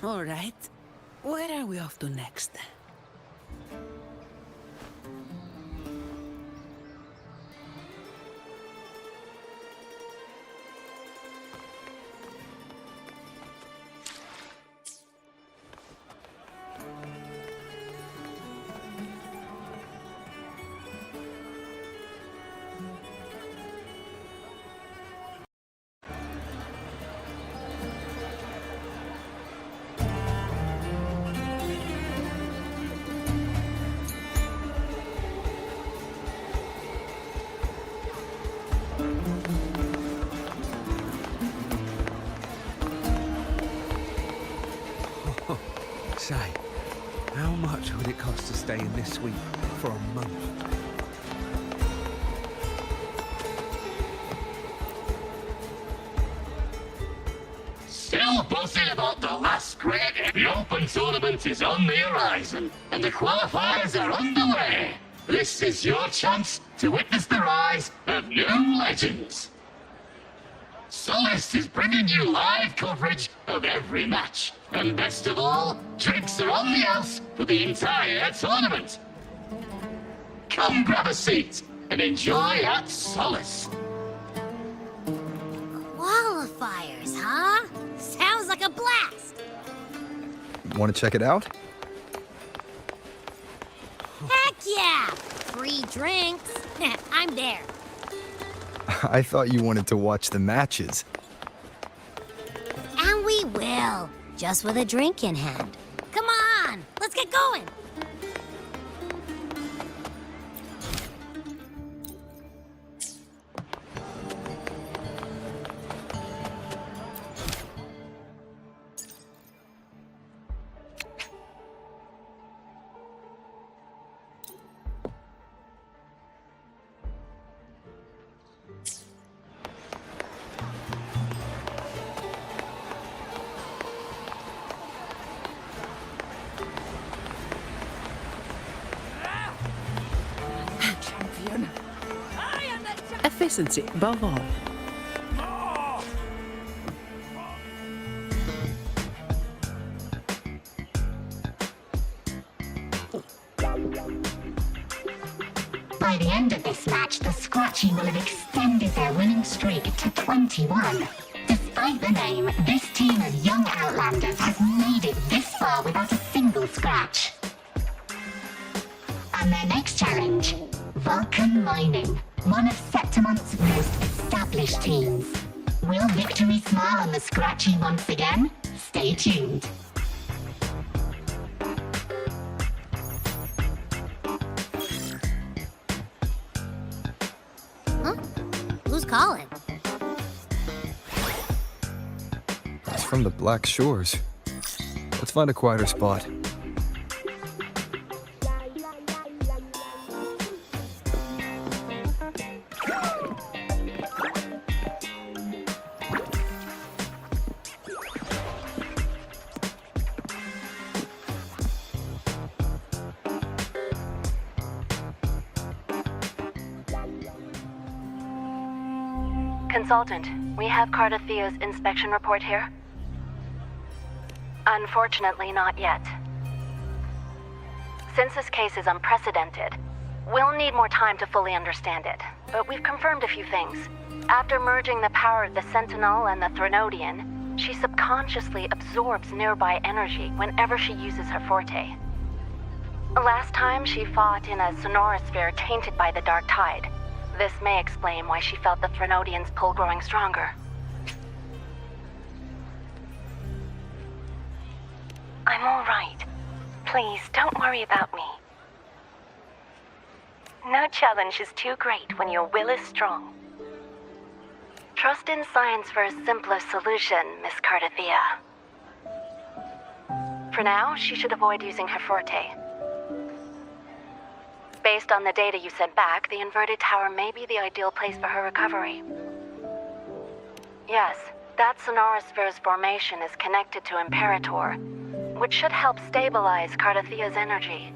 All right. Where are we off to next? Say, how much would it cost to stay in this suite for a month? Still buzzing about the last grade. The Open Tournament is on the horizon, and the qualifiers are underway. This is your chance to witness the rise of new legends. Solace is bringing you live coverage of every match. And best of all, drinks are on the house for the entire tournament. Come grab a seat and enjoy at Solace. Qualifiers, huh? Sounds like a blast! Want to check it out? Heck yeah! Free drinks. I'm there. I thought you wanted to watch the matches. And we will. Just with a drink in hand. Come on, let's get going. Efficiency above all. By the end of this match, the Scratchy will have extended their winning streak to 21. Despite the name, this team of young Outlanders has made it this far without a single scratch. And their next challenge, Vulcan Mining, one of Septimont's most established teams. Will victory smile on the Scratchy once again? Stay tuned. Huh? Who's calling? It's from the Black Shores. Let's find a quieter spot. Consultant, we have Cardathea's inspection report here? Unfortunately, not yet. Since this case is unprecedented, we'll need more time to fully understand it. But we've confirmed a few things. After merging the power of the Sentinel and the Threnodian, she subconsciously absorbs nearby energy whenever she uses her forte. Last time, she fought in a sonorosphere tainted by the Dark Tide. This may explain why she felt the Threnodian's pull growing stronger. I'm all right. Please, don't worry about me. No challenge is too great when your will is strong. Trust in science for a simpler solution, Miss Cardathea. For now, she should avoid using her forte. Based on the data you sent back, the inverted tower may be the ideal place for her recovery. Yes, that sonorosphere's formation is connected to Imperator, which should help stabilize Cardathea's energy.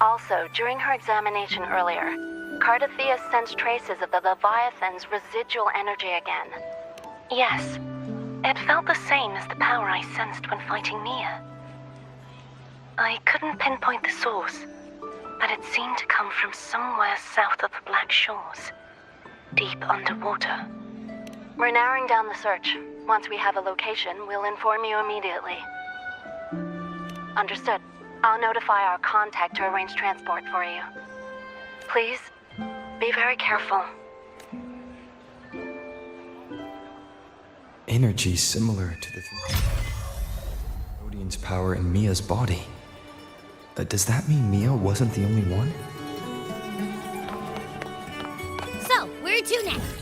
Also, during her examination earlier, Cardathea sensed traces of the Leviathan's residual energy again. Yes, It felt the same as the power I sensed when fighting Mia. I couldn't pinpoint the source, but it seemed to come from somewhere south of the Black Shores, deep underwater. We're narrowing down the search. Once we have a location, we'll inform you immediately. Understood. I'll notify our contact to arrange transport for you. Please, be very careful. Energy similar to the Odin's power in Mia's body. Does that mean Mia wasn't the only one? So, where to next?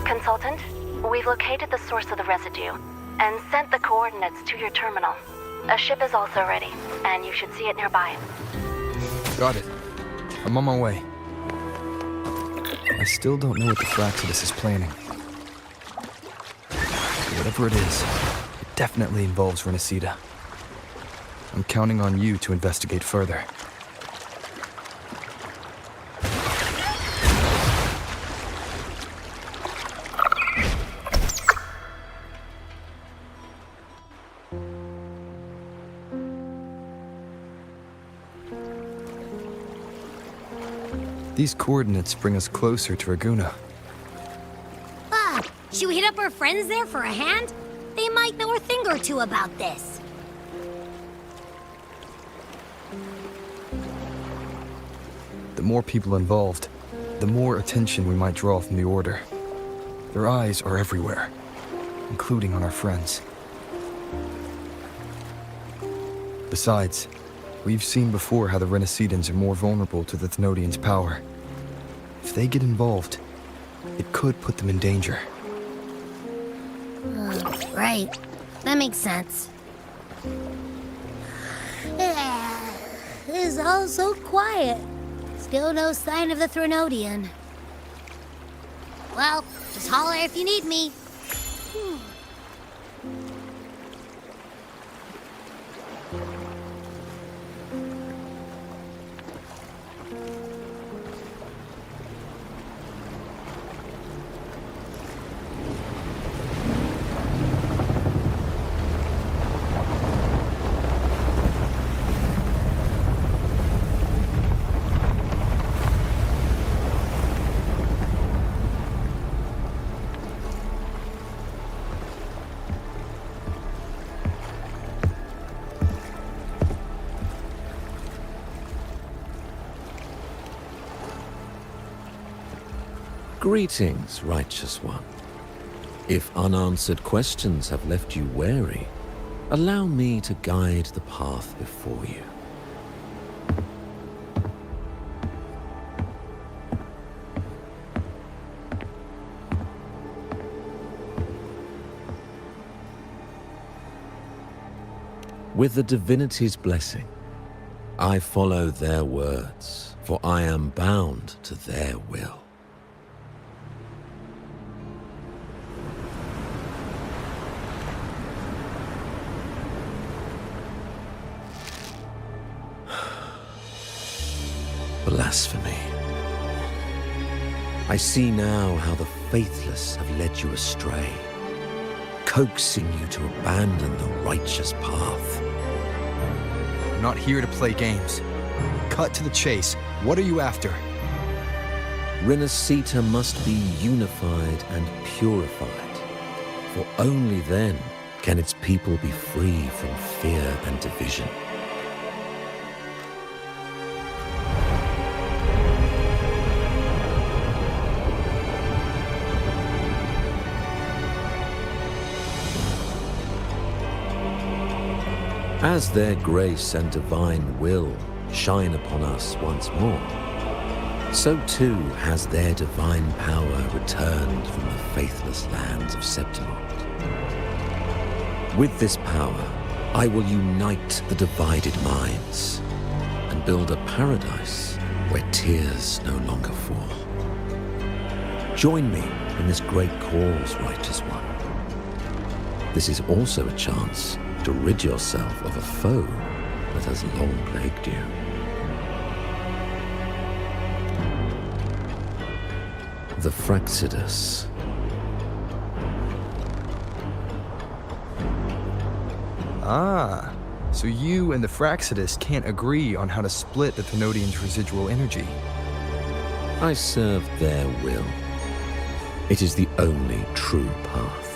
Consultant, we've located the source of the residue and sent the coordinates to your terminal. A ship is also ready, and you should see it nearby. Got it. I'm on my way. I still don't know what the Fraxidus is planning. Whatever it is, it definitely involves Renacida. I'm counting on you to investigate further. These coordinates bring us closer to Raguna. Should we hit up our friends there for a hand? They might know a thing or two about this. The more people involved, the more attention we might draw from the Order. Their eyes are everywhere, including on our friends. Besides, we've seen before how the Renacidans are more vulnerable to the Thenodians' power. If they get involved, it could put them in danger. Right. That makes sense. It's all so quiet. Still no sign of the Thenodian. Well, just holler if you need me. Greetings, righteous one. If unanswered questions have left you wary, allow me to guide the path before you. With the divinity's blessing, I follow their words, for I am bound to their will. Blasphemy. I see now how the faithless have led you astray, coaxing you to abandon the righteous path. I'm not here to play games. Cut to the chase. What are you after? Renacita must be unified and purified, for only then can its people be free from fear and division. As their grace and divine will shine upon us once more, so too has their divine power returned from the faithless lands of Septimont. With this power, I will unite the divided minds and build a paradise where tears no longer fall. Join me in this great cause, righteous one. This is also a chance to rid yourself of a foe that has long plagued you. The Fraxidus. Ah, so you and the Fraxidus can't agree on how to split the Thenodian's residual energy. I serve their will. It is the only true path.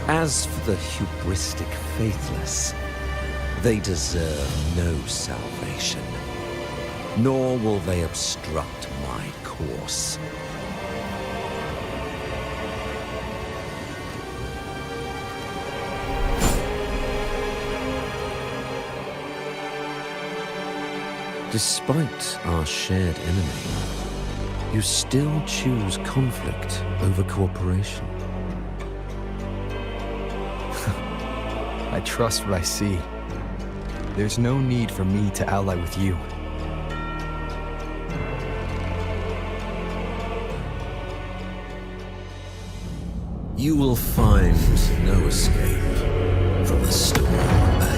As for the hubristic faithless, they deserve no salvation, nor will they obstruct my course. Despite our shared enemy, you still choose conflict over cooperation. I trust what I see. There's no need for me to ally with you. You will find no escape from the storm ahead.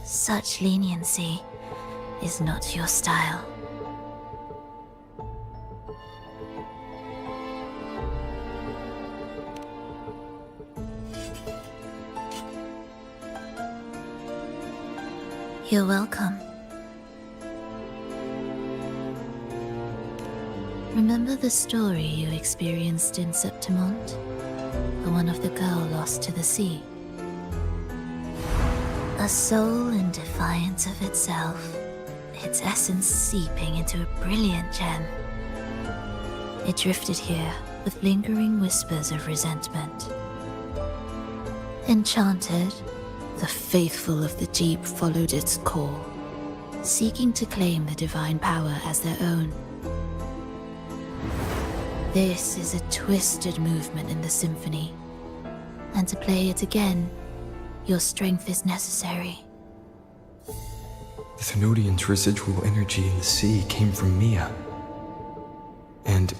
Such leniency is not your style. You're welcome. Remember the story you experienced in Septimont? The one of the girl lost to the sea? A soul in defiance of itself, its essence seeping into a brilliant gem. It drifted here with lingering whispers of resentment. Enchanted, the faithful of the deep followed its call, seeking to claim the divine power as their own. This is a twisted movement in the symphony, and to play it again, your strength is necessary. The Thenodian's residual energy in the sea came from Mia. And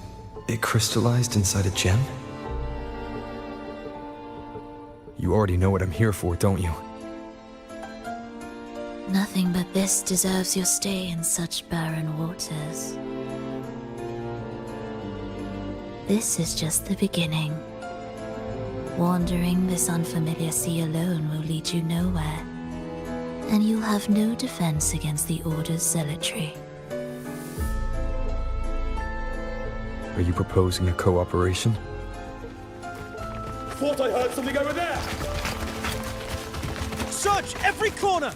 it crystallized inside a gem? You already know what I'm here for, don't you? Nothing but this deserves your stay in such barren waters. This is just the beginning. Wandering this unfamiliar sea alone will lead you nowhere, and you'll have no defense against the Order's zealotry. Are you proposing a cooperation? Thought I heard something over there! Search every corner!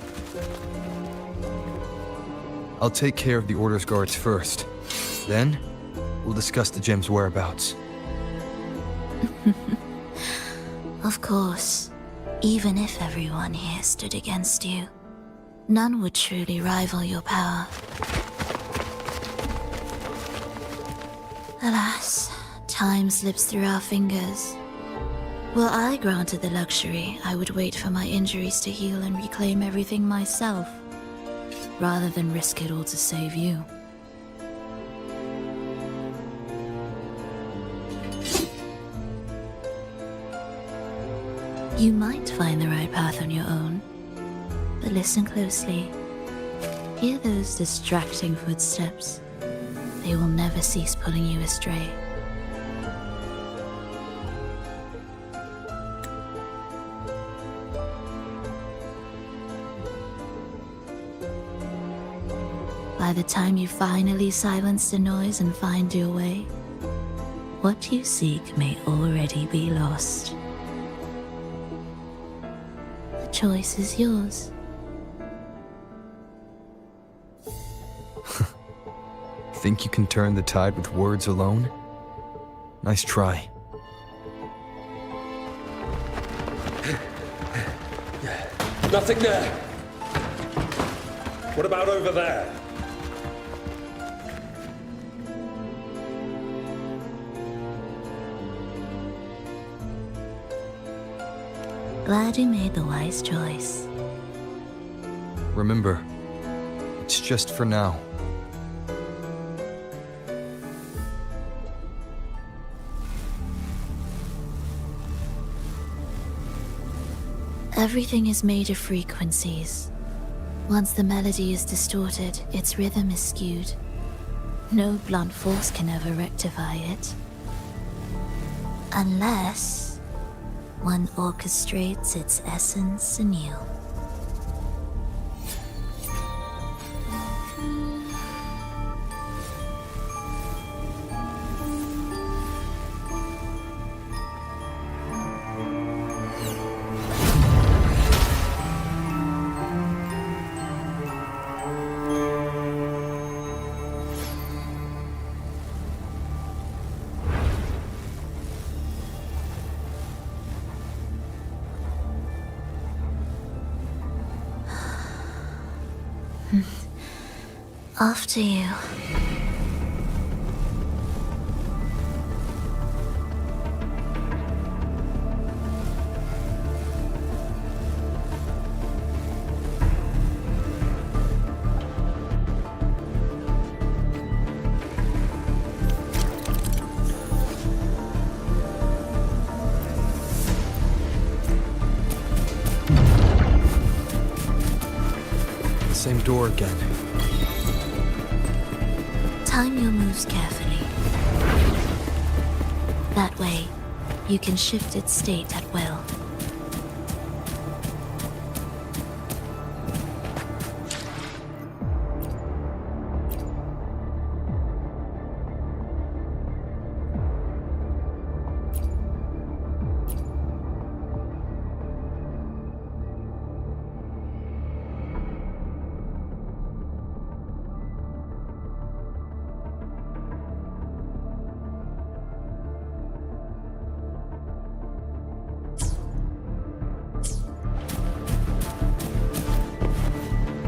I'll take care of the Order's guards first. Then, we'll discuss the gem's whereabouts. Of course, even if everyone here stood against you, none would truly rival your power. Alas, time slips through our fingers. Were I granted the luxury, I would wait for my injuries to heal and reclaim everything myself, rather than risk it all to save you. You might find the right path on your own, but listen closely. Hear those distracting footsteps. They will never cease pulling you astray. By the time you finally silence the noise and find your way, what you seek may already be lost. The choice is yours. Think you can turn the tide with words alone? Nice try. Nothing there. What about over there? Glad you made the wise choice. Remember, it's just for now. Everything is made of frequencies. Once the melody is distorted, its rhythm is skewed. No blunt force can ever rectify it. Unless one orchestrates its essence anew. After you. Same door again. Time your moves carefully. That way, you can shift its state at will.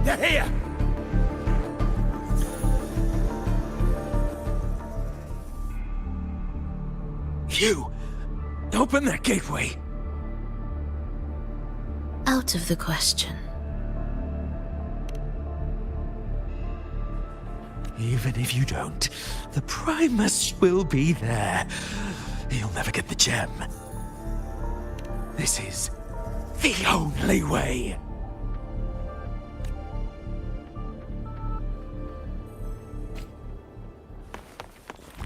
They're here! You! Open that gateway! Out of the question. Even if you don't, the Primus will be there. You'll never get the gem. This is the only way.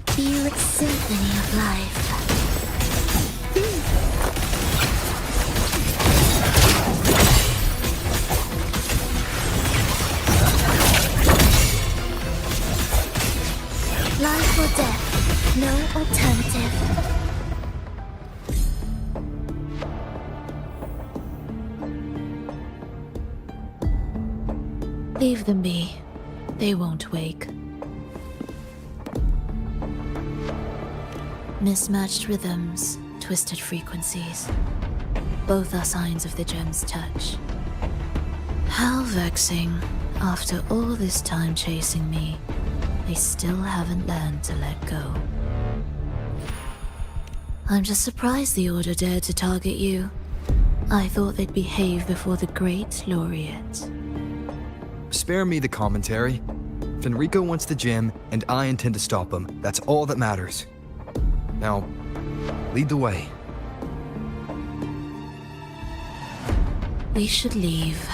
Feel its symphony of life. Life or death, no alternative. Leave them be. They won't wake. Mismatched rhythms, twisted frequencies. Both are signs of the gem's touch. How vexing. After all this time chasing me, they still haven't learned to let go. I'm just surprised the Order dared to target you. I thought they'd behave before the Great Laureate. Spare me the commentary. Fenrico wants the gem, and I intend to stop him. That's all that matters. Now, lead the way. We should leave.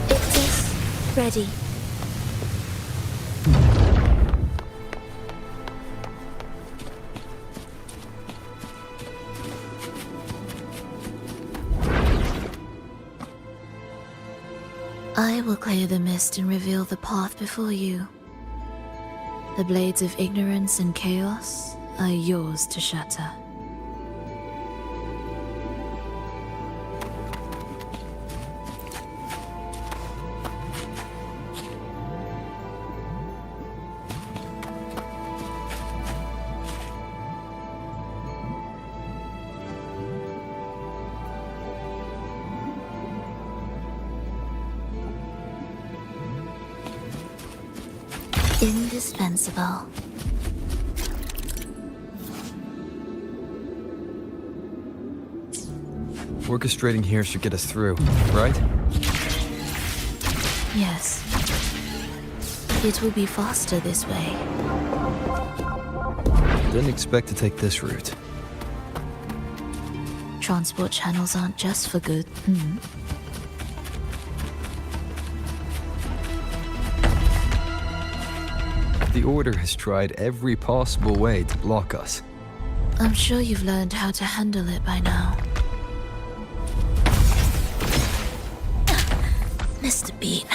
It's ready. I will clear the mist and reveal the path before you. The blades of ignorance and chaos are yours to shatter. Indispensable. Orchestrating here should get us through, right? Yes. It will be faster this way. Didn't expect to take this route. Transport channels aren't just for good. The Order has tried every possible way to block us. I'm sure you've learned how to handle it by now. Missed a beat.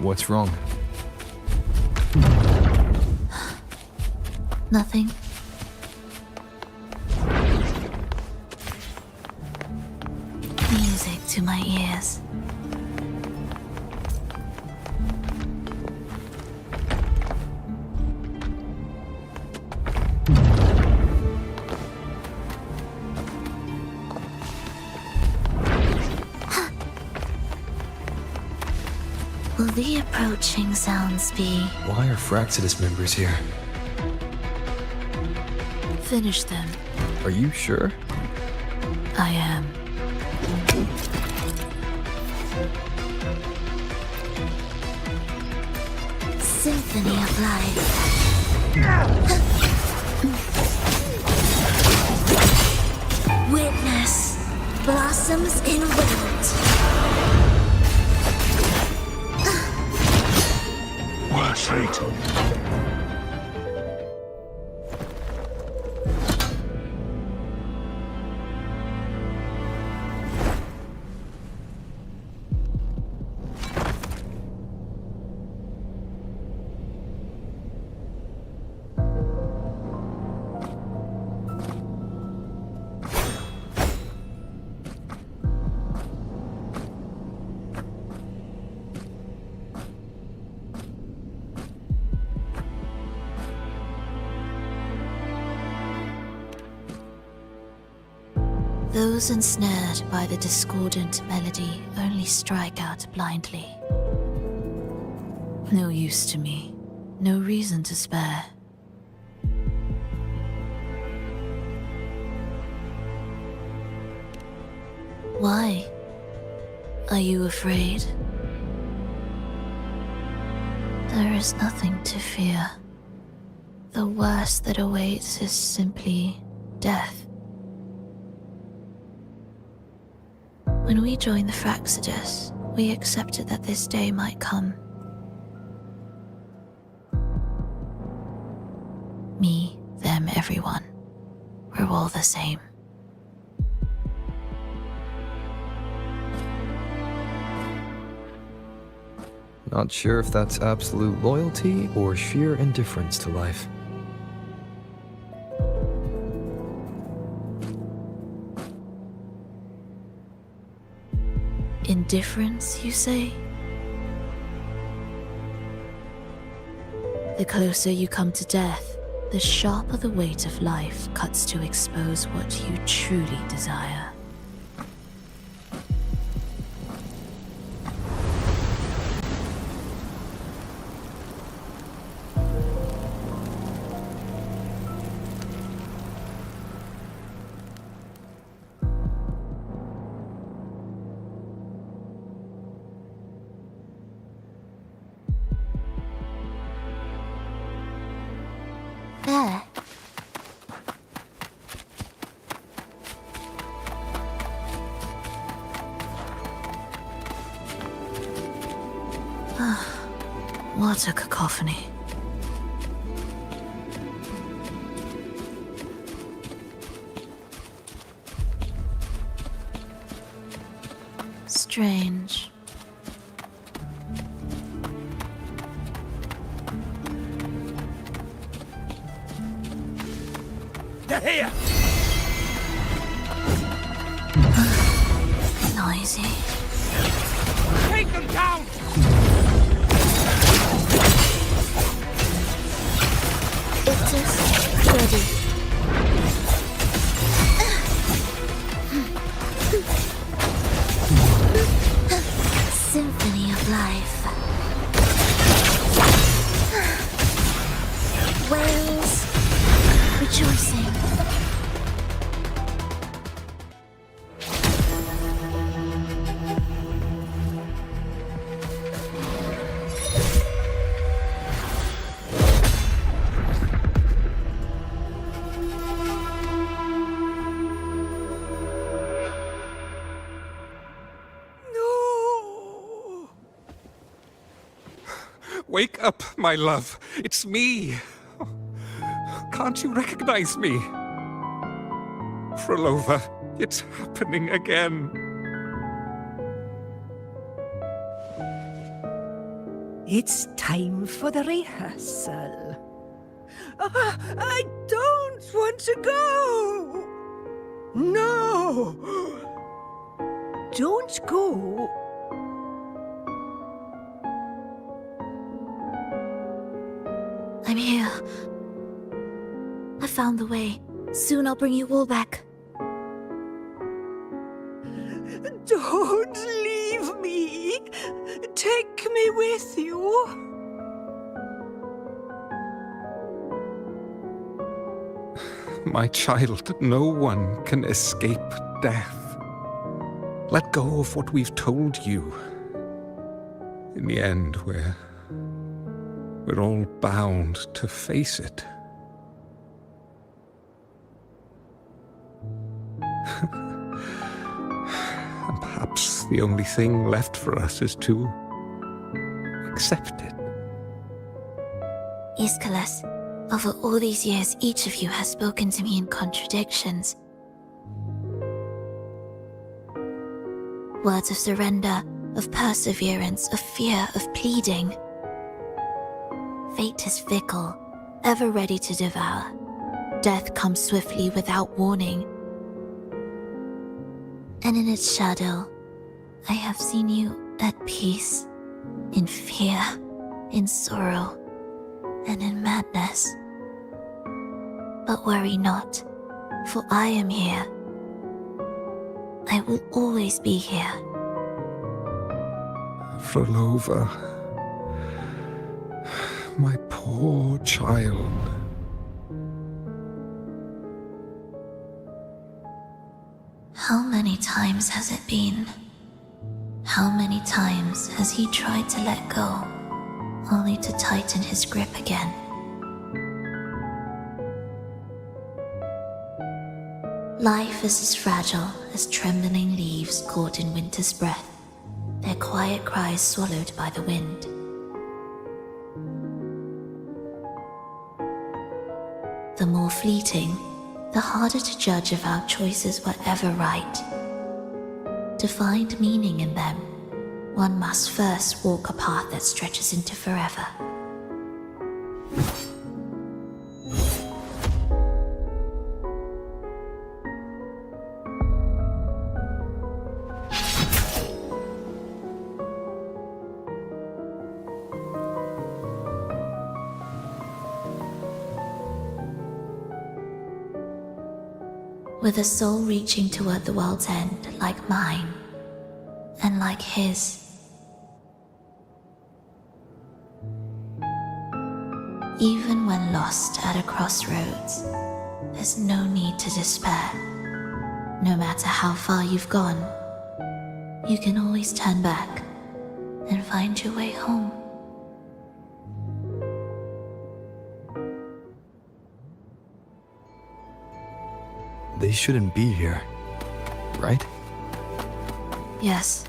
What's wrong? Nothing. Music to my ears. Will the approaching sounds be... Why are Fraxidus members here? Finish them. Are you sure? I am. Symphony of Life. Witness. Blossoms in wind. Words fatal. Those ensnared by the discordant melody only strike out blindly. No use to me. No reason to spare. Why? Are you afraid? There is nothing to fear. The worst that awaits is simply death. When we join the Fraxidus, we accepted that this day might come. Me, them, everyone. We're all the same. Not sure if that's absolute loyalty or sheer indifference to life. Indifference, you say? The closer you come to death, the sharper the weight of life cuts to expose what you truly desire. There. What a cacophony. Strange. They're here! Noisy. Take them down! It is ready. Symphony of life. Whales rejoicing. Wake up, my love. It's me. Can't you recognize me? Frolova, it's happening again. It's time for the rehearsal. I don't want to go! No! Don't go! I'm here. I found the way. Soon I'll bring you all back. Don't leave me! Take me with you! My child, no one can escape death. Let go of what we've told you. In the end, we're all bound to face it. And perhaps the only thing left for us is to accept it. Iskalas, over all these years, each of you has spoken to me in contradictions. Words of surrender, of perseverance, of fear, of pleading. Fate is fickle, ever ready to devour. Death comes swiftly without warning. And in its shadow, I have seen you at peace, in fear, in sorrow, and in madness. But worry not, for I am here. I will always be here. Frolova, my poor child. How many times has it been? How many times has he tried to let go, only to tighten his grip again? Life is as fragile as trembling leaves caught in winter's breath. their quiet cries swallowed by the wind. The more fleeting, the harder to judge if our choices were ever right. To find meaning in them, one must first walk a path that stretches into forever. With a soul reaching toward the world's end like mine, and like his. Even when lost at a crossroads, there's no need to despair. No matter how far you've gone, you can always turn back and find your way home. They shouldn't be here, right? Yes,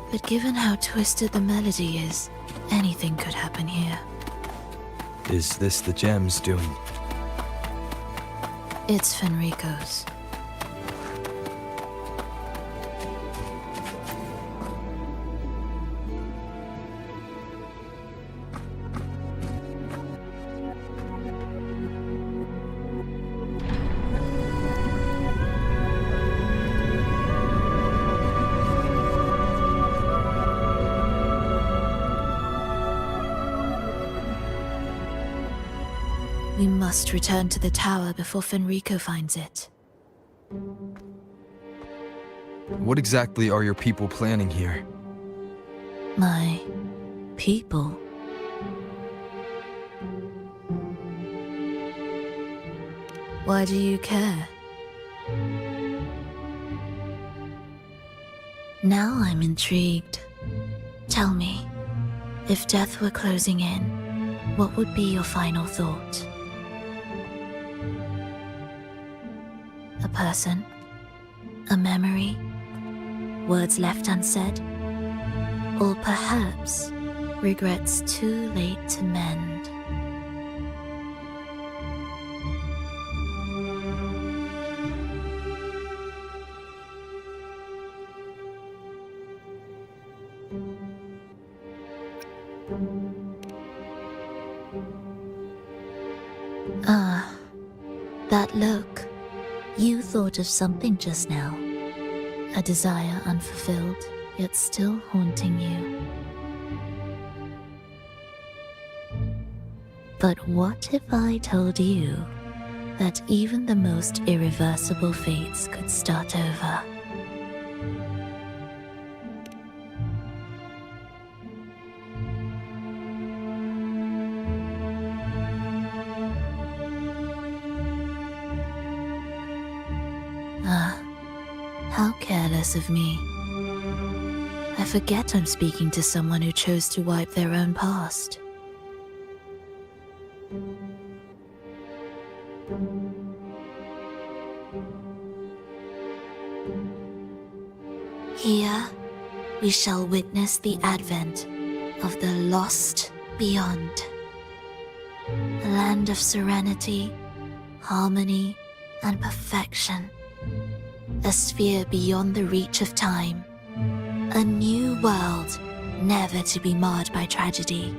but given how twisted the melody is, anything could happen here. Is this the gem's doing? It's Fenrico's. We must return to the tower before Fenrico finds it. What exactly are your people planning here? My people? Why do you care? Now I'm intrigued. Tell me, if death were closing in, what would be your final thought? A person? A memory? Words left unsaid? Or perhaps regrets too late to mend? Ah, that look. You thought of something just now. A desire unfulfilled, yet still haunting you. But what if I told you that even the most irreversible fates could start over? How careless of me. I forget I'm speaking to someone who chose to wipe their own past. Here, we shall witness the advent of the lost beyond. A land of serenity, harmony, and perfection. A sphere beyond the reach of time. A new world, never to be marred by tragedy.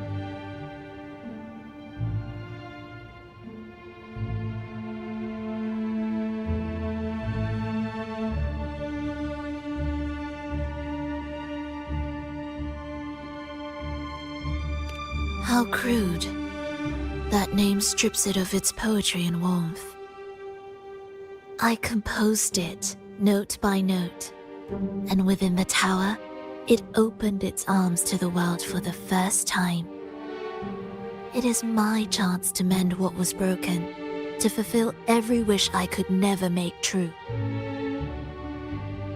How crude. That name strips it of its poetry and warmth. I composed it, note by note, and within the tower, it opened its arms to the world for the first time. It is my chance to mend what was broken, to fulfill every wish I could never make true.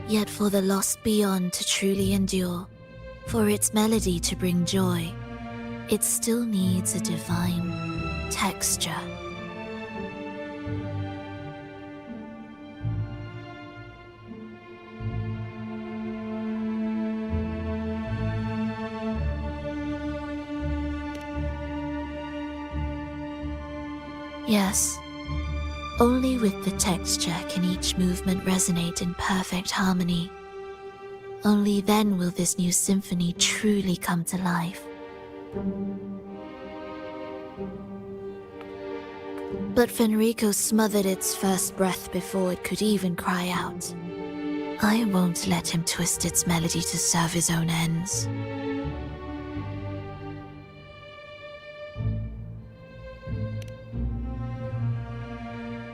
Yet for the lost beyond to truly endure, for its melody to bring joy, it still needs a divine texture. Yes. Only with the texture can each movement resonate in perfect harmony. Only then will this new symphony truly come to life. But Fenrico smothered its first breath before it could even cry out. I won't let him twist its melody to serve his own ends.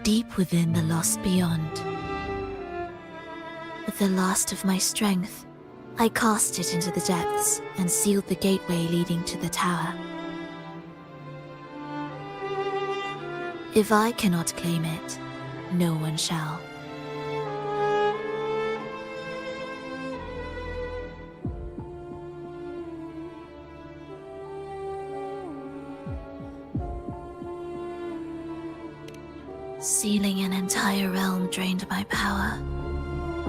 Deep within the lost beyond, with the last of my strength, I cast it into the depths and sealed the gateway leading to the tower. If I cannot claim it, no one shall. Sealing an entire realm drained my power.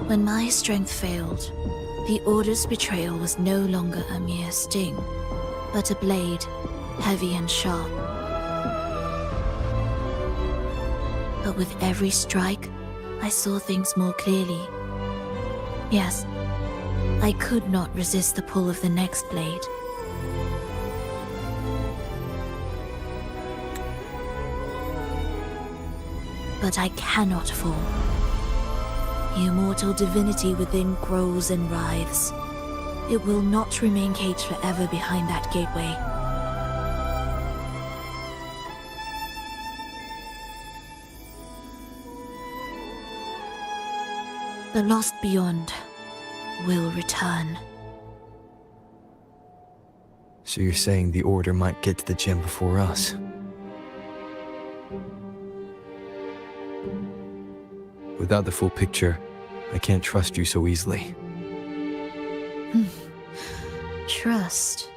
When my strength failed, the Order's betrayal was no longer a mere sting, but a blade, heavy and sharp. But with every strike, I saw things more clearly. Yes, I could not resist the pull of the next blade. But I cannot fall. The immortal divinity within grows and writhes. It will not remain caged forever behind that gateway. The lost beyond will return. So you're saying the Order might get to the gem before us? Without the full picture, I can't trust you so easily. Trust?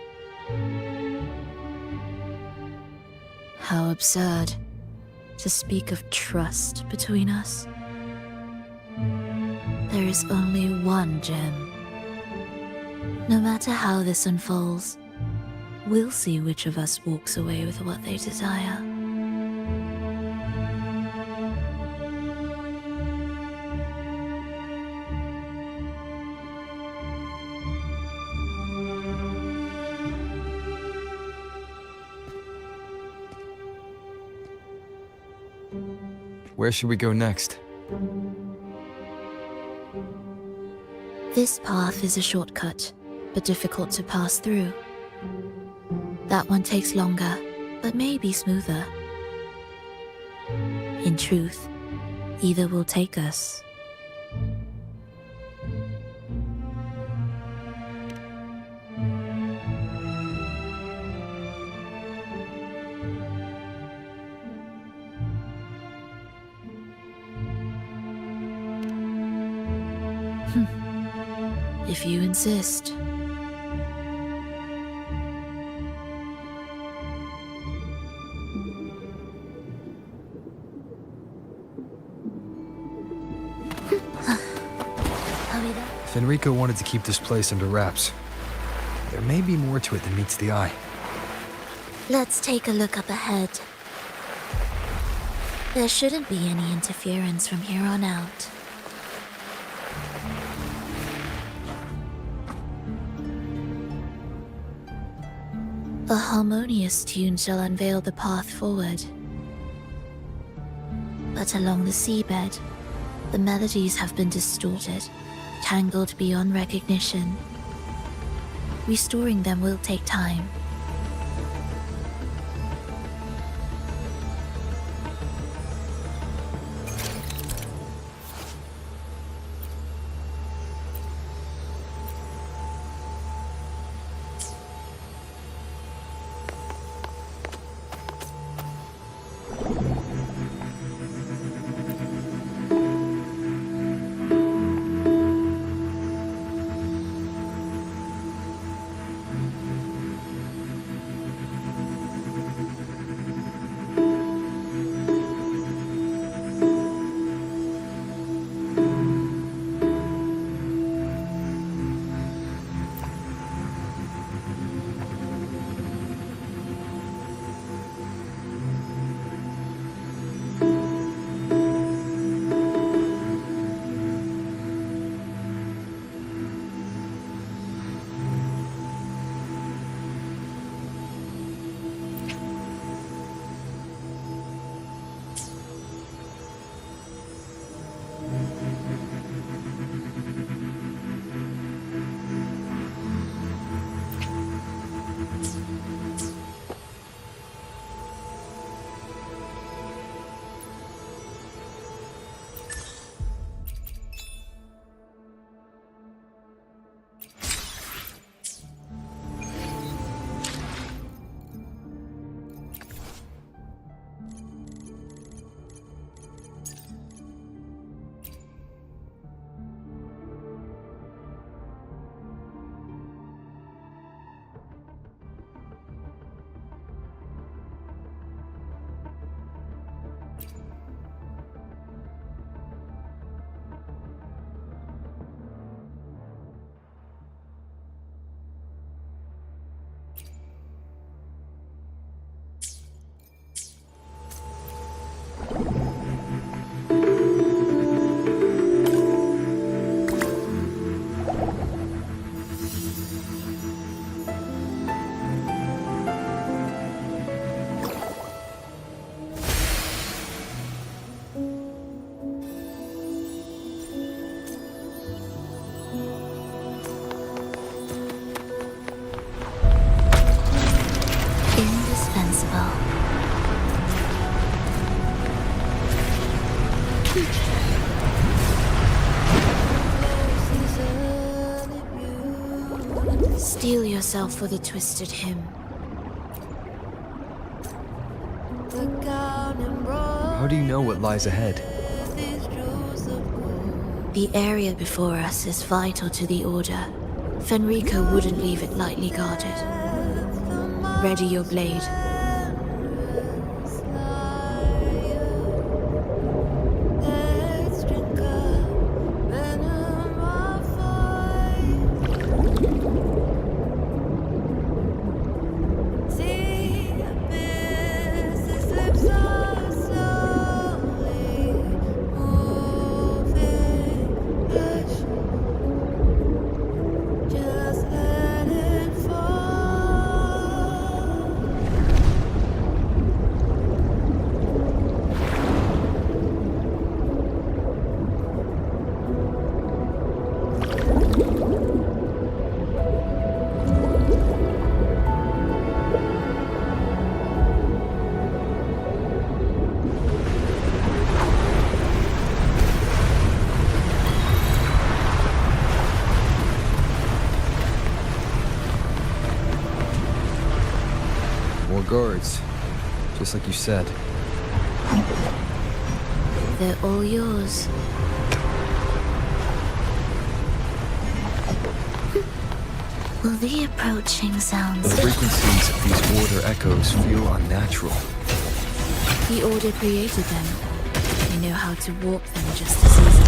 How absurd to speak of trust between us. There is only one gem. No matter how this unfolds, we'll see which of us walks away with what they desire. Where should we go next? This path is a shortcut, but difficult to pass through. That one takes longer, but may be smoother. In truth, either will take us. If you insist. Fenrico wanted to keep this place under wraps. There may be more to it than meets the eye. Let's take a look up ahead. There shouldn't be any interference from here on out. A harmonious tune shall unveil the path forward. But along the seabed, the melodies have been distorted, tangled beyond recognition. Restoring them will take time. Steel yourself for the twisted hymn. How do you know what lies ahead? The area before us is vital to the Order. Fenrico wouldn't leave it lightly guarded. Ready your blade. More guards, just like you said. They're all yours. Will the approaching sounds... The frequencies of these Order echoes feel unnatural. The Order created them. They know how to warp them just as easily.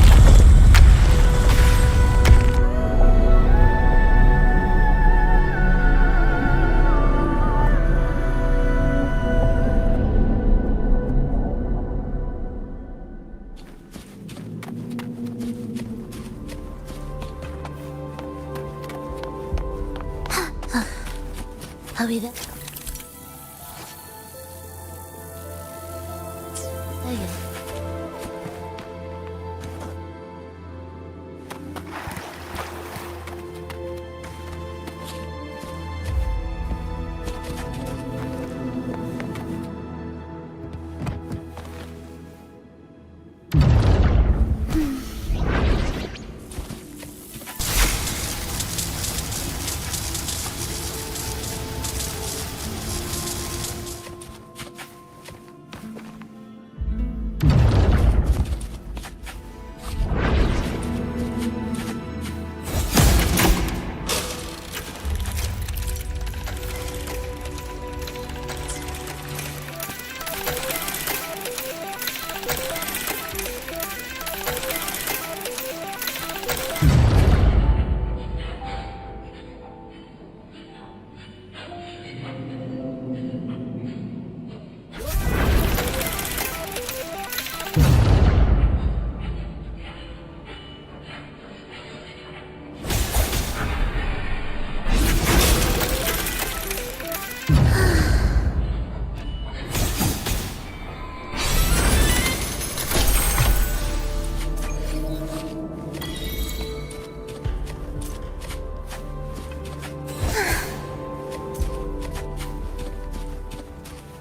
Are we there? There you go.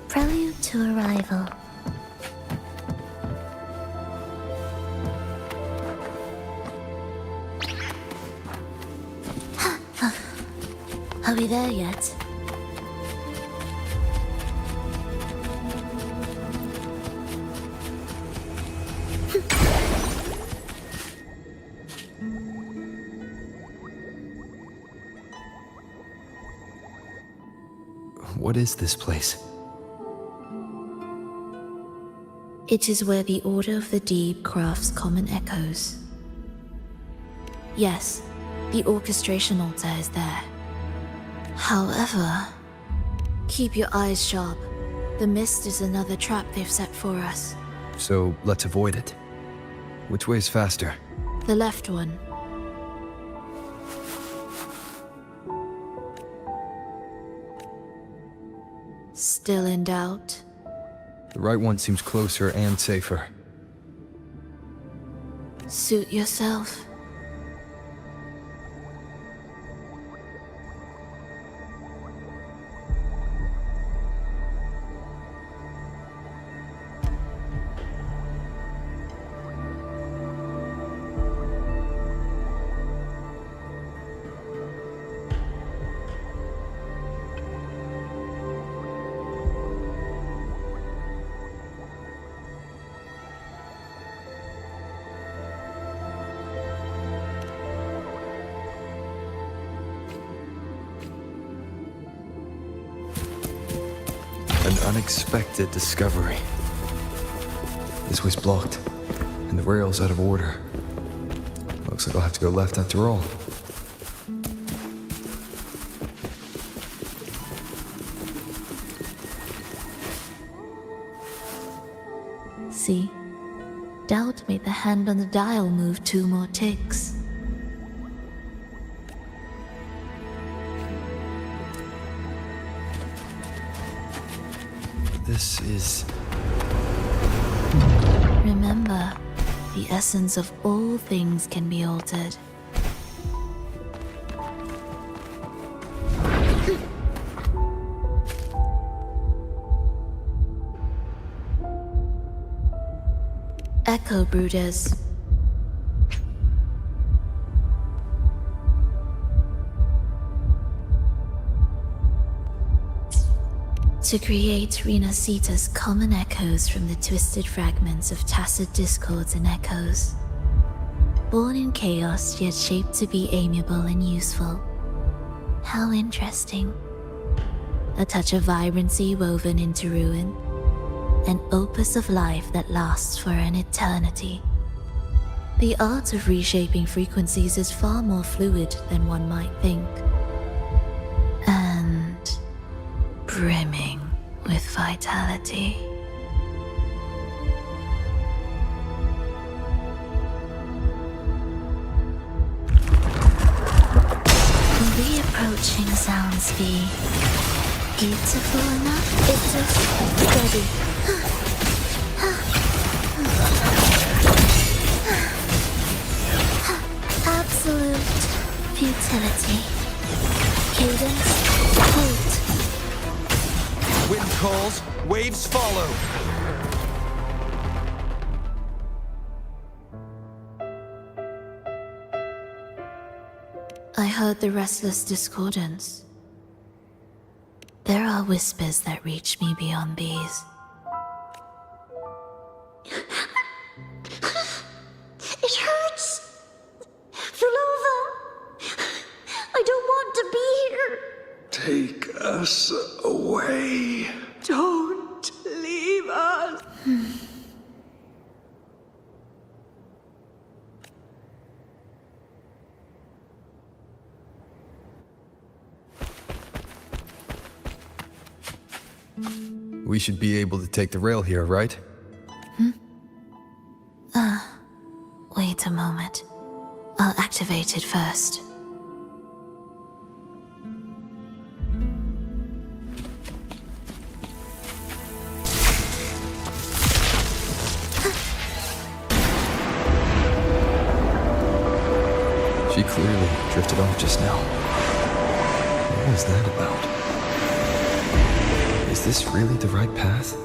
Prelude to arrival. Are we there yet? What is this place? It is where the Order of the Deep crafts common echoes. Yes, the orchestration altar is there. However, keep your eyes sharp. The mist is another trap they've set for us. So let's avoid it. Which way is faster? The left one. Still in doubt? The right one seems closer and safer. Suit yourself. unexpected discovery. This way's blocked, and the rail's out of order. Looks like I'll have to go left after all. See? Doubt made the hand on the dial move 2 more ticks. This is... Remember, the essence of all things can be altered. Echo Brooders. To create Renasita's common echoes from the twisted fragments of tacit discords and echoes. Born in chaos, yet shaped to be amiable and useful. How interesting. A touch of vibrancy woven into ruin. An opus of life that lasts for an eternity. The art of reshaping frequencies is far more fluid than one might think. And brimming with vitality. The approaching sounds be beautiful enough? It's just steady. Absolute futility. Cadence, halt. Wind calls, waves follow. I heard the restless discordance. There are whispers that reach me beyond these. It hurts! Vlova! I don't want to be here! Take us away. Don't leave us. We should be able to take the rail here, right? Wait a moment. I'll activate it first. She clearly drifted off just now. What was that about? Is this really the right path?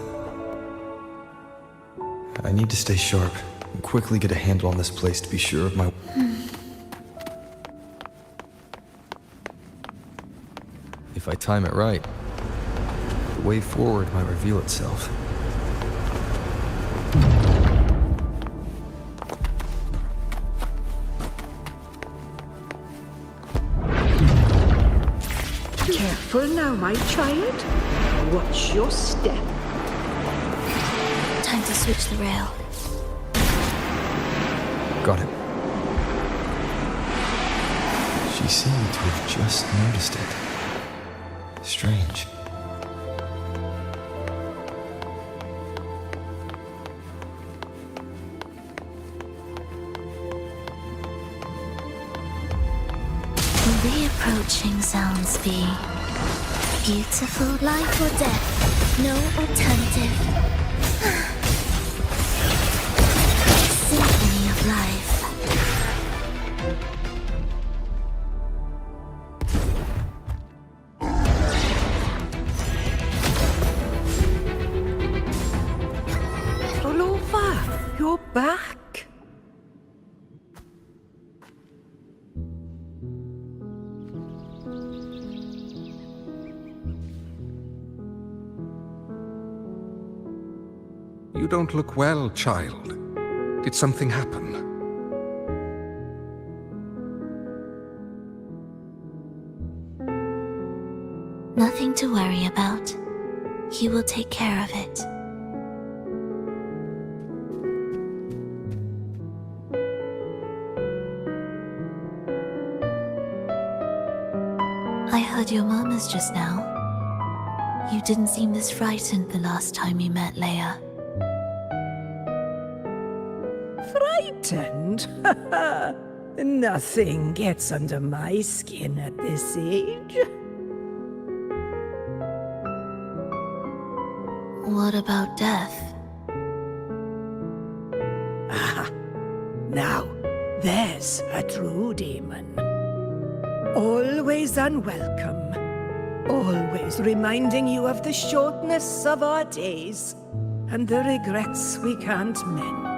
I need to stay sharp and quickly get a handle on this place to be sure of my... If I time it right, the way forward might reveal itself. Careful now, my child. Watch your step. Time to switch the rail. Got it. She seemed to have just noticed it. Strange. The approaching sounds be beautiful life or death. No alternative. Symphony of life. Vlova, you're back. You don't look well, child. Did something happen? Nothing to worry about. He will take care of it. I heard your murmurs just now. You didn't seem this frightened the last time we met, Leia. Frightened? Nothing gets under my skin at this age. What about death? Ah, now, there's a true demon. Always unwelcome. Always reminding you of the shortness of our days and the regrets we can't mend.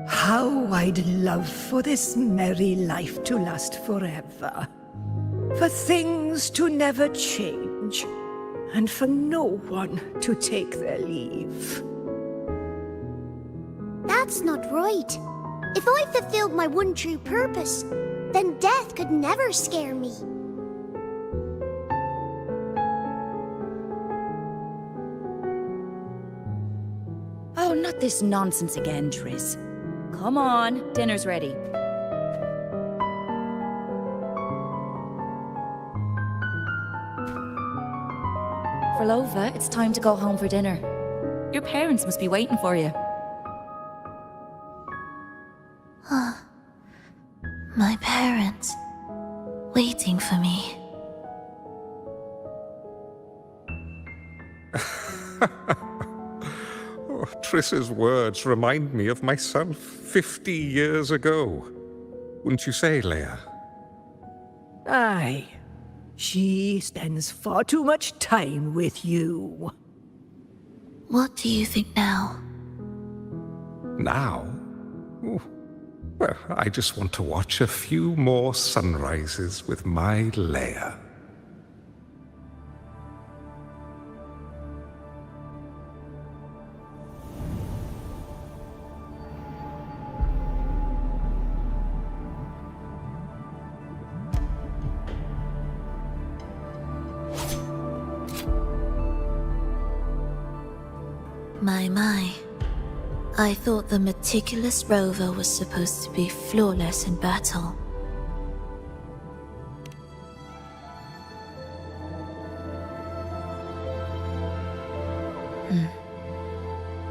How I'd love for this merry life to last forever. For things to never change, and for no one to take their leave. That's not right. If I fulfilled my one true purpose, then death could never scare me. Oh, not this nonsense again, Triss. Come on, dinner's ready. Frolova, it's time to go home for dinner. Your parents must be waiting for you. My parents, waiting for me. Oh, Triss's words remind me of myself 50 years ago. Wouldn't you say, Leia? Aye. She spends far too much time with you. What do you think now? Now? Oh, well, I just want to watch a few more sunrises with my Leia. My. I thought the meticulous rover was supposed to be flawless in battle.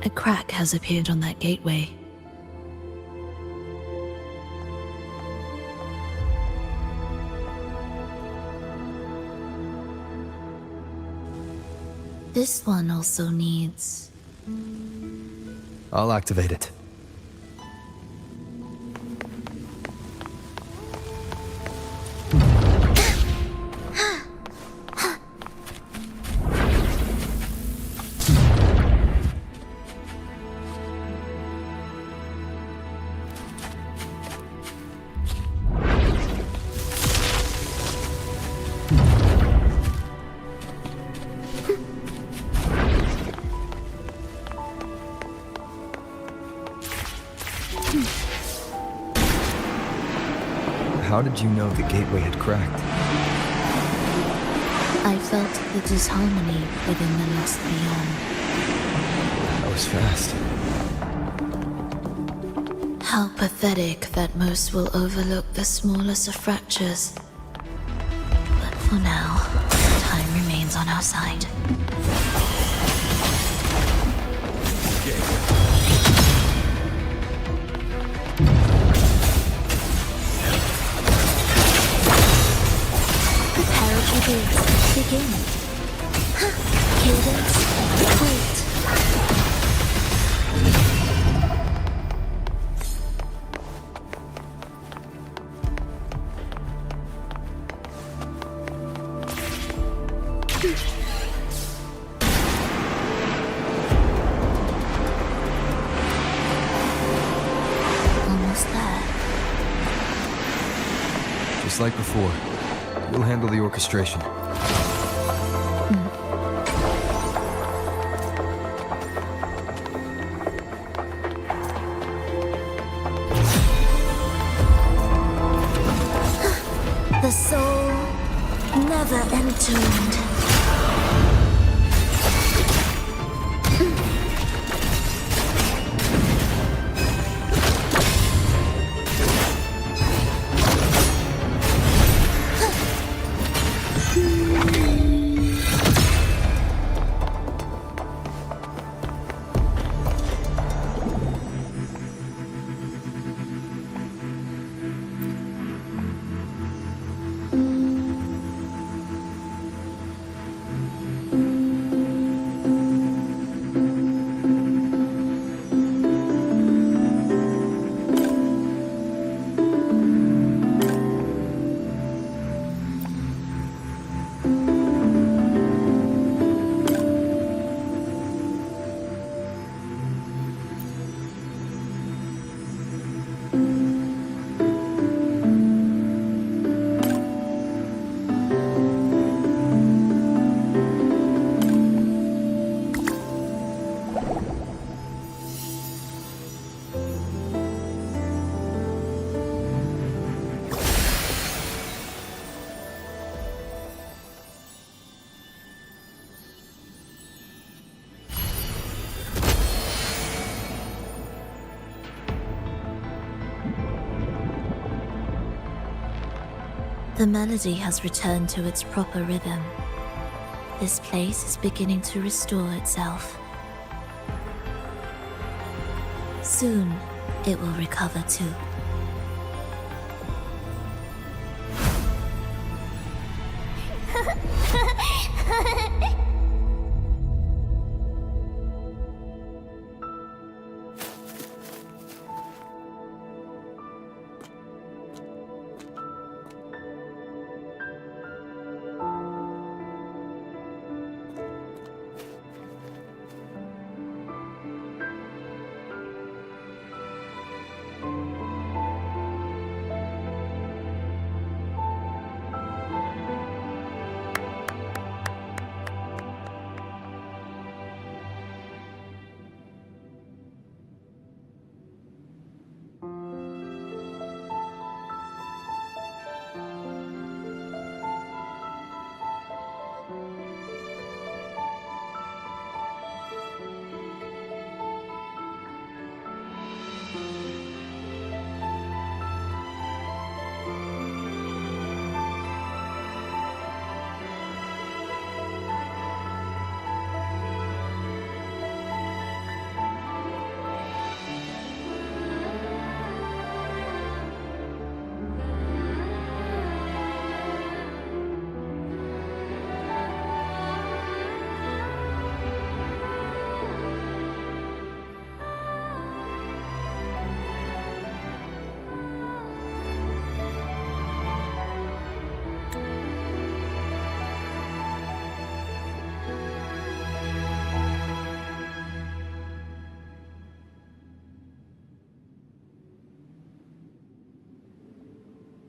A crack has appeared on that gateway. This one also needs... I'll activate it. How did you know the gateway had cracked? I felt the disharmony within the lost beyond. That was fast. How pathetic that most will overlook the smallest of fractures. But for now, time remains on our side. Begin. Cadence, wait. Almost there. Just like before, we'll handle the orchestration. forever entombed. The melody has returned to its proper rhythm. This place is beginning to restore itself. Soon, it will recover too.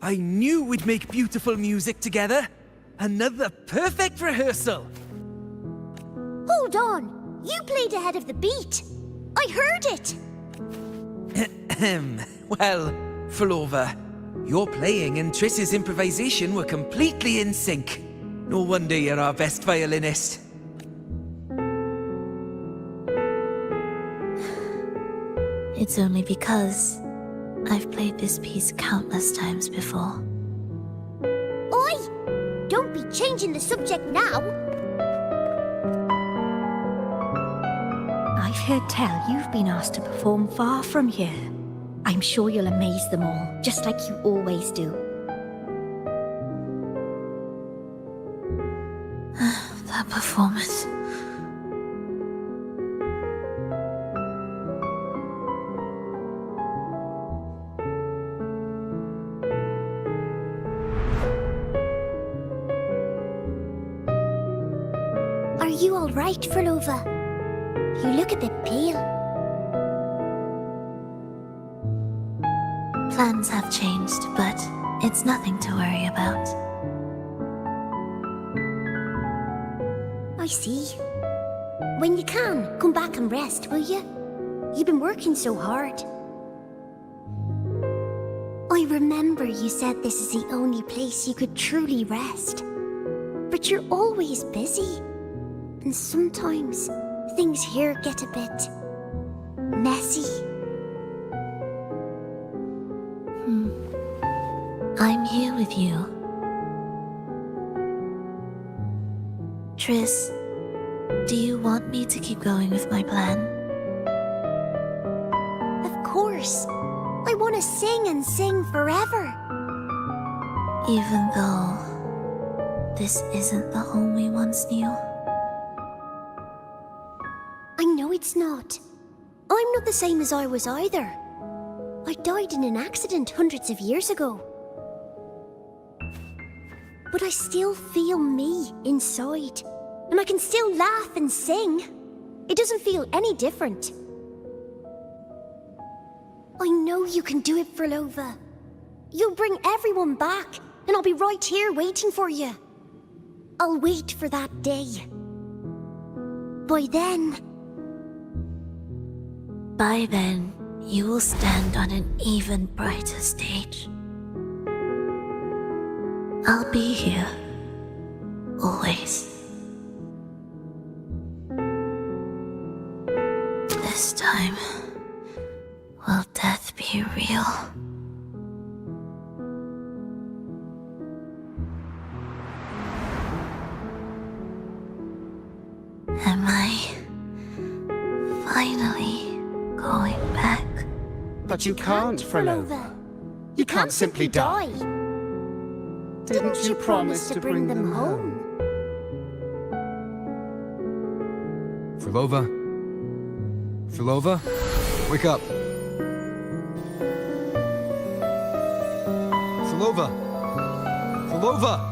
I knew we'd make beautiful music together. Another perfect rehearsal. Hold on! You played ahead of the beat! I heard it! Well, Flova, your playing and Triss's improvisation were completely in sync. No wonder you're our best violinist. It's only because I've played this piece countless times before. Oi! Don't be changing the subject now! I've heard tell you've been asked to perform far from here. I'm sure you'll amaze them all, just like you always do. That performance. Are you alright, Flova? You look a bit pale. Plans have changed, but it's nothing to worry about. I see. When you can, come back and rest, will you? You've been working so hard. I remember you said this is the only place you could truly rest. But you're always busy. And sometimes things here get a bit messy. I'm here with you. Triss, do you want me to keep going with my plan? Of course. I want to sing and sing forever. Even though this isn't the home we once knew? I know it's not. I'm not the same as I was either. I died in an accident hundreds of years ago. But I still feel me inside. And I can still laugh and sing. It doesn't feel any different. I know you can do it, Frolova. You'll bring everyone back, and I'll be right here waiting for you. I'll wait for that day. By then, you will stand on an even brighter stage. I'll be here. Always. This time, will death be real? Am I finally going back? But you can't, Frolova. You can't simply die. Didn't you promise to bring them home? Frolova? Frolova? Wake up! Frolova! Frolova!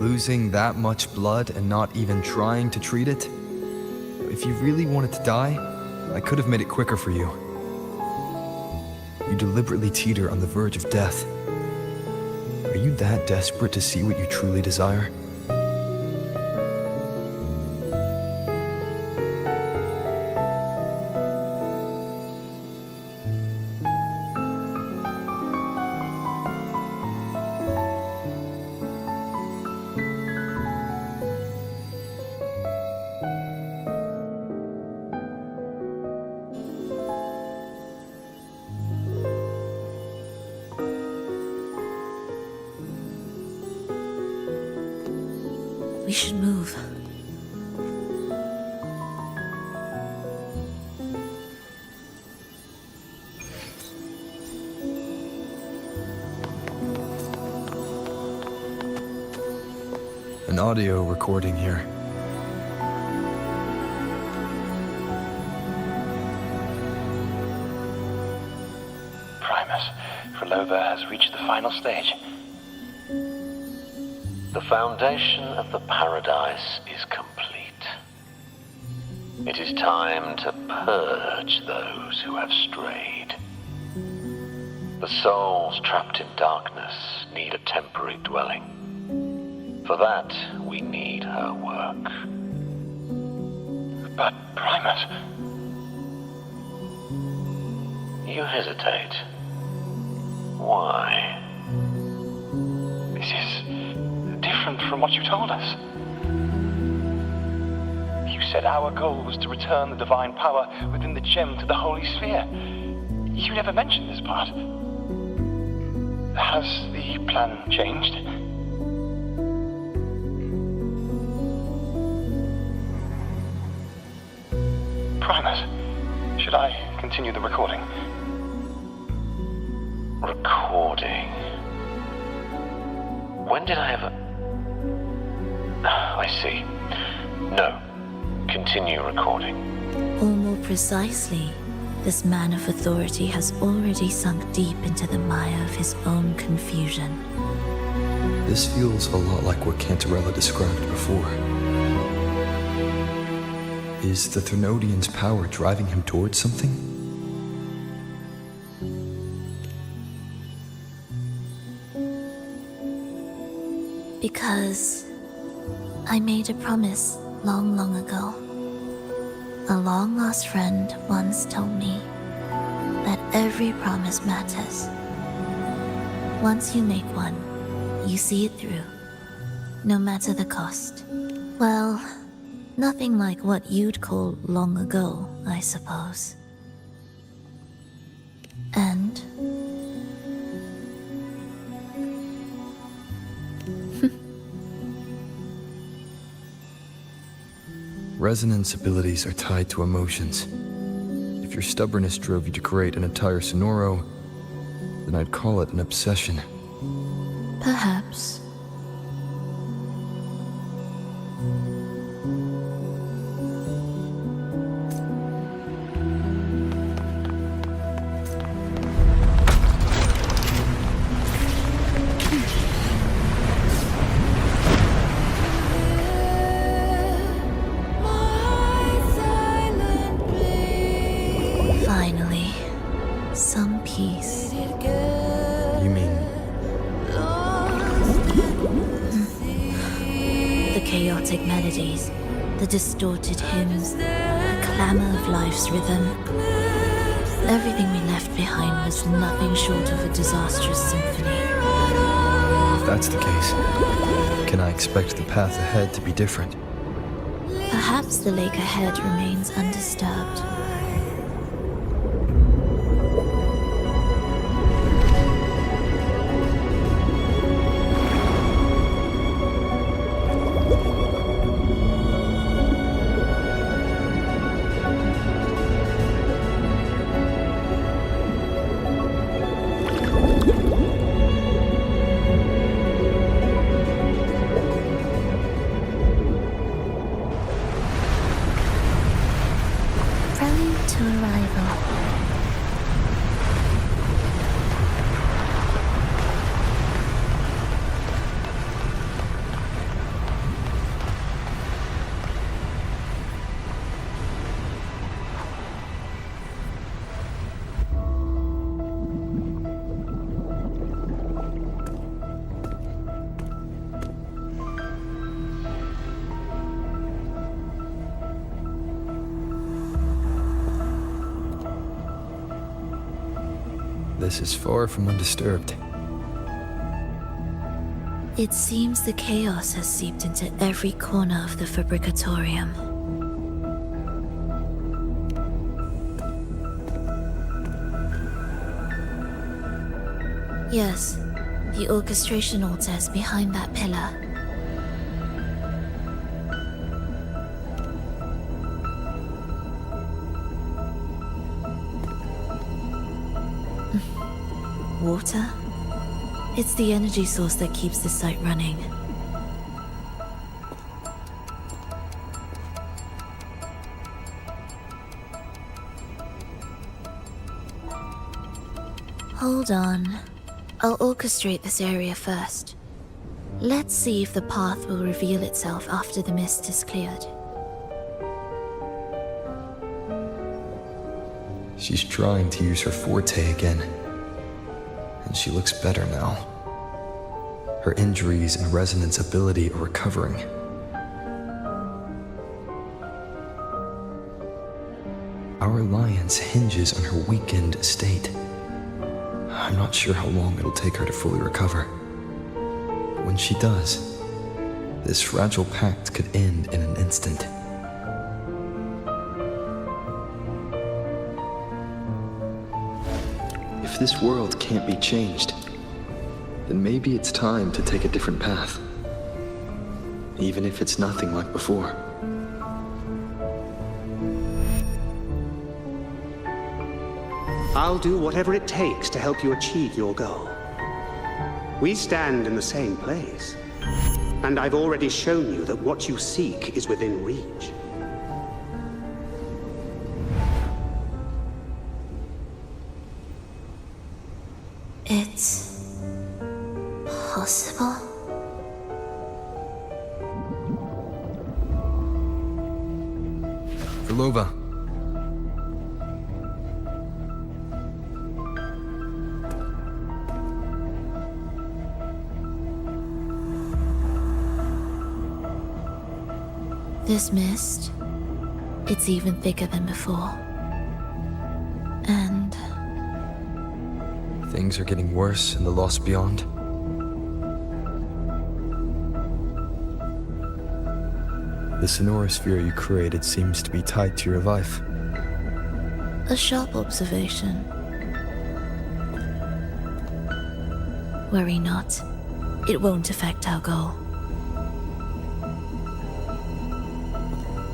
Losing that much blood and not even trying to treat it? If you really wanted to die, I could have made it quicker for you. You deliberately teeter on the verge of death. Are you that desperate to see what you truly desire? We should move. An audio recording here. Primus, Frolova has reached the final stage. The foundation of the paradise is complete. It is time to purge those who have strayed. The souls trapped in darkness need a temporary dwelling. For that, we need her work. But, Primus... You hesitate. Why? This is different from what you told us. You said our goal was to return the divine power within the gem to the Holy Sphere. You never mentioned this part. Has the plan changed? Primus, should I continue the recording? Recording? When did I ever... I see. No. Continue recording. Or more precisely, this man of authority has already sunk deep into the mire of his own confusion. This feels a lot like what Cantarella described before. Is the Thrunodian's power driving him towards something? Because I made a promise long, long ago. A long-lost friend once told me that every promise matters. Once you make one, you see it through, no matter the cost. Well, nothing like what you'd call long ago, I suppose. And... Resonance abilities are tied to emotions. If your stubbornness drove you to create an entire Sonoro, then I'd call it an obsession. perhaps. Finally, some peace. You mean... The chaotic melodies, the distorted hymns, the clamor of life's rhythm. Everything we left behind was nothing short of a disastrous symphony. If that's the case, can I expect the path ahead to be different? Perhaps the lake ahead remains undisturbed. Prelude to arrival. This is far from undisturbed. It seems the chaos has seeped into every corner of the Fabricatorium. Yes, the orchestration altar is behind that pillar. Water? It's the energy source that keeps the site running. Hold on. I'll orchestrate this area first. Let's see if the path will reveal itself after the mist is cleared. She's trying to use her forte again. And she looks better now. Her injuries and resonance ability are recovering. Our alliance hinges on her weakened state. I'm not sure how long it'll take her to fully recover. But when she does, this fragile pact could end in an instant. If this world can't be changed, then maybe it's time to take a different path. Even if it's nothing like before. I'll do whatever it takes to help you achieve your goal. We stand in the same place, and I've already shown you that what you seek is within reach. It's... possible? Verlova. This mist, It's even thicker than before. And Things are getting worse in the Lost Beyond. The sonorosphere you created seems to be tied to your life. a sharp observation. Worry not. It won't affect our goal.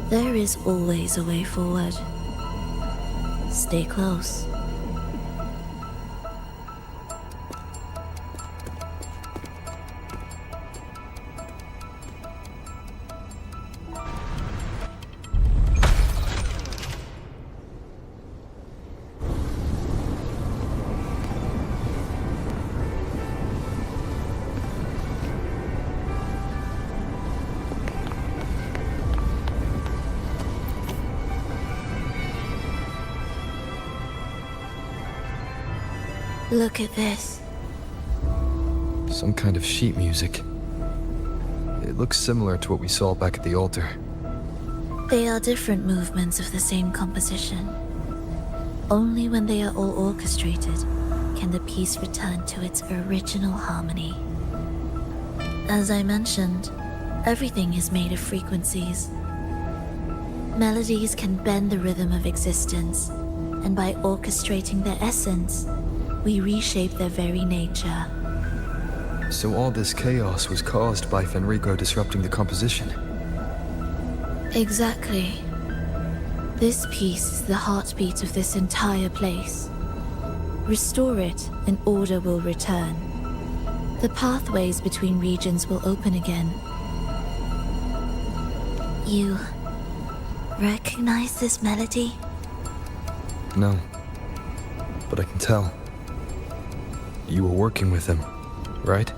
There is always a way forward. Stay close. Look at this. Some kind of sheet music. It looks similar to what we saw back at the altar. They are different movements of the same composition. Only when they are all orchestrated can the piece return to its original harmony. As I mentioned, everything is made of frequencies. Melodies can bend the rhythm of existence, and by orchestrating their essence, we reshape their very nature. So all this chaos was caused by Fenrico disrupting the composition? Exactly. This piece is the heartbeat of this entire place. Restore it, and order will return. The pathways between regions will open again. You recognize this melody? No. But I can tell. You were working with him, right?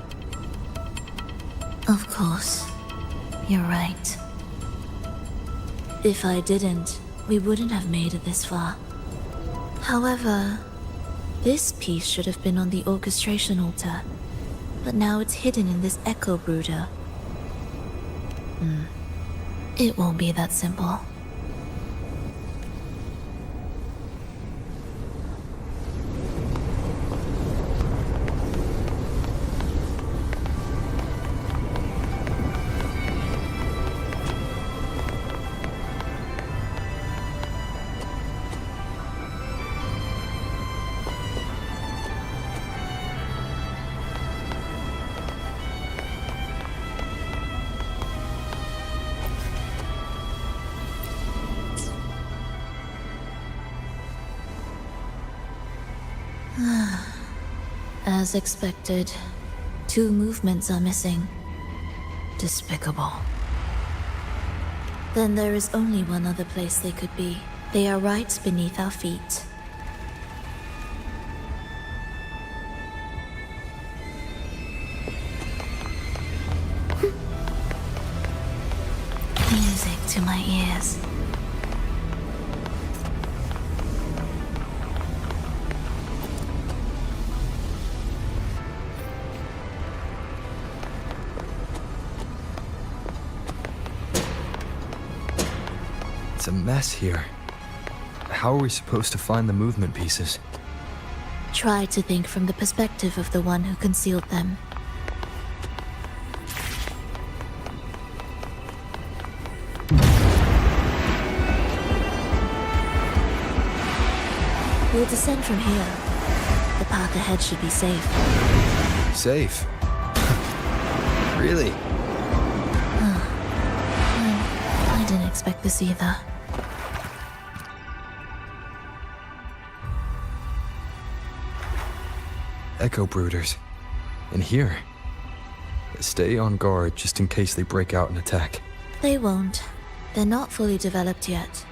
Of course. You're right. If I didn't, we wouldn't have made it this far. However, this piece should have been on the orchestration altar, but now it's hidden in this echo brooder. It won't be that simple. As expected, 2 movements are missing. Despicable. Then there is only one other place they could be. They are right beneath our feet. Music to my ears. It's a mess here. How are we supposed to find the movement pieces? Try to think from the perspective of the one who concealed them. We'll descend from here. The path ahead should be safe. Safe? Really? I didn't expect this either. Echo brooders. In here. Stay on guard just in case they break out and attack. They won't. They're not fully developed yet.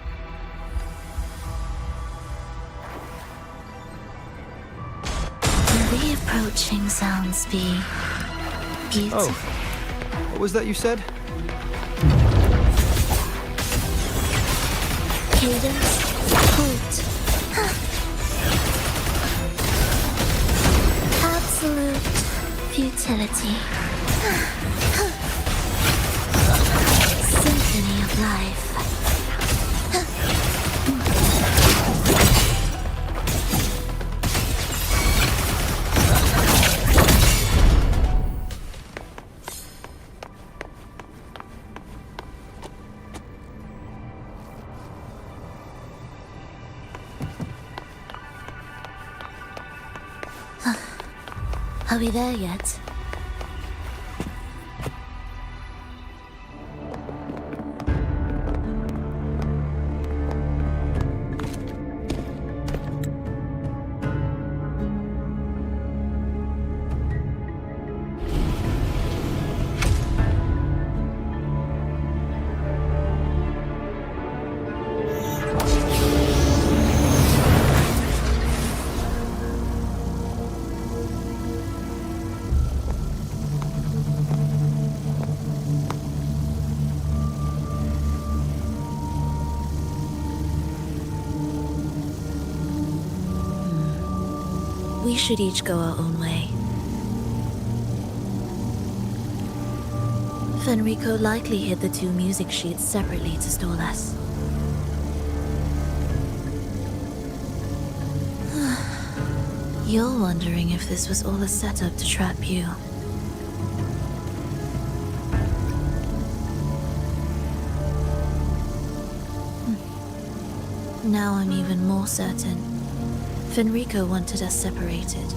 The approaching sounds be beautiful. Oh, what was that you said? Cadence, halt. Absolute futility. Symphony of life. Are we there yet? We should each go our own way. Fenrico likely hid the two music sheets separately to stall us. You're wondering if this was all a setup to trap you. Now I'm even more certain. Fenrico wanted us separated.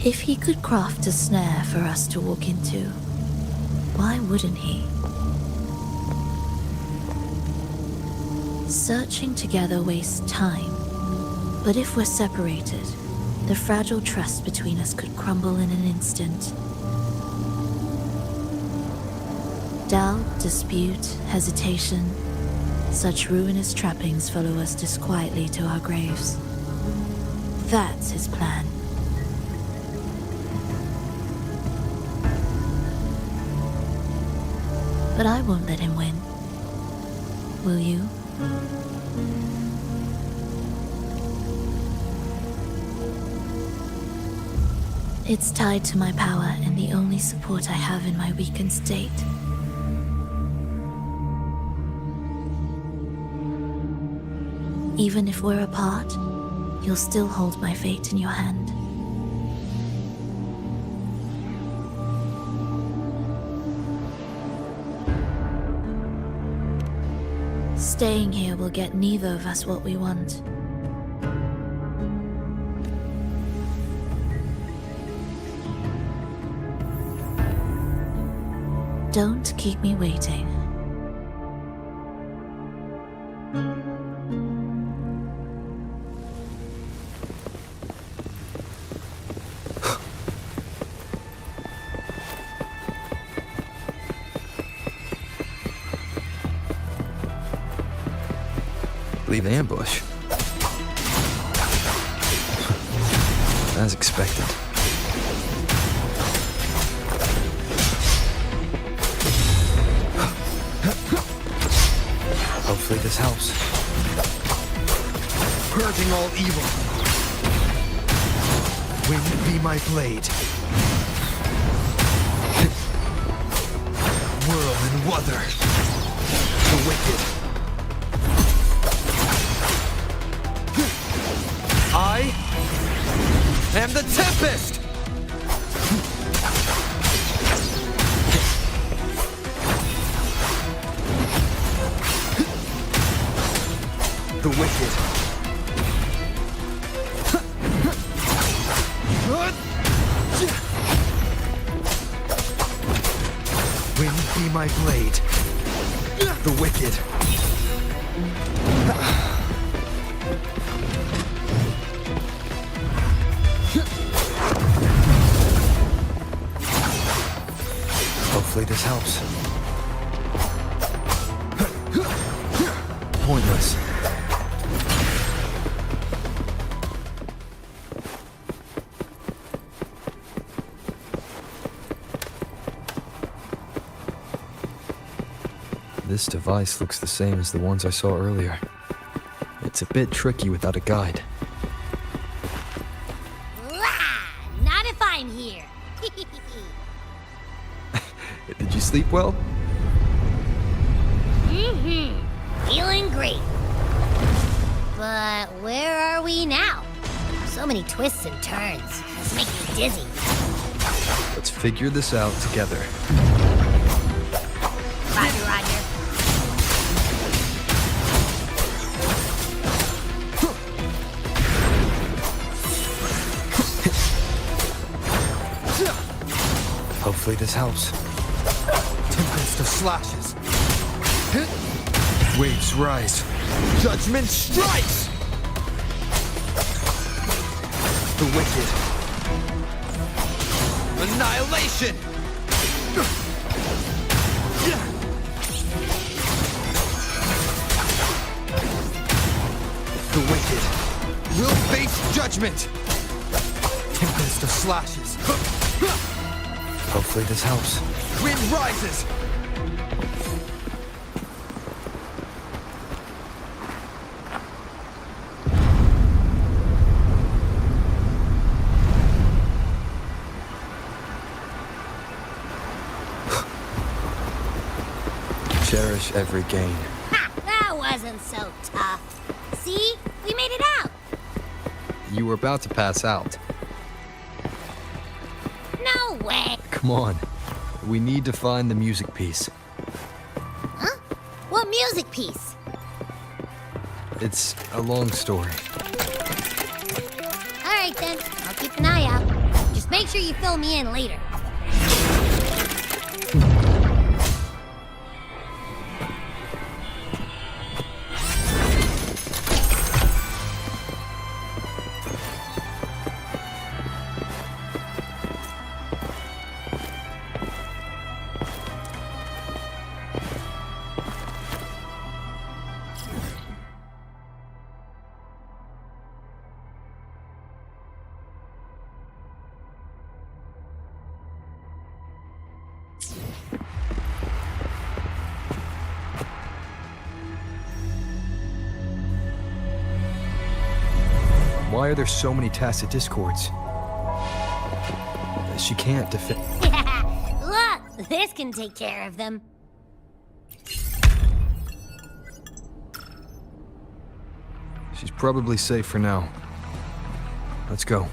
If he could craft a snare for us to walk into, why wouldn't he? Searching together wastes time, but if we're separated, the fragile trust between us could crumble in an instant. Doubt, dispute, hesitation, such ruinous trappings follow us disquietly to our graves. That's his plan. But I won't let him win. Will you? It's tied to my power and the only support I have in my weakened state. Even if we're apart, you'll still hold my fate in your hand. Staying here will get neither of us what we want. Don't keep me waiting. Leave ambush. As expected. Hopefully this helps. Purging all evil. Wind be my blade. Whirl and Wuther. The wicked. I am the Tempest! The wicked. Wind be my blade. The wicked. Hopefully this helps. Pointless. This device looks the same as the ones I saw earlier. It's a bit tricky without a guide. Not if I'm here. Did you sleep well? Feeling great. But where are we now? So many twists and turns. It's making me dizzy. Let's figure this out together. Roger, Roger. Hopefully this helps. Tempest of slashes. Waves rise. Judgment strikes! The wicked. Annihilation! The wicked will face judgment! Tempest of slashes. Hopefully this helps. Wind rises! Cherish every gain. Ha! That wasn't so tough. See? We made it out! You were about to pass out. No way! Come on. We need to find the music piece. Huh? What music piece? It's a long story. Alright then, I'll keep an eye out. Just make sure you fill me in later. Why are there so many tacit discords? She can't defend. Look, this can take care of them. She's probably safe for now. Let's go.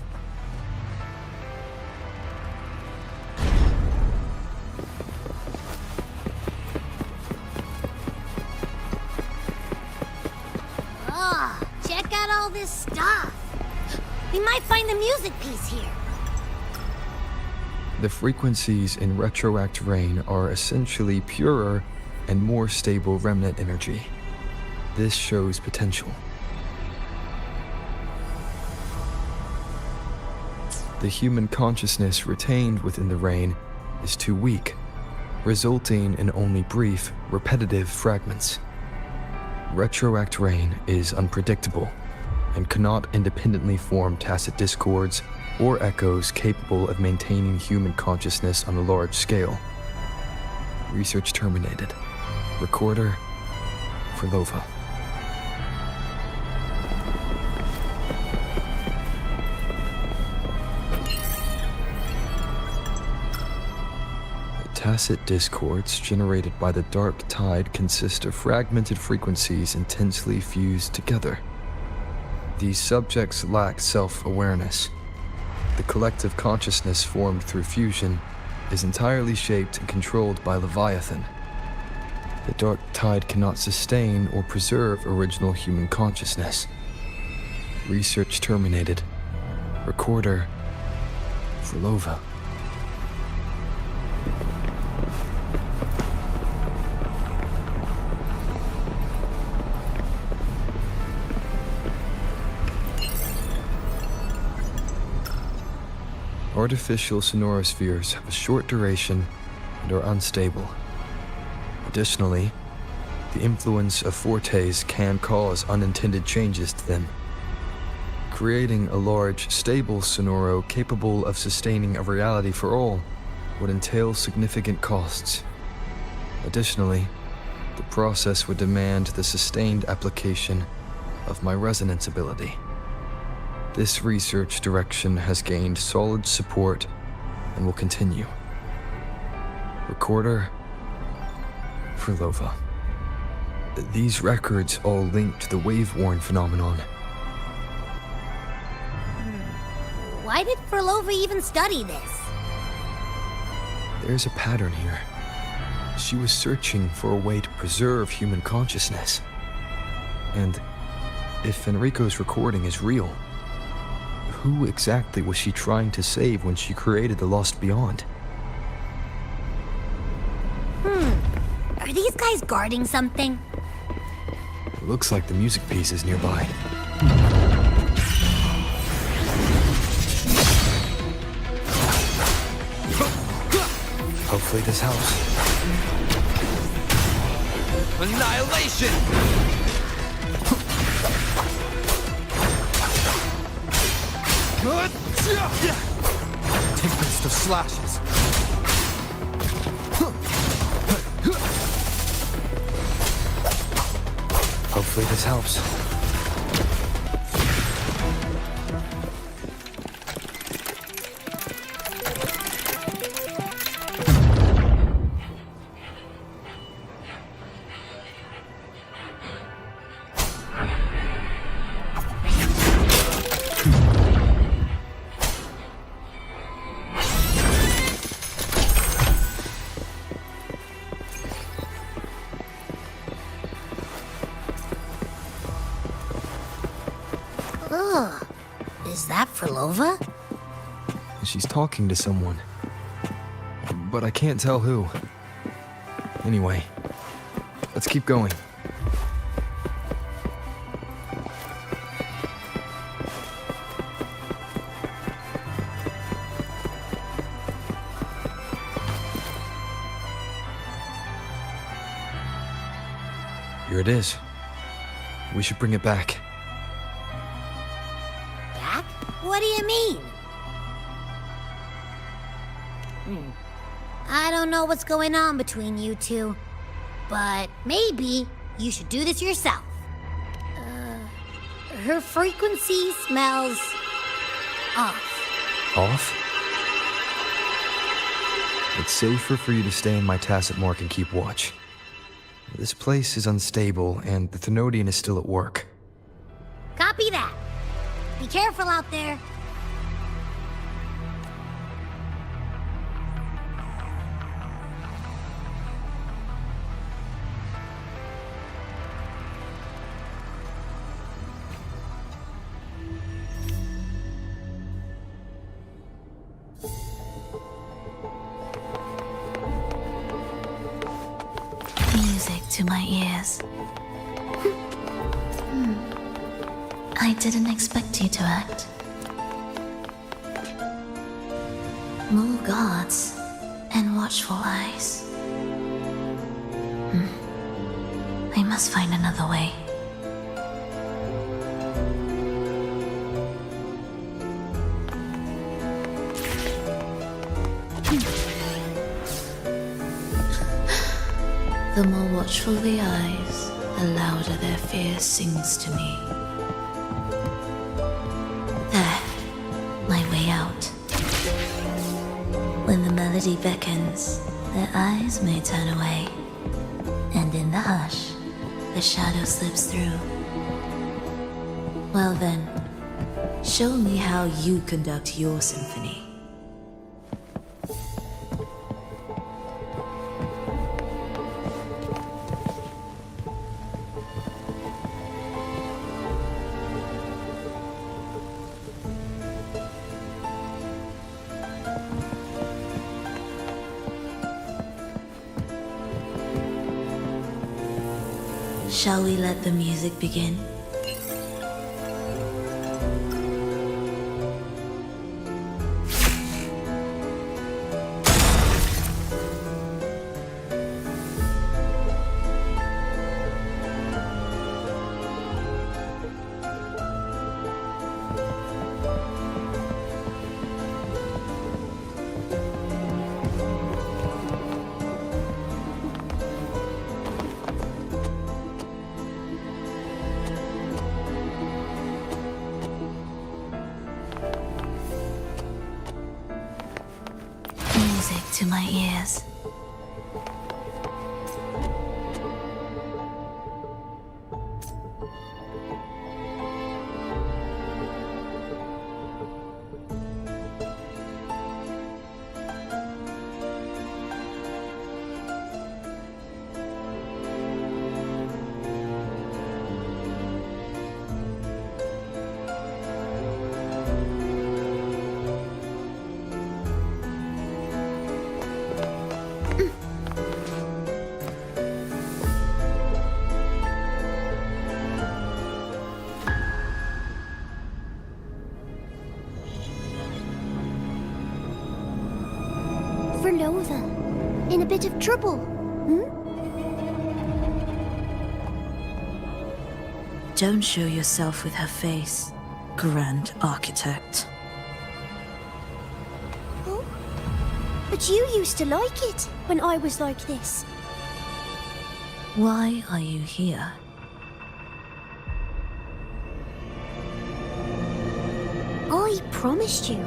Oh, check out all this stuff. We might find the music piece here. The frequencies in retroact rain are essentially purer and more stable remnant energy. This shows potential. The human consciousness retained within the rain is too weak, resulting in only brief, repetitive fragments. Retroact rain is unpredictable and cannot independently form tacit discords or echoes capable of maintaining human consciousness on a large scale. Research terminated. Recorder for Lova. Tacit discords generated by the dark tide consist of fragmented frequencies intensely fused together. These subjects lack self-awareness. The collective consciousness formed through fusion is entirely shaped and controlled by Leviathan. The dark tide cannot sustain or preserve original human consciousness. Research terminated. Recorder for Lova. Artificial sonorospheres have a short duration and are unstable. Additionally, the influence of fortes can cause unintended changes to them. Creating a large, stable sonoro capable of sustaining a reality for all would entail significant costs. Additionally, the process would demand the sustained application of my resonance ability. This research direction has gained solid support and will continue. Recorder for Lova. These records all link to the wave-worn phenomenon. Why did Frolova even study this? There's a pattern here. She was searching for a way to preserve human consciousness. And if Enrico's recording is real, who exactly was she trying to save when she created the Lost Beyond? Are these guys guarding something? Looks like the music piece is nearby. Hopefully this helps. Annihilation! Tempest of slashes. Hopefully this helps. Ugh. Is that Frolova? She's talking to someone. But I can't tell who. Anyway, let's keep going. Here it is. We should bring it back. Back? What do you mean? I don't know what's going on between you two, but maybe you should do this yourself. Her frequency smells off. Off? It's safer for you to stay in my tacit mark and keep watch. This place is unstable, and the Thenodian is still at work. Copy that. Be careful out there. Music to my ears. I didn't expect you to act. More guards and watchful eyes. I must find another way. The more watchful the eyes, the louder their fear sings to me. There, my way out. When the melody beckons, their eyes may turn away, and in the hush, the shadow slips through. Well then, show me how you conduct your symphony. Shall we let the music begin? Music to my ears. in a bit of trouble, Don't show yourself with her face, Grand Architect. Oh? But you used to like it when I was like this. Why are you here? I promised you,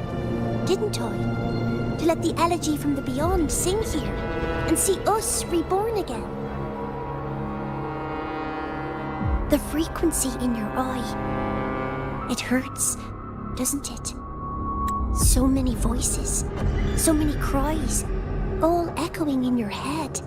didn't I? To let the elegy from the beyond sing here and see us reborn again. The frequency in your eye. It hurts, doesn't it? So many voices, so many cries, all echoing in your head.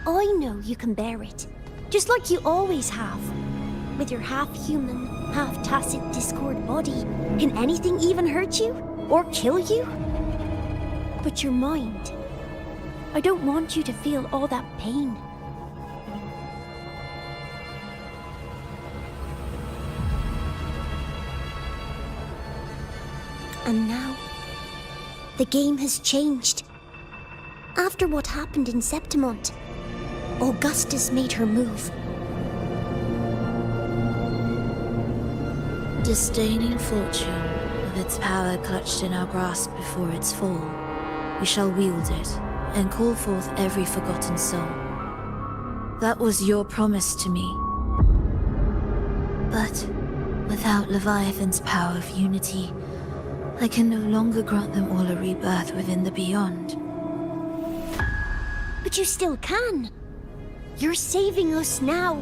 I know you can bear it, just like you always have. With your half-human, half-tacit Discord body, can anything even hurt you? Or kill you? But your mind, I don't want you to feel all that pain. And now, the game has changed. After what happened in Septimont, Augustus made her move. Disdaining fortune, with its power clutched in our grasp before its fall, we shall wield it and call forth every forgotten soul. That was your promise to me. But without Leviathan's power of unity, I can no longer grant them all a rebirth within the beyond. But you still can. You're saving us now.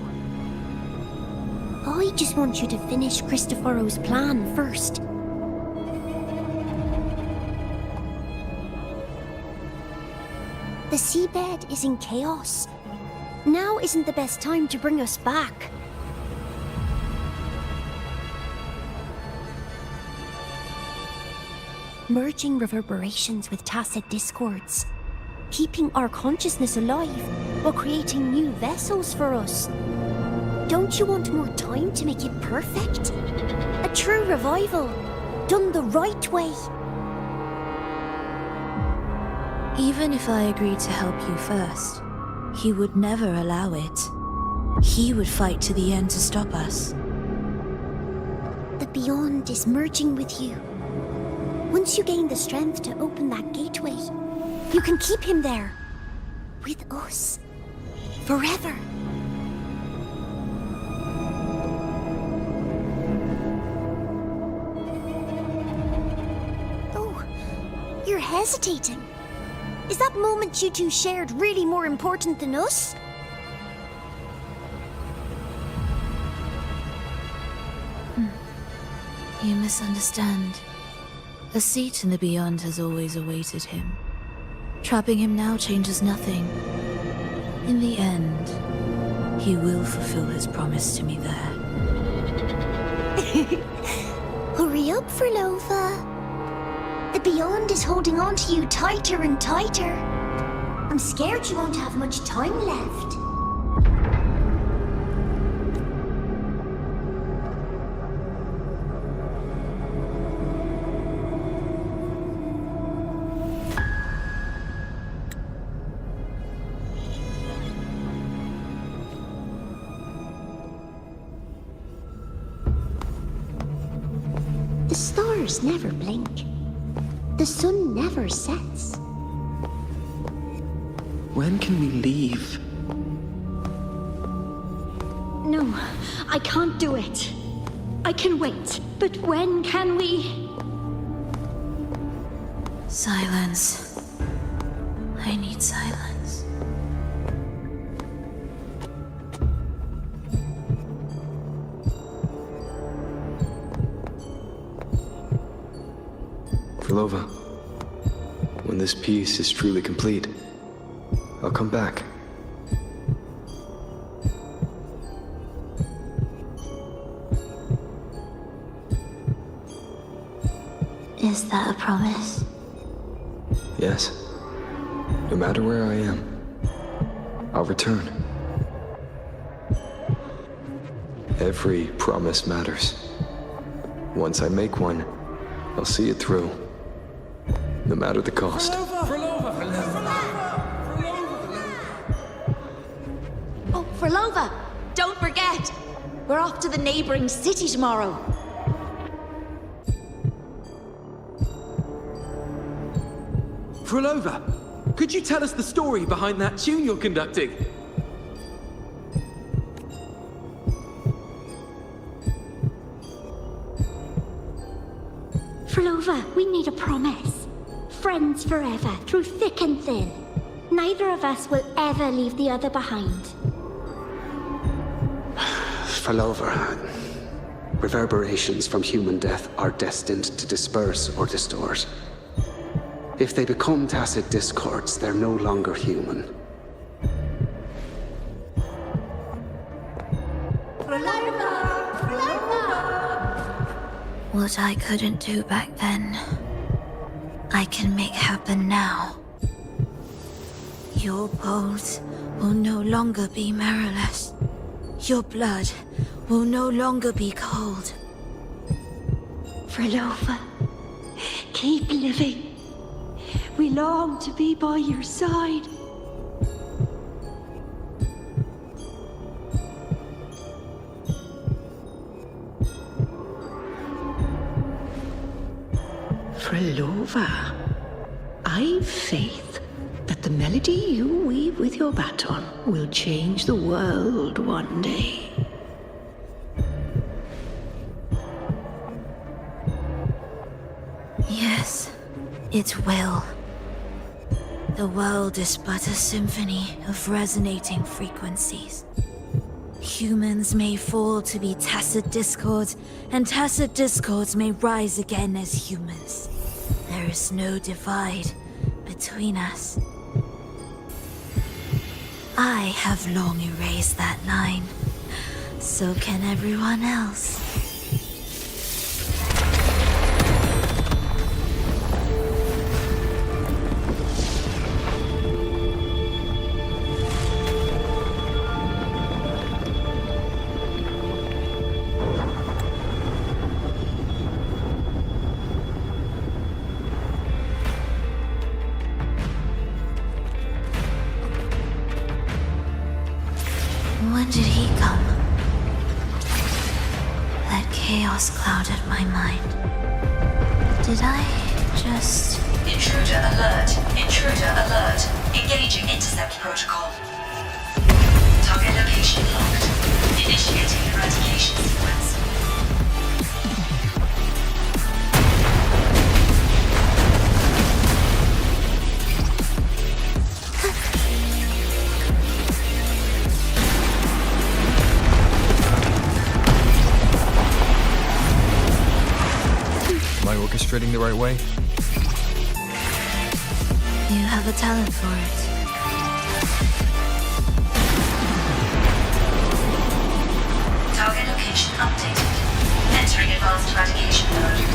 I just want you to finish Cristoforo's plan first. The seabed is in chaos. Now isn't the best time to bring us back. Merging reverberations with tacit discords. Keeping our consciousness alive while creating new vessels for us. Don't you want more time to make it perfect? A true revival, done the right way. Even if I agreed to help you first, he would never allow it. He would fight to the end to stop us. The beyond is merging with you. Once you gain the strength to open that gateway, you can keep him there. With us. Forever. Oh, you're hesitating. Is that moment you two shared really more important than us? You misunderstand. A seat in the beyond has always awaited him. Trapping him now changes nothing. In the end, he will fulfill his promise to me there. Hurry up, Frolova. The beyond is holding on to you tighter and tighter. I'm scared you won't have much time left. The stars never blink. The sun never sets. When can we leave? No, I can't do it. I can wait, but when can we? Silence. I need silence. Frolova, when this piece is truly complete, I'll come back. Is that a promise? Yes. No matter where I am, I'll return. Every promise matters. Once I make one, I'll see it through. No matter the cost. Oh, Frolova! Don't forget! We're off to the neighboring city tomorrow. Frolova, could you tell us the story behind that tune you're conducting? Frolova, we need a promise. Friends forever, through thick and thin. Neither of us will ever leave the other behind. Frolova, reverberations from human death are destined to disperse or distort. If they become tacit discords, they're no longer human. What I couldn't do back then, I can make happen now. Your bones will no longer be marrowless. Your blood will no longer be cold. Frolova, keep living. We long to be by your side. Frolova, I've faith that the melody you weave with your baton will change the world one day. Yes, it will. The world is but a symphony of resonating frequencies. Humans may fall to be tacit discords, and tacit discords may rise again as humans. There is no divide between us. I have long erased that line. So can everyone else. When did he come? That chaos clouded my mind. Did I just... Intruder alert! Intruder alert! Engaging intercept protocol. Target location locked. Initiating eradication sequence. Am I orchestrating the right way? You have a talent for it. Target location updated. Entering advanced eradication mode.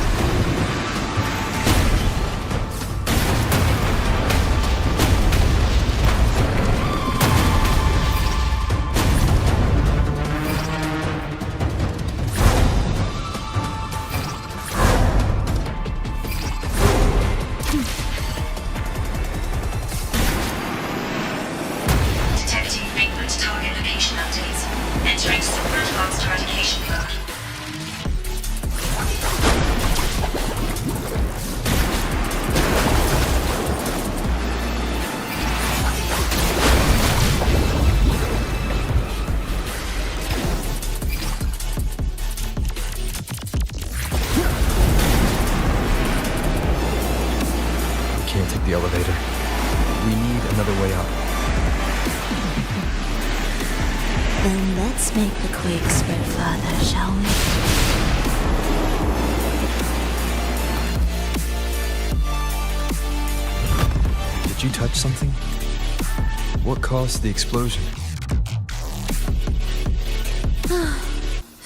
Detecting frequent target location updates. Entering super advanced eradication mode. can't take the elevator. We need another way up. Then let's make the quake spread further, shall we? Did you touch something? What caused the explosion?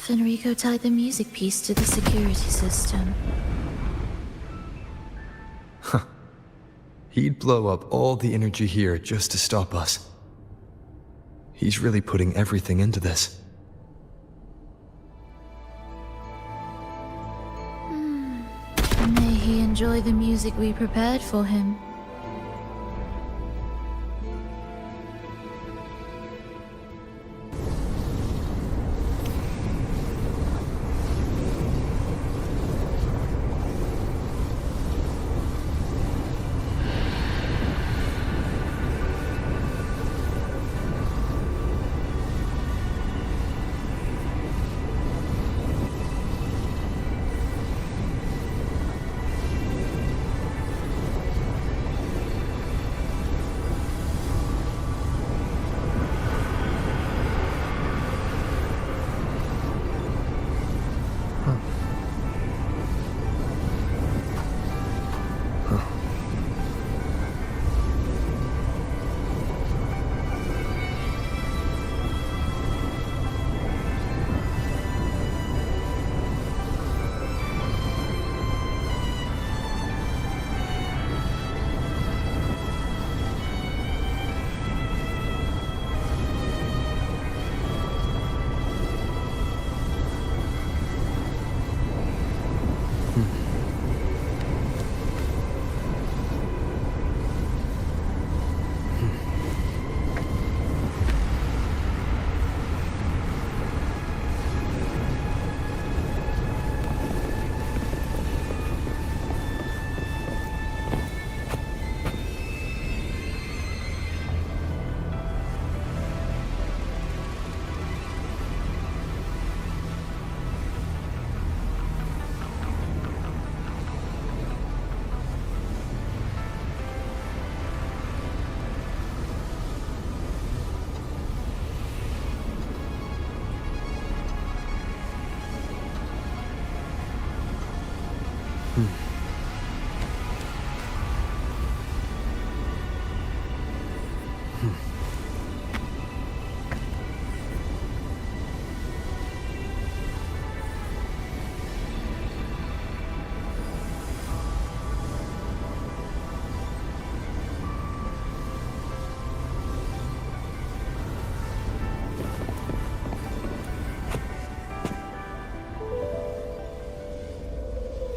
Fenrico tied the music piece to the security system. Huh. He'd blow up all the energy here just to stop us. He's really putting everything into this. May he enjoy the music we prepared for him.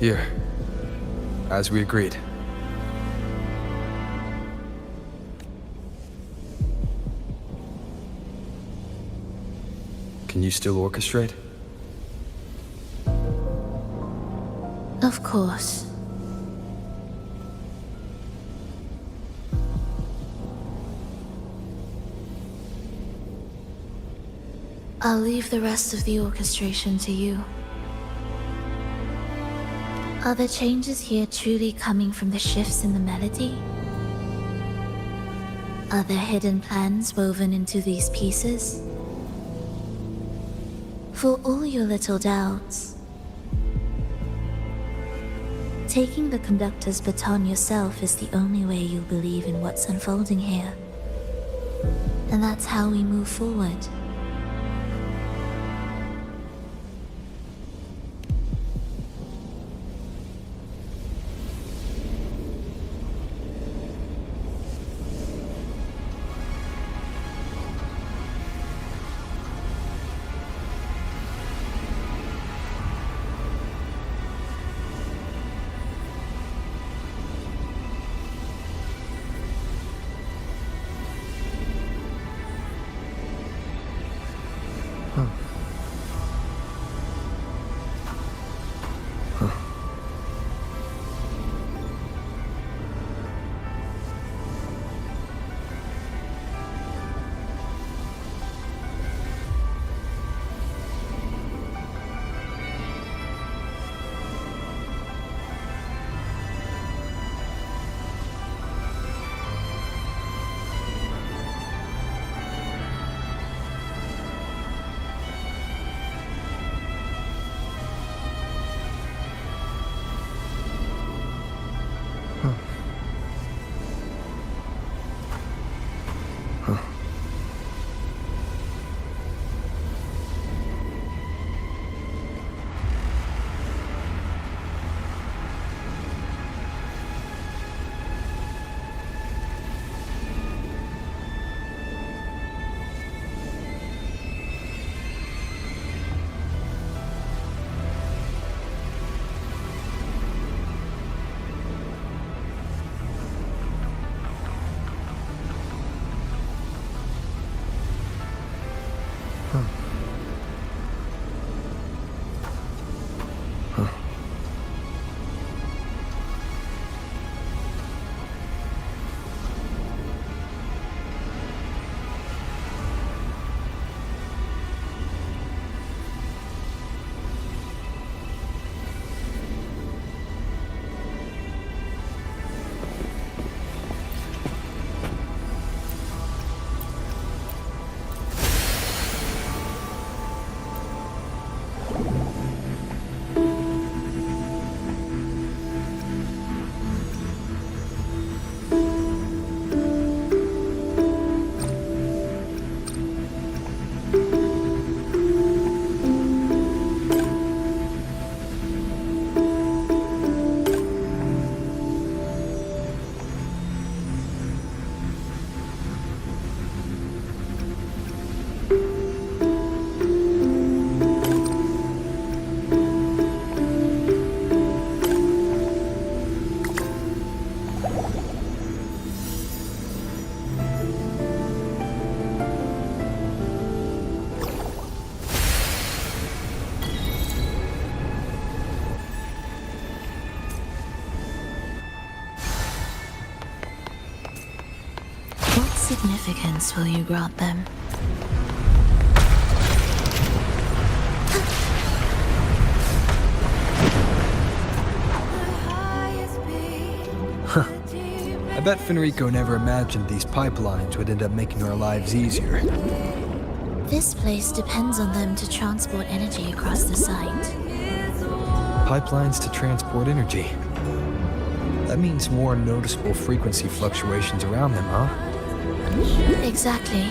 Here, as we agreed. Can you still orchestrate? Of course. I'll leave the rest of the orchestration to you. Are the changes here truly coming from the shifts in the melody? Are there hidden plans woven into these pieces? For all your little doubts, taking the conductor's baton yourself is the only way you'll believe in what's unfolding here. And that's how we move forward. Significance will you grant them? I bet Fenrico never imagined these pipelines would end up making our lives easier. This place depends on them to transport energy across the site. Pipelines to transport energy. That means more noticeable frequency fluctuations around them, huh? Exactly.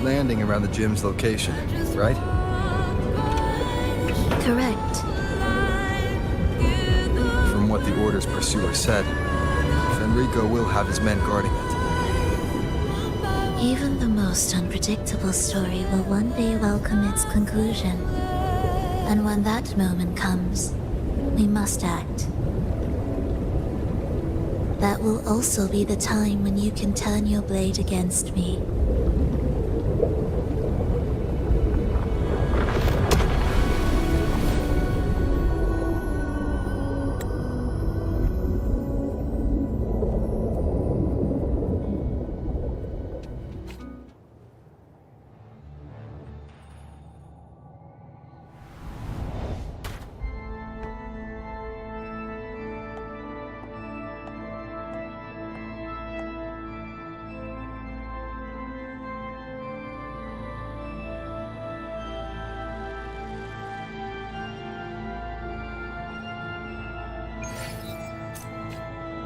Landing around the gym's location, right? Correct. From what the Order's pursuer said, Fenrico will have his men guarding it. Even the most unpredictable story will one day welcome its conclusion. And when that moment comes, we must act. That will also be the time when you can turn your blade against me.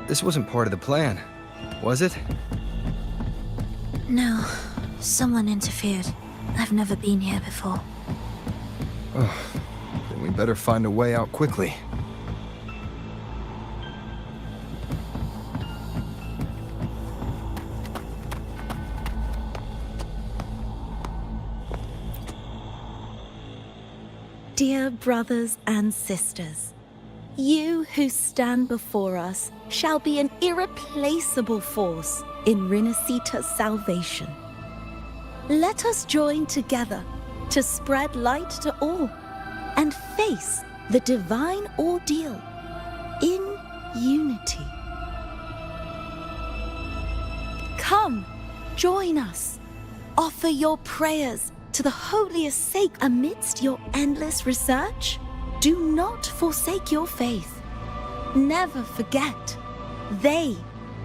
This wasn't part of the plan, was it? No, someone interfered. I've never been here before. Oh, then we better find a way out quickly. Dear brothers and sisters, you who stand before us shall be an irreplaceable force in Rinasita's salvation. Let us join together to spread light to all and face the divine ordeal in unity. Come, join us. Offer your prayers to the holiest sake amidst your endless research. Do not forsake your faith. Never forget, they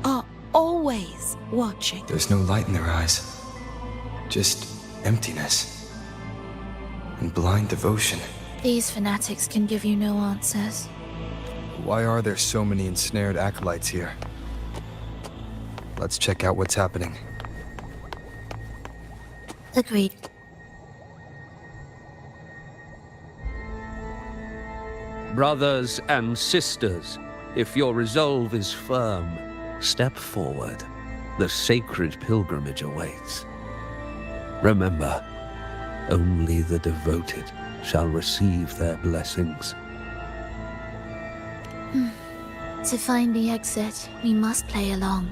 are always watching. There's no light in their eyes. Just emptiness. And blind devotion. These fanatics can give you no answers. Why are there so many ensnared acolytes here? Let's check out what's happening. Agreed. Brothers and sisters, if your resolve is firm, step forward. The sacred pilgrimage awaits. Remember, only the devoted shall receive their blessings. To find the exit, we must play along.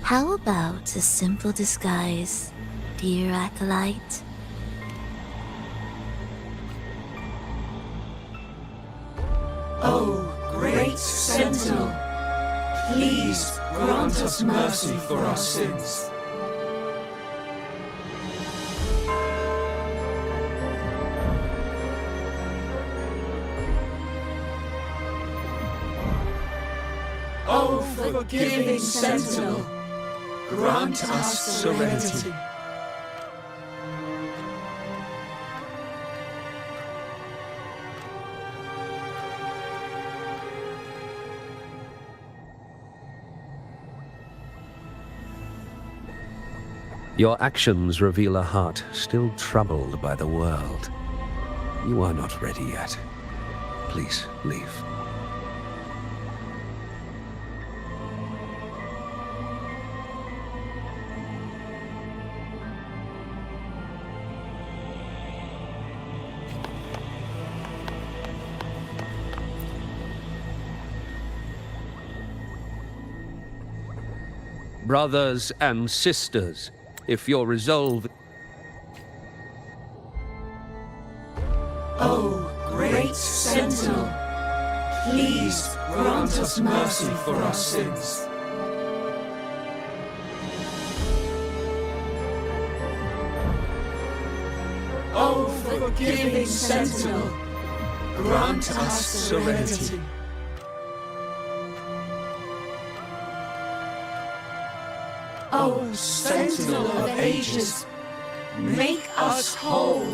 How about a simple disguise, dear acolyte? Oh, great Sentinel, please grant us mercy for our sins. Oh, forgiving Sentinel, grant us serenity. Your actions reveal a heart still troubled by the world. You are not ready yet. Please leave. Brothers and sisters, if your resolve... Oh, great Sentinel, please grant us mercy for our sins. Oh, forgiving Sentinel, grant us serenity. Oh, Sentinel of ages, make us whole.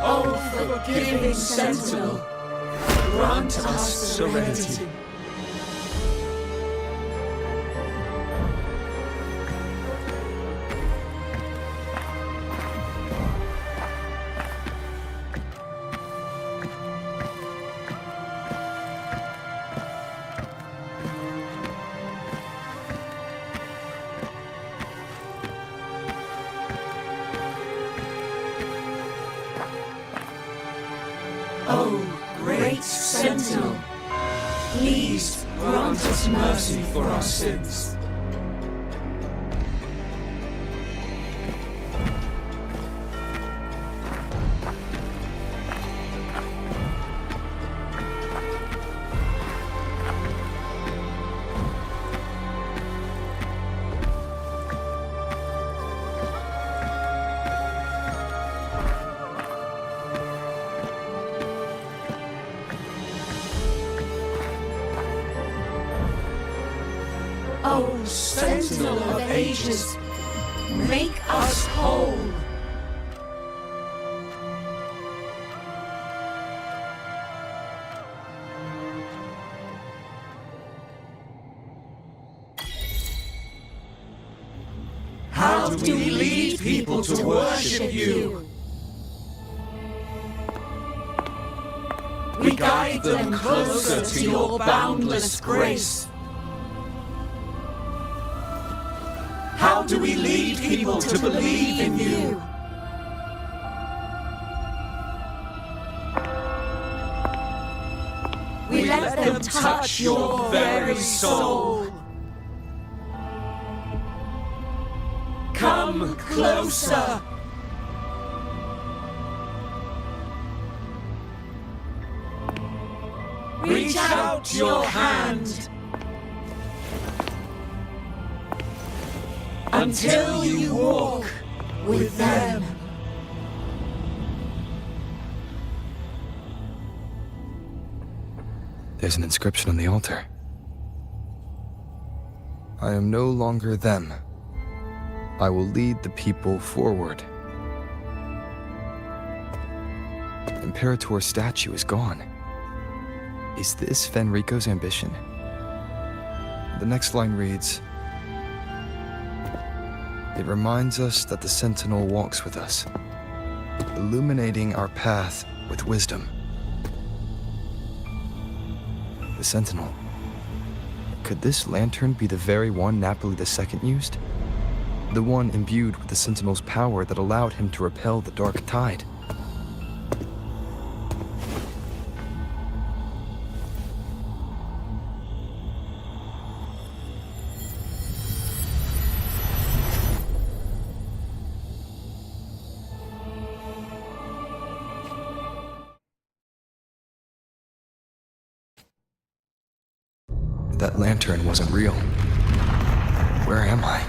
Oh, forgiving Sentinel, grant us serenity. Oh, great Sentinel, please grant us mercy for our sins. Oh, Sentinel of ages, make us whole. How do we lead people to worship you? We guide them closer to your boundless grace. How do we lead people to believe in you? We let them touch your very soul. Come closer. Reach out your hand until you walk with them. There's an inscription on the altar. I am no longer them. I will lead the people forward. The Imperator's statue is gone. Is this Fenrico's ambition? The next line reads, "It reminds us that the Sentinel walks with us, illuminating our path with wisdom." The Sentinel. Could this lantern be the very one Napoli II used? The one imbued with the Sentinel's power that allowed him to repel the Dark Tide? That lantern wasn't real. Where am I?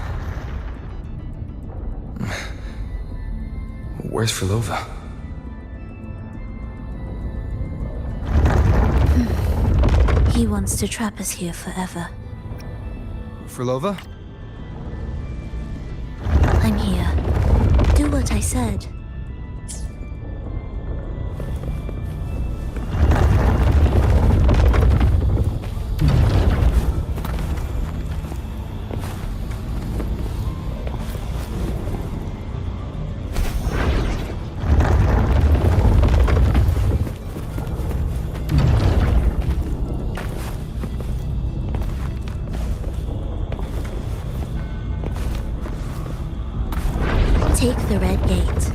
Where's Frolova? He wants to trap us here forever. Frolova? I'm here. Do what I said. Take the red gate.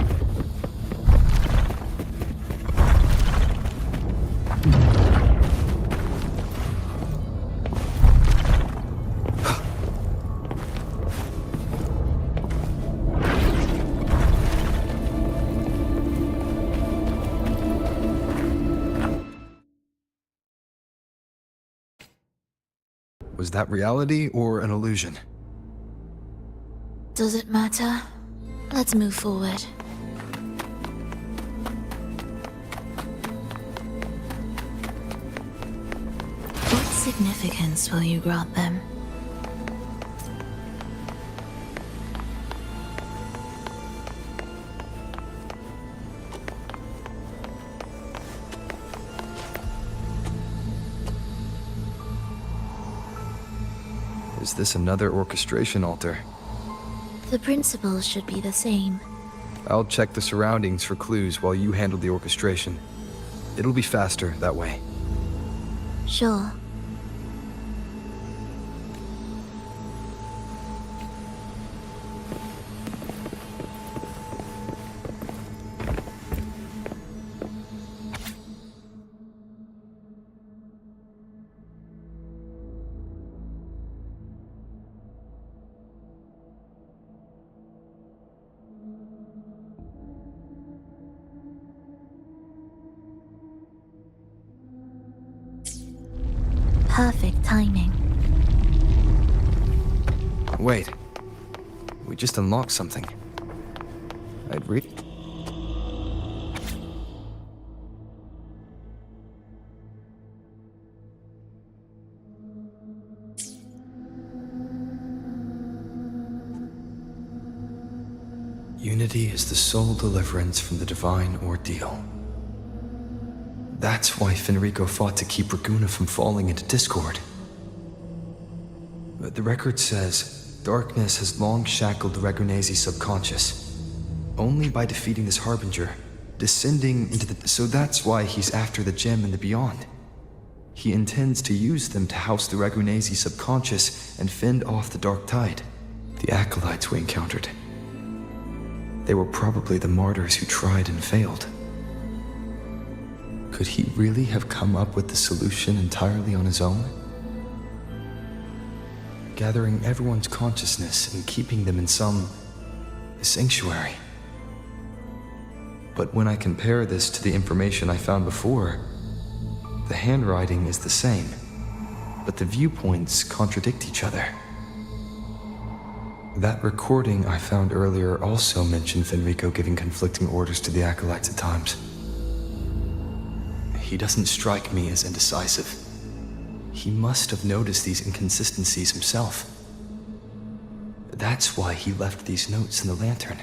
Was that reality or an illusion? Does it matter? Let's move forward. What significance will you grant them? Is this another orchestration altar? The principles should be the same. I'll check the surroundings for clues while you handle the orchestration. It'll be faster that way. Sure. Perfect timing. Wait. We just unlocked something. I'd read. Unity is the sole deliverance from the divine ordeal. That's why Fenrico fought to keep Raguna from falling into discord. But the record says, darkness has long shackled Ragunese's subconscious. Only by defeating this Harbinger, descending into the... So that's why he's after the gem and the beyond. He intends to use them to house the Ragunese subconscious and fend off the Dark Tide. The acolytes we encountered. They were probably the martyrs who tried and failed. Could he really have come up with the solution entirely on his own? Gathering everyone's consciousness and keeping them in some sanctuary. But when I compare this to the information I found before, the handwriting is the same, but the viewpoints contradict each other. That recording I found earlier also mentioned Fenrico giving conflicting orders to the acolytes at times. He doesn't strike me as indecisive. He must have noticed these inconsistencies himself. That's why he left these notes in the lantern,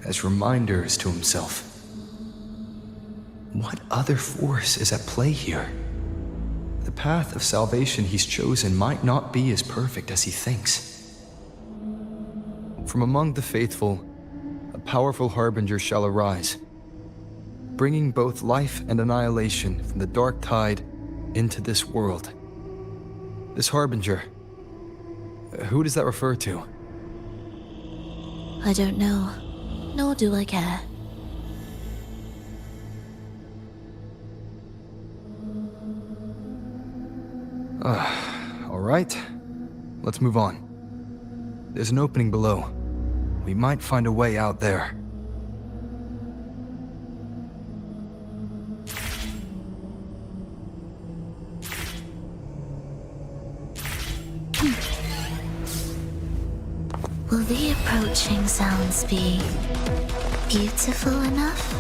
as reminders to himself. What other force is at play here? The path of salvation he's chosen might not be as perfect as he thinks. From among the faithful, a powerful harbinger shall arise, bringing both life and annihilation from the dark tide into this world. This harbinger, who does that refer to? I don't know, nor do I care. All right, let's move on. There's an opening below. We might find a way out there. Will the approaching sounds be beautiful enough?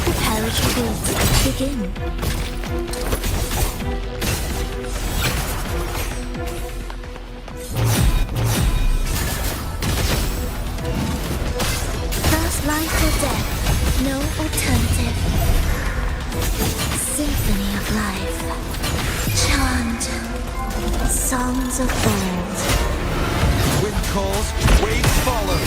The carriage beats begin. First life or death, no alternative. Symphony of life, charmed, songs of old. Wind calls, waves follow.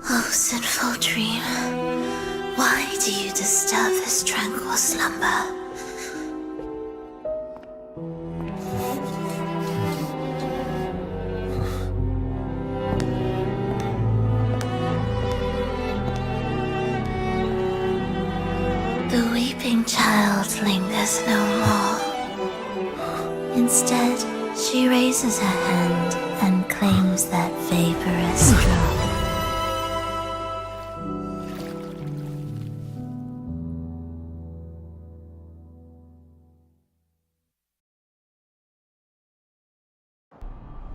Oh, sinful dream, why do you disturb this tranquil slumber? The weeping child lingers no more. Instead, she raises her hand and claims that vaporous drop.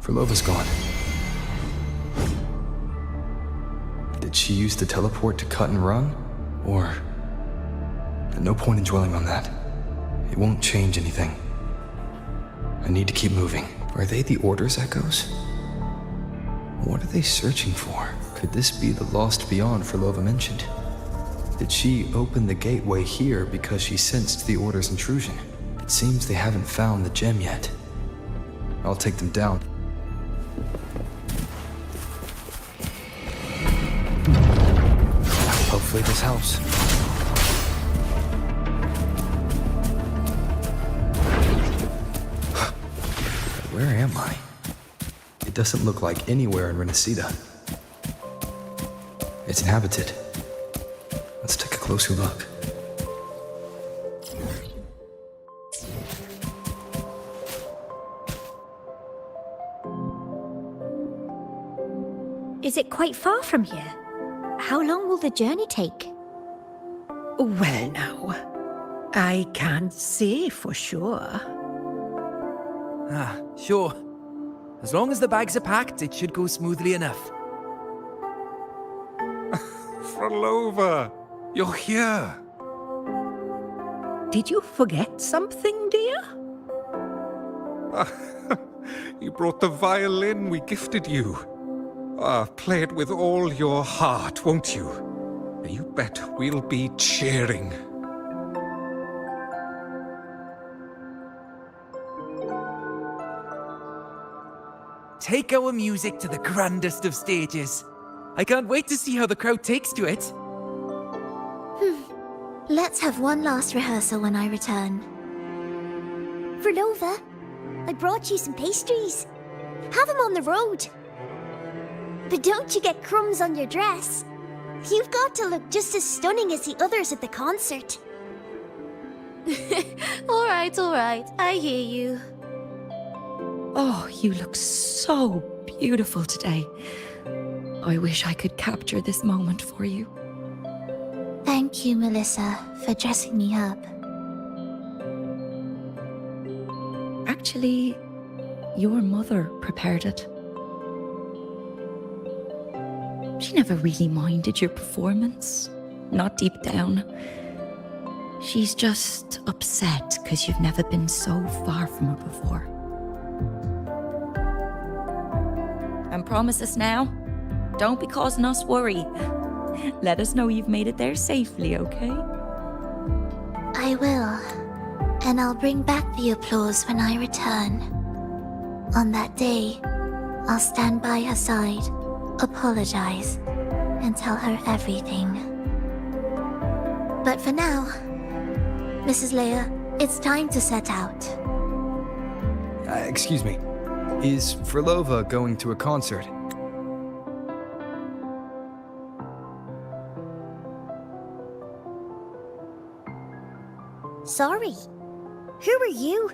Frolova's gone. Did she use the teleport to cut and run? Or... no point in dwelling on that. It won't change anything. I need to keep moving. Are they the Order's echoes? What are they searching for? Could this be the lost beyond Frolova mentioned? Did she open the gateway here because she sensed the Order's intrusion? It seems they haven't found the gem yet. I'll take them down. Hopefully this helps. Where am I? It doesn't look like anywhere in Renacita. It's inhabited. Let's take a closer look. Is it quite far from here? How long will the journey take? Well now, I can't say for sure. Sure. As long as the bags are packed, it should go smoothly enough. Frolova, you're here. Did you forget something, dear? You brought the violin we gifted you. Play it with all your heart, won't you? You bet we'll be cheering. Take our music to the grandest of stages. I can't wait to see how the crowd takes to it. Let's have one last rehearsal when I return. Frolova, I brought you some pastries. Have them on the road. But don't you get crumbs on your dress. You've got to look just as stunning as the others at the concert. All right, I hear you. Oh, you look so beautiful today. I wish I could capture this moment for you. Thank you, Melissa, for dressing me up. Actually, your mother prepared it. She never really minded your performance, not deep down. She's just upset because you've never been so far from her before. And promise us now, don't be causing us worry. Let us know you've made it there safely, okay? I will. And I'll bring back the applause when I return. On that day, I'll stand by her side, apologize, and tell her everything. But for now, Mrs. Leia, it's time to set out. Excuse me. Is Frolova going to a concert? Sorry. Who are you?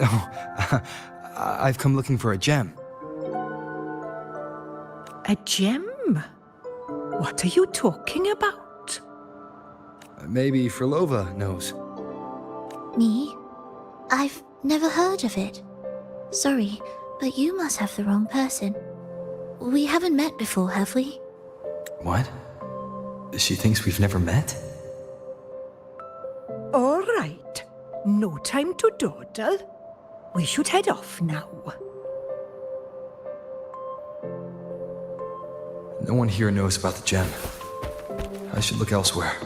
Oh, I've come looking for a gem. A gem? What are you talking about? Maybe Frolova knows. Me? I've never heard of it. Sorry, but you must have the wrong person. We haven't met before, have we? What? She thinks we've never met? All right. No time to dawdle. We should head off now. No one here knows about the gem. I should look elsewhere.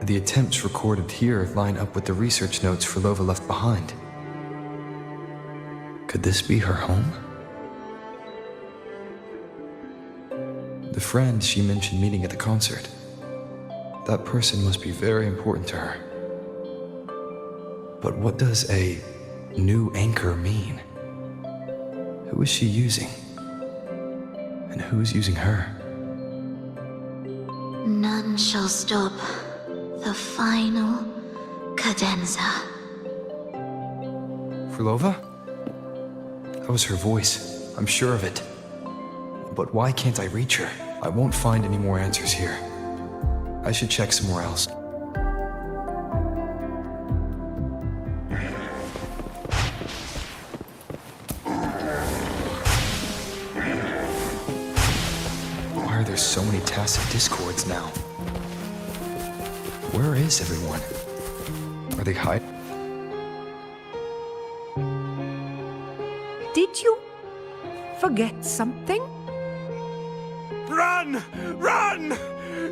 The attempts recorded here line up with the research notes Frolova left behind. Could this be her home? The friend she mentioned meeting at the concert. That person must be very important to her. But what does a new anchor mean? Who is she using? And who's using her? None shall stop the final cadenza. Frolova? That was her voice. I'm sure of it. But why can't I reach her? I won't find any more answers here. I should check somewhere else. Why are there so many tacit discords now? Where is everyone? Are they hiding? Did you forget something? Run! Run!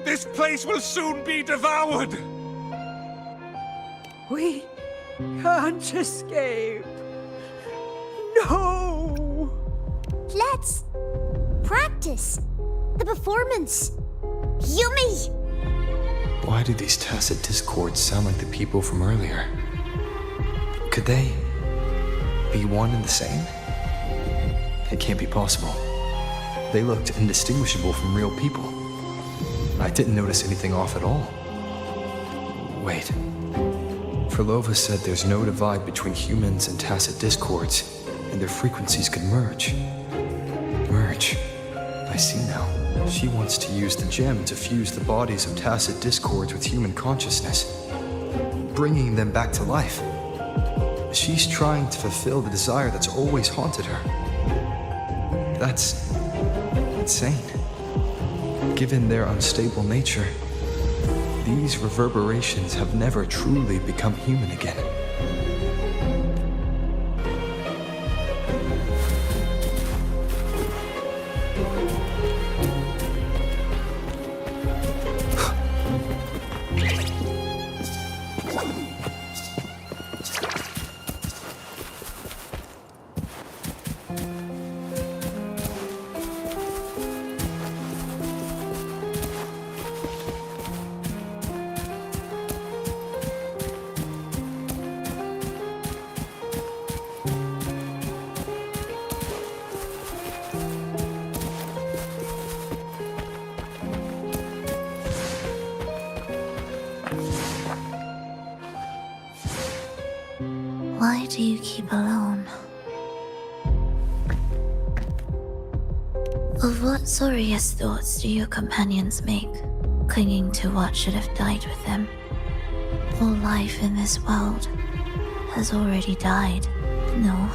This place will soon be devoured! We can't escape. No! Let's practice the performance. Yummy! Why do these tacit discords sound like the people from earlier? Could they be one and the same? It can't be possible. They looked indistinguishable from real people. I didn't notice anything off at all. Wait. Frolova said there's no divide between humans and tacit discords, and their frequencies could merge. Merge. I see now. She wants to use the gem to fuse the bodies of tacit discords with human consciousness, bringing them back to life. She's trying to fulfill the desire that's always haunted her. That's insane. Given their unstable nature, these reverberations have never truly become human again. Why do you keep alone? Of what sorriest thoughts do your companions make, clinging to what should have died with them? All life in this world has already died. No,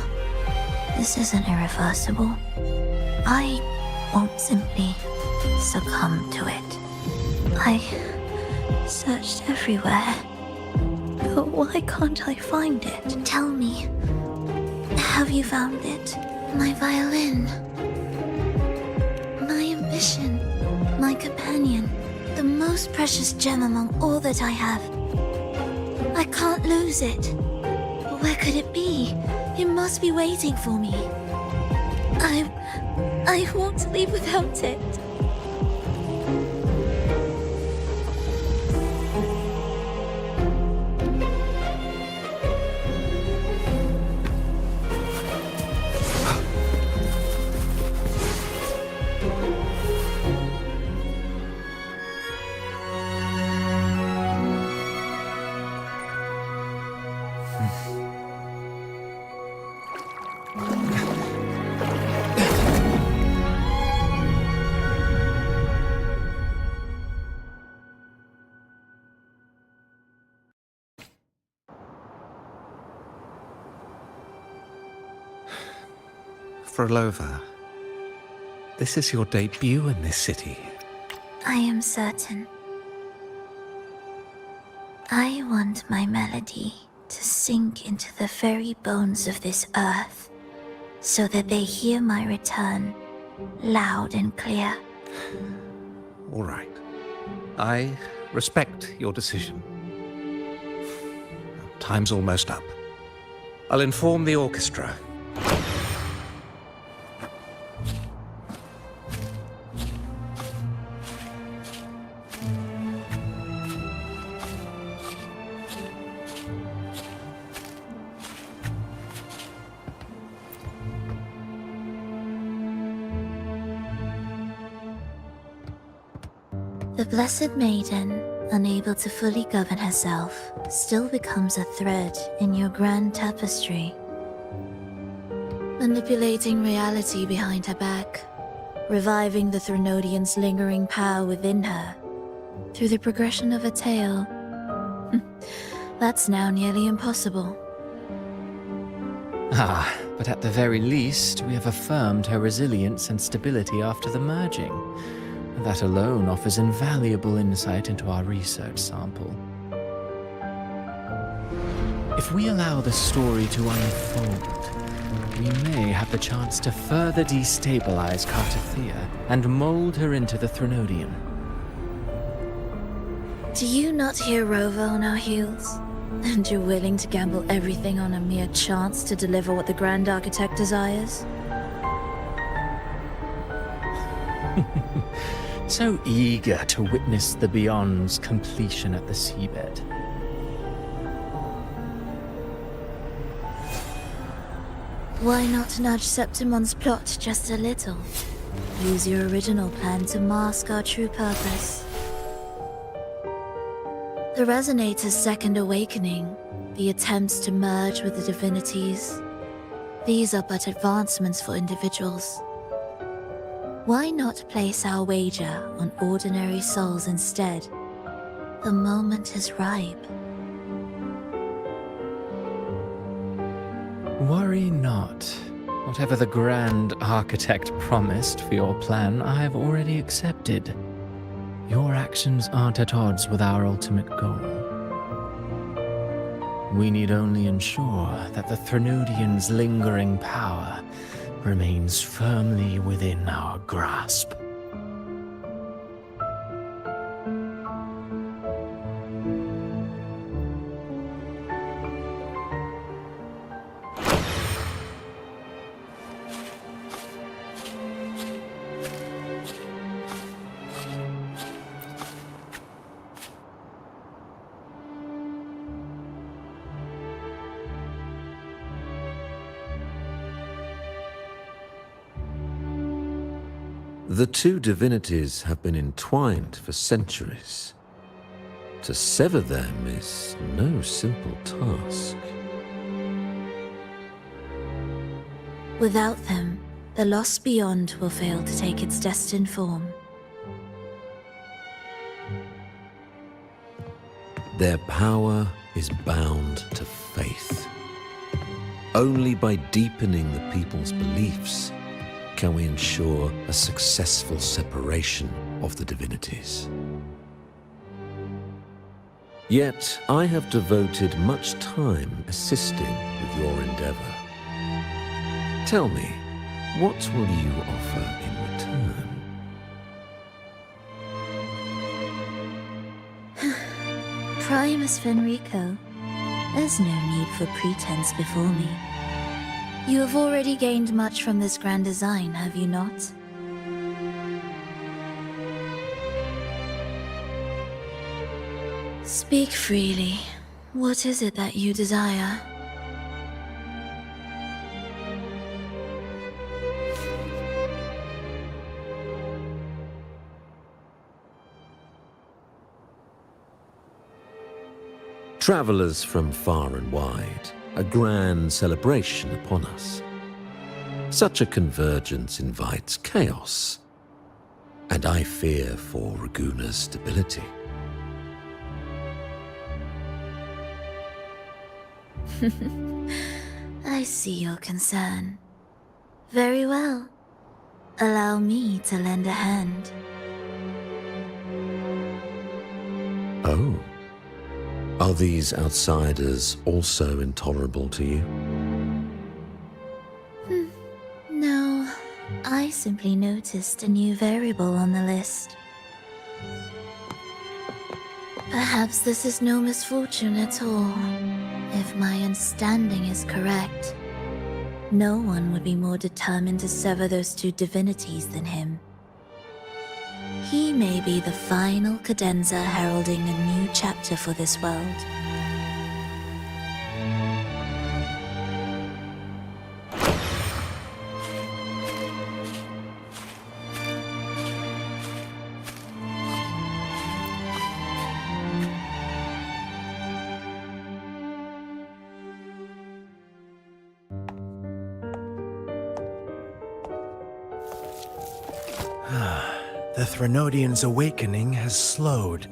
this isn't irreversible. I won't simply succumb to it. I searched everywhere, but why can't I find it? Tell me, have you found it? My violin. My ambition. My companion. The most precious gem among all that I have. I can't lose it. Where could it be? It must be waiting for me. I won't leave without it. Frolova, this is your debut in this city. I am certain. I want my melody to sink into the very bones of this earth, so that they hear my return, loud and clear. All right. I respect your decision. Time's almost up. I'll inform the orchestra. The Blessed Maiden, unable to fully govern herself, still becomes a thread in your grand tapestry. Manipulating reality behind her back, reviving the Threnodian's lingering power within her, through the progression of a tale. That's now nearly impossible. Ah, but at the very least, we have affirmed her resilience and stability after the merging. That alone offers invaluable insight into our research sample. If we allow the story to unfold, we may have the chance to further destabilize Cartathea and mold her into the Threnodian. Do you not hear Rover on our heels? And you're willing to gamble everything on a mere chance to deliver what the Grand Architect desires? So eager to witness the Beyond's completion at the seabed. Why not nudge Septimont's plot just a little? Use your original plan to mask our true purpose. The Resonator's second awakening, the attempts to merge with the divinities, these are but advancements for individuals. Why not place our wager on ordinary souls instead? The moment is ripe. Worry not. Whatever the Grand Architect promised for your plan, I have already accepted. Your actions aren't at odds with our ultimate goal. We need only ensure that the Threnodian's lingering power remains firmly within our grasp. The two divinities have been entwined for centuries. To sever them is no simple task. Without them, the lost beyond will fail to take its destined form. Their power is bound to faith. Only by deepening the people's beliefs can we ensure a successful separation of the divinities. Yet I have devoted much time assisting with your endeavor. Tell me, what will you offer in return? Primus Fenrico, there's no need for pretense before me. You have already gained much from this grand design, have you not? Speak freely. What is it that you desire? Travelers from far and wide, a grand celebration upon us. Such a convergence invites chaos, and I fear for Raguna's stability. I see your concern. Very well. Allow me to lend a hand. Oh. Are these outsiders also intolerable to you? No, I simply noticed a new variable on the list. Perhaps this is no misfortune at all. If my understanding is correct, no one would be more determined to sever those two divinities than him. He may be the final cadenza heralding a new chapter for this world. The Threnodian's awakening has slowed.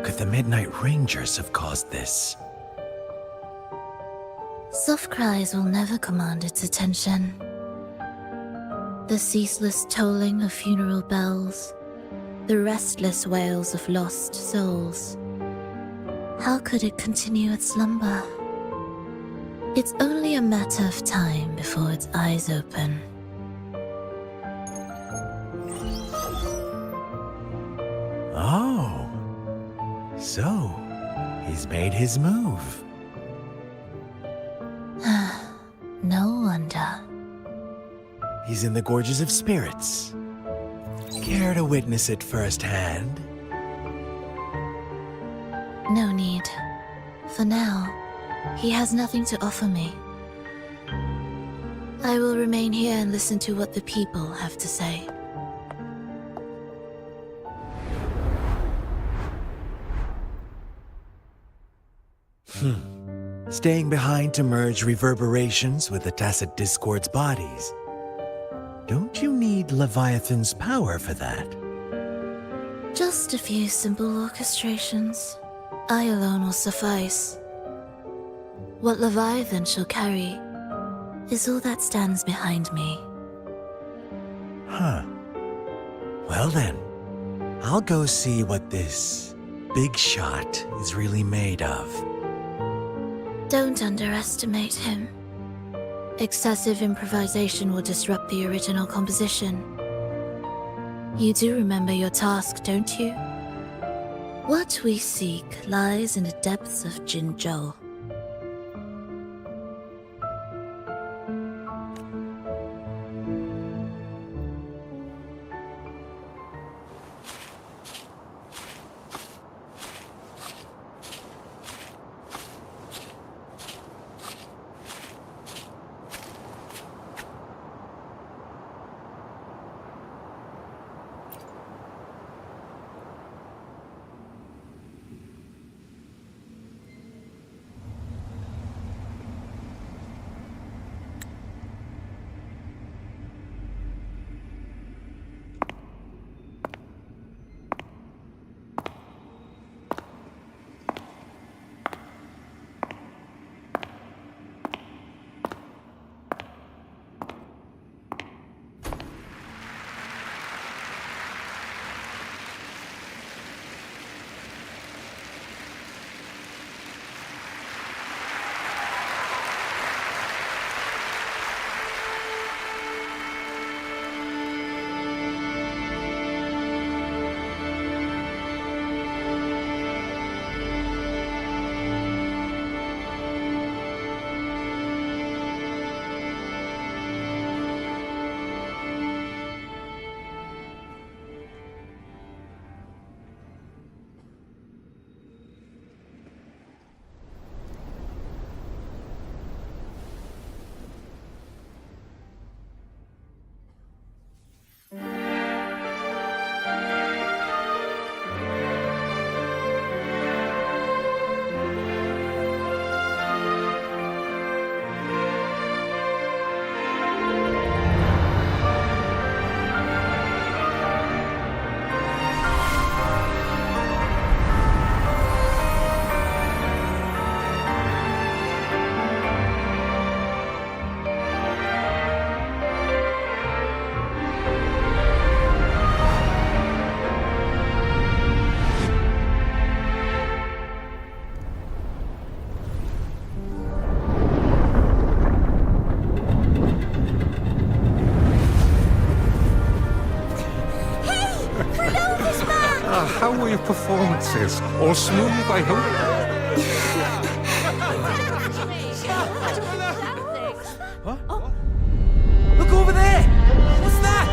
Could the Midnight Rangers have caused this? Soft cries will never command its attention. The ceaseless tolling of funeral bells, the restless wails of lost souls. How could it continue its slumber? It's only a matter of time before its eyes open. Oh, so he's made his move. No wonder. He's in the Gorges of Spirits. Care to witness it firsthand? No need. For now, he has nothing to offer me. I will remain here and listen to what the people have to say. Staying behind to merge reverberations with the Tacit Discord's bodies. Don't you need Leviathan's power for that? Just a few simple orchestrations. I alone will suffice. What Leviathan shall carry is all that stands behind me. Huh. Well then, I'll go see what this big shot is really made of. Don't underestimate him. Excessive improvisation will disrupt the original composition. You do remember your task, don't you? What we seek lies in the depths of Jinzhou. How were your performances? All smooth, I hope? Look over there! What's that?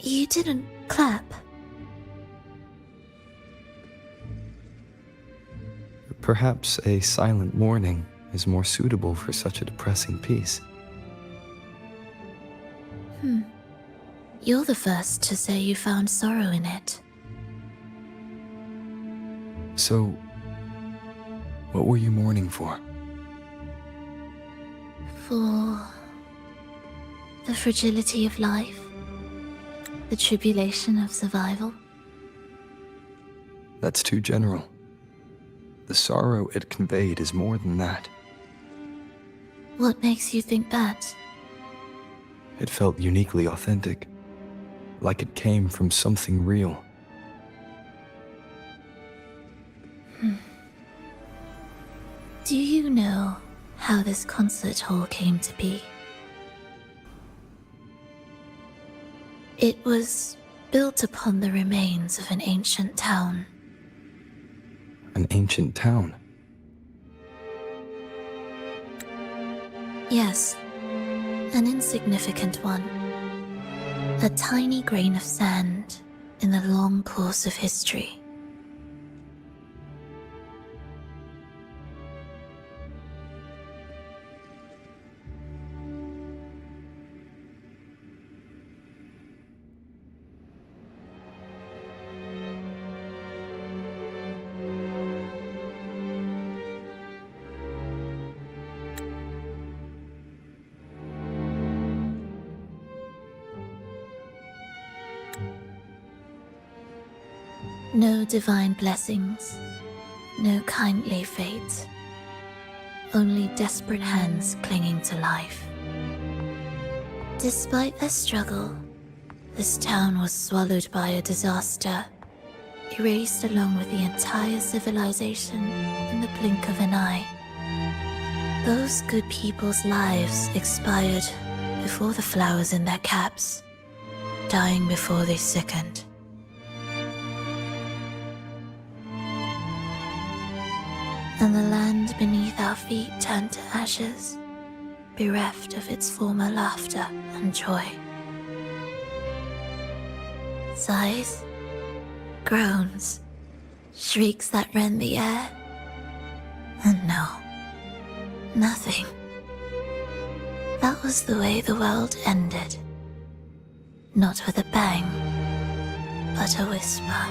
You didn't clap. Perhaps a silent mourning is more suitable for such a depressing piece. You're the first to say you found sorrow in it. So, what were you mourning for? For the fragility of life, the tribulation of survival. That's too general. The sorrow it conveyed is more than that. What makes you think that? It felt uniquely authentic, like it came from something real. Do you know how this concert hall came to be? It was built upon the remains of an ancient town. An ancient town? Yes, an insignificant one. A tiny grain of sand in the long course of history. No divine blessings, no kindly fate, only desperate hands clinging to life. Despite their struggle, this town was swallowed by a disaster, erased along with the entire civilization in the blink of an eye. Those good people's lives expired before the flowers in their caps, dying before they sickened. and the land beneath our feet turned to ashes, bereft of its former laughter and joy. Sighs, groans, shrieks that rend the air, and no, nothing. That was the way the world ended. Not with a bang, but a whisper.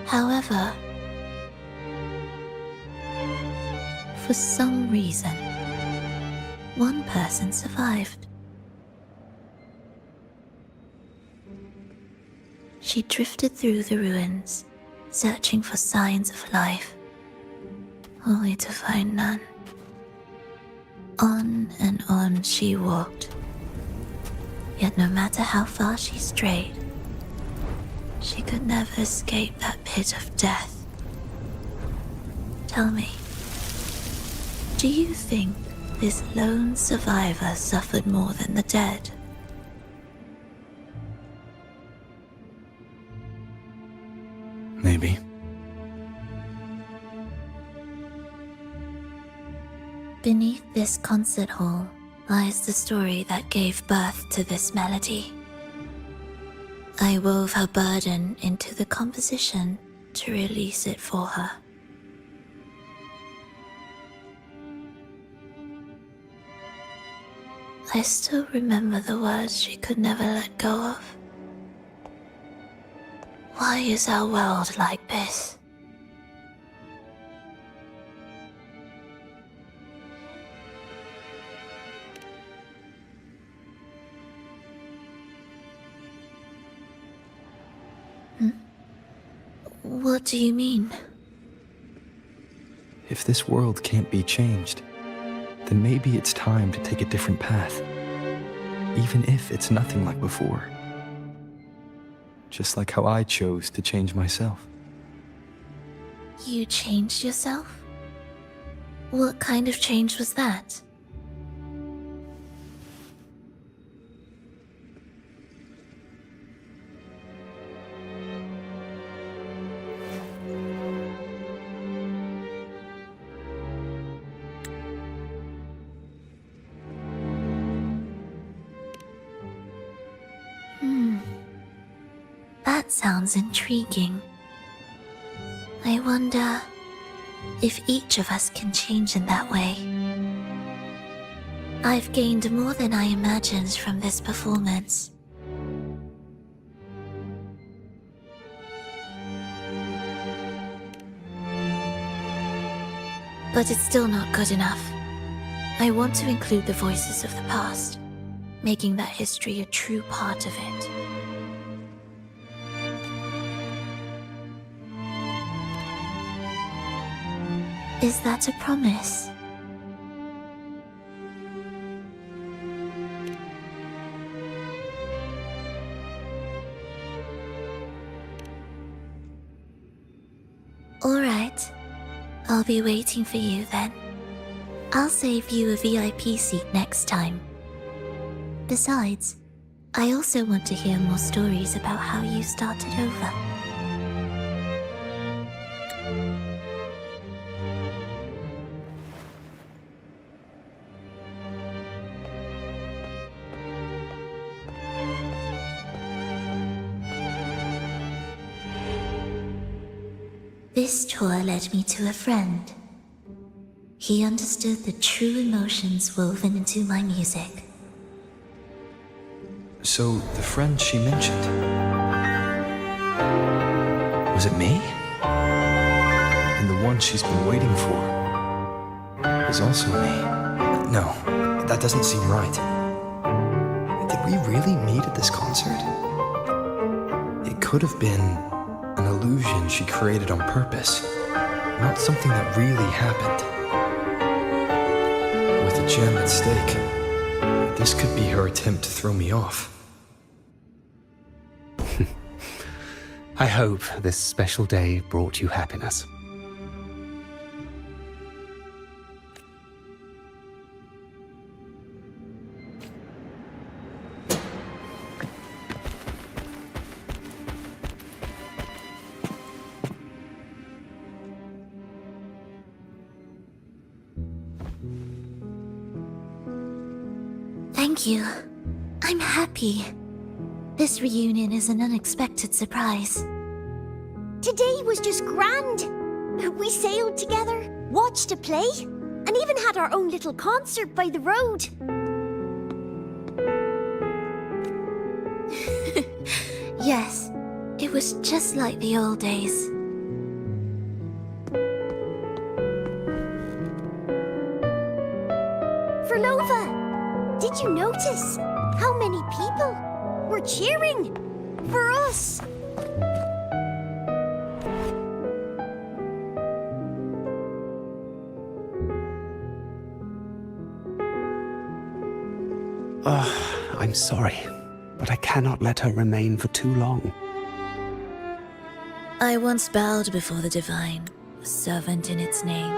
However, for some reason, one person survived. She drifted through the ruins, searching for signs of life, only to find none. On and on she walked, yet no matter how far she strayed, she could never escape that pit of death. Tell me, do you think this lone survivor suffered more than the dead? Maybe. Beneath this concert hall lies the story that gave birth to this melody. I wove her burden into the composition to release it for her. I still remember the words she could never let go of. Why is our world like this? What do you mean? If this world can't be changed, then maybe it's time to take a different path. Even if it's nothing like before. Just like how I chose to change myself. You changed yourself? What kind of change was that? That sounds intriguing. I wonder if each of us can change in that way. I've gained more than I imagined from this performance. But it's still not good enough. I want to include the voices of the past, making that history a true part of it. Is that a promise? All right. I'll be waiting for you then. I'll save you a VIP seat next time. Besides, I also want to hear more stories about how you started over. This tour led me to a friend. He understood the true emotions woven into my music. So, the friend she mentioned... was it me? And the one she's been waiting for is also me. No, that doesn't seem right. Did we really meet at this concert? It could have been an illusion she created on purpose, not something that really happened. With a gem at stake, this could be her attempt to throw me off. I hope this special day brought you happiness. Thank you. I'm happy. This reunion is an unexpected surprise. Today was just grand. We sailed together, watched a play, and even had our own little concert by the road. Yes, it was just like the old days. Verlova, did you notice how many people were cheering for us? I'm sorry, but I cannot let her remain for too long. I once bowed before the divine, a servant in its name,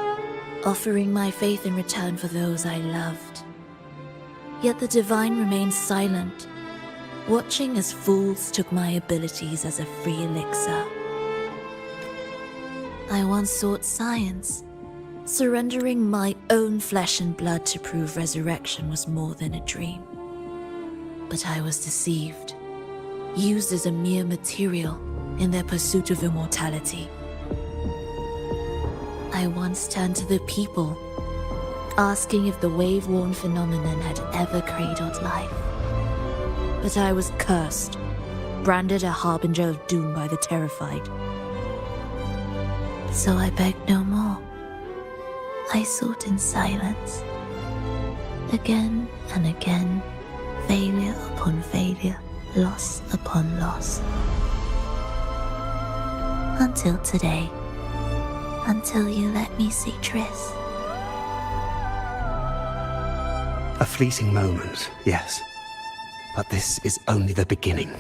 offering my faith in return for those I loved. Yet the divine remained silent, watching as fools took my abilities as a free elixir. I once sought science, surrendering my own flesh and blood to prove resurrection was more than a dream. But I was deceived, used as a mere material in their pursuit of immortality. I once turned to the people, asking if the wave-worn phenomenon had ever cradled life. But I was cursed, branded a harbinger of doom by the terrified. So I begged no more. I sought in silence. Again and again, failure upon failure, loss upon loss. Until today. Until you let me see Triss. A fleeting moment, yes. But this is only the beginning.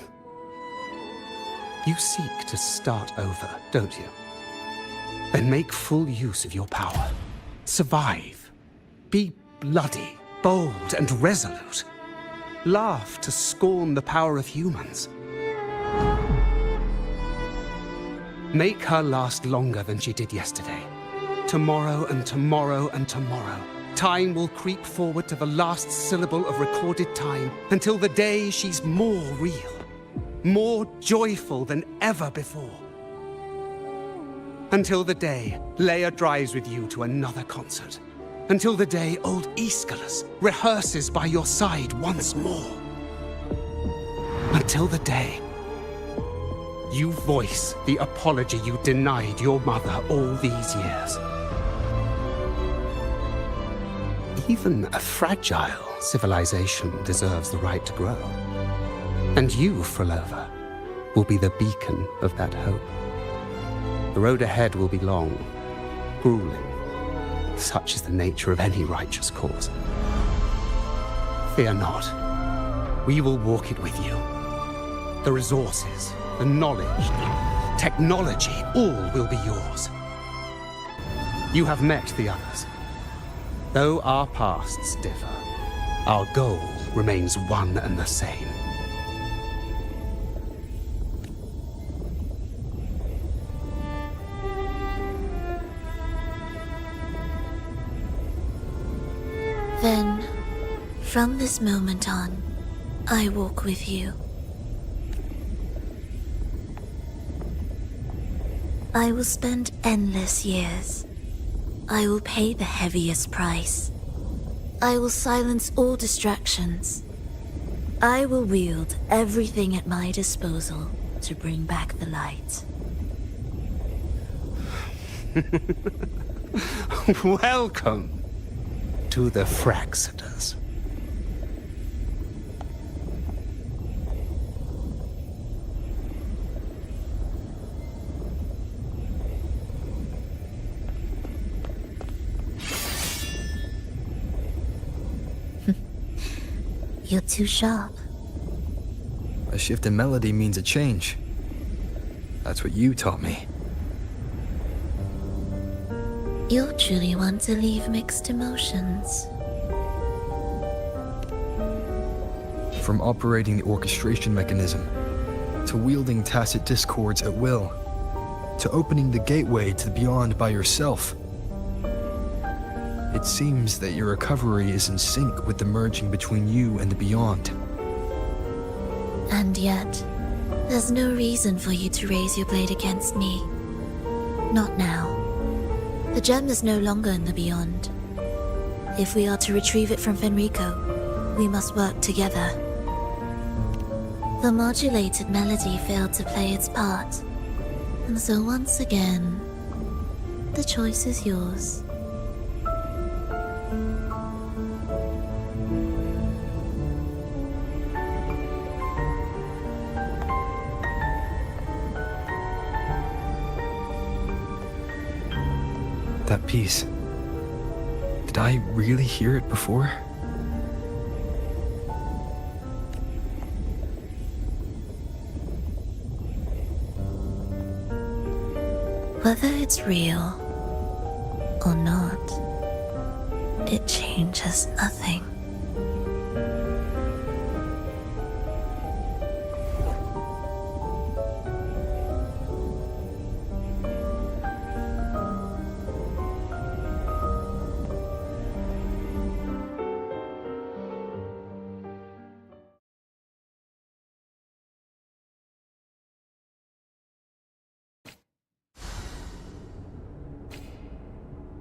You seek to start over, don't you? Then make full use of your power. Survive. Be bloody, bold, and resolute. Laugh to scorn the power of humans. Make her last longer than she did yesterday. Tomorrow and tomorrow and tomorrow. Time will creep forward to the last syllable of recorded time until the day she's more real, more joyful than ever before. Until the day Leia drives with you to another concert. Until the day old Aeschylus rehearses by your side once more. Until the day you voice the apology you denied your mother all these years. Even a fragile civilization deserves the right to grow. And you, Frolova, will be the beacon of that hope. The road ahead will be long, grueling. Such is the nature of any righteous cause. Fear not. We will walk it with you. The resources, the knowledge, the technology, all will be yours. You have met the others. Though our pasts differ, our goal remains one and the same. Then, from this moment on, I walk with you. I will spend endless years. I will pay the heaviest price. I will silence all distractions. I will wield everything at my disposal to bring back the light. Welcome to the Fraxiters. You're too sharp. A shift in melody means a change. That's what you taught me. You're truly one to leave mixed emotions. From operating the orchestration mechanism, to wielding tacit discords at will, to opening the gateway to the beyond by yourself. It seems that your recovery is in sync with the merging between you and the beyond. And yet, there's no reason for you to raise your blade against me. Not now. The gem is no longer in the beyond. If we are to retrieve it from Fenrico, we must work together. The modulated melody failed to play its part, and so once again, the choice is yours. That piece. Did I really hear it before? Whether it's real or not, it changes nothing.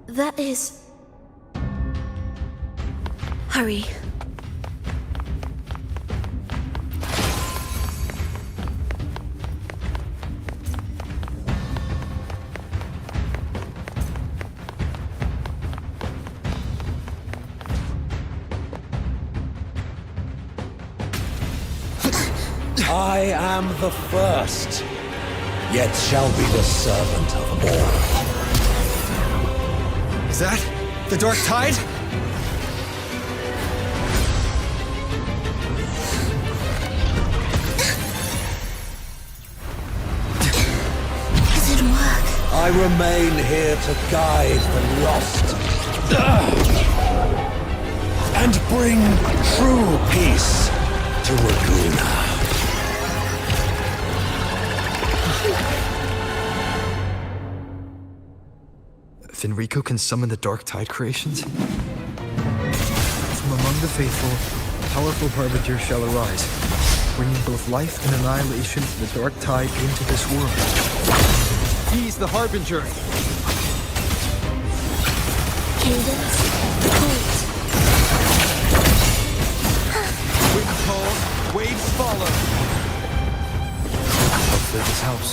That is... Hurry. I am the first, yet shall be the servant of all. Is that the Dark Tide? It didn't work. I remain here to guide the lost and bring true peace to Laguna. Fenrico can summon the Dark Tide creations? From among the faithful, a powerful harbinger shall arise, bringing both life and annihilation of the Dark Tide into this world. He's the harbinger! Cadence, hold. Wind calls, waves follow! Hopefully this helps.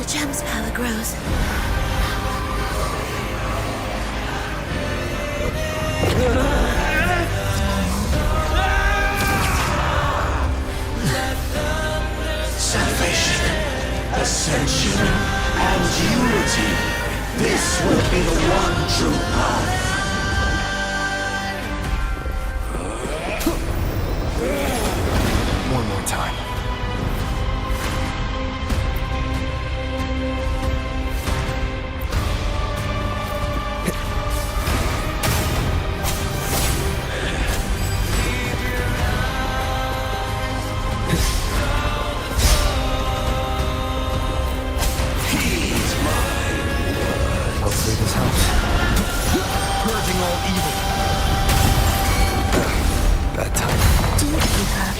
Gem's power grows. Salvation, ascension, and unity. This will be the one true path. One more time. Hopefully this helps. Purging all evil. Bad time. Do keep up.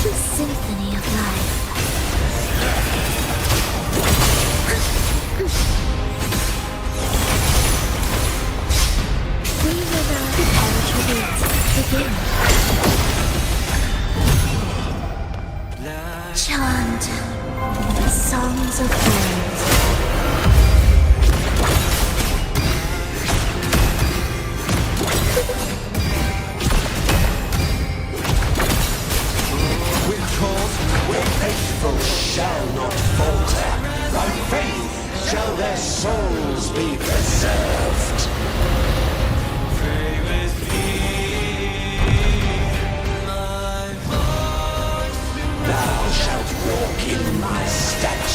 The symphony of life. We will now prepare to begin. Chant songs of birds. Faithful shall not falter. By faith shall their souls be preserved. Pray with me.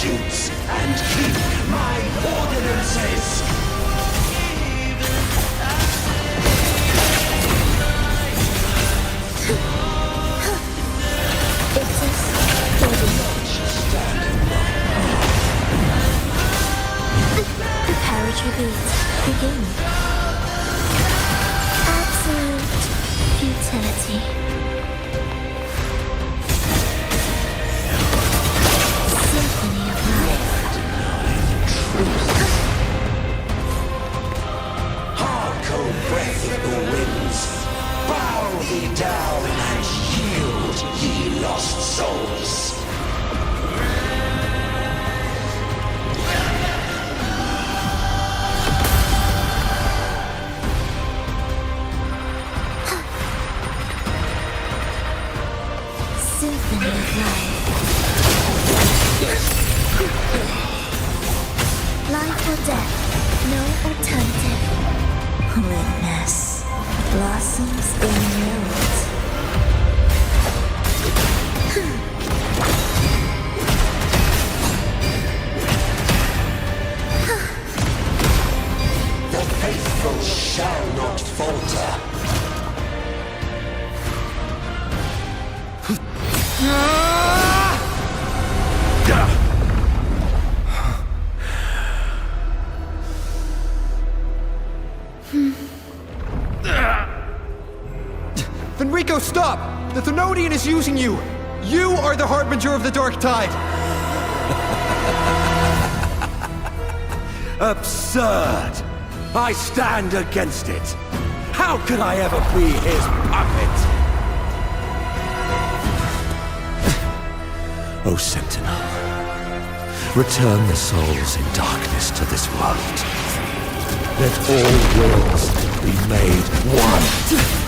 statutes and keep my ordinances! The paratribute begin. Absolute futility. Symphony of life. Hark, O breath of the winds! Bow thee down and yield, ye lost souls! Symphony of life. Life or death, no alternative. Witness blossoms in wilt. The faithful shall not falter. Fenrico, stop! The Thenodian is using you! You are the harbinger of the Dark Tide! Absurd! I stand against it! How could I ever be his puppet? O Sentinel, return the souls in darkness to this world. Let all worlds be made one.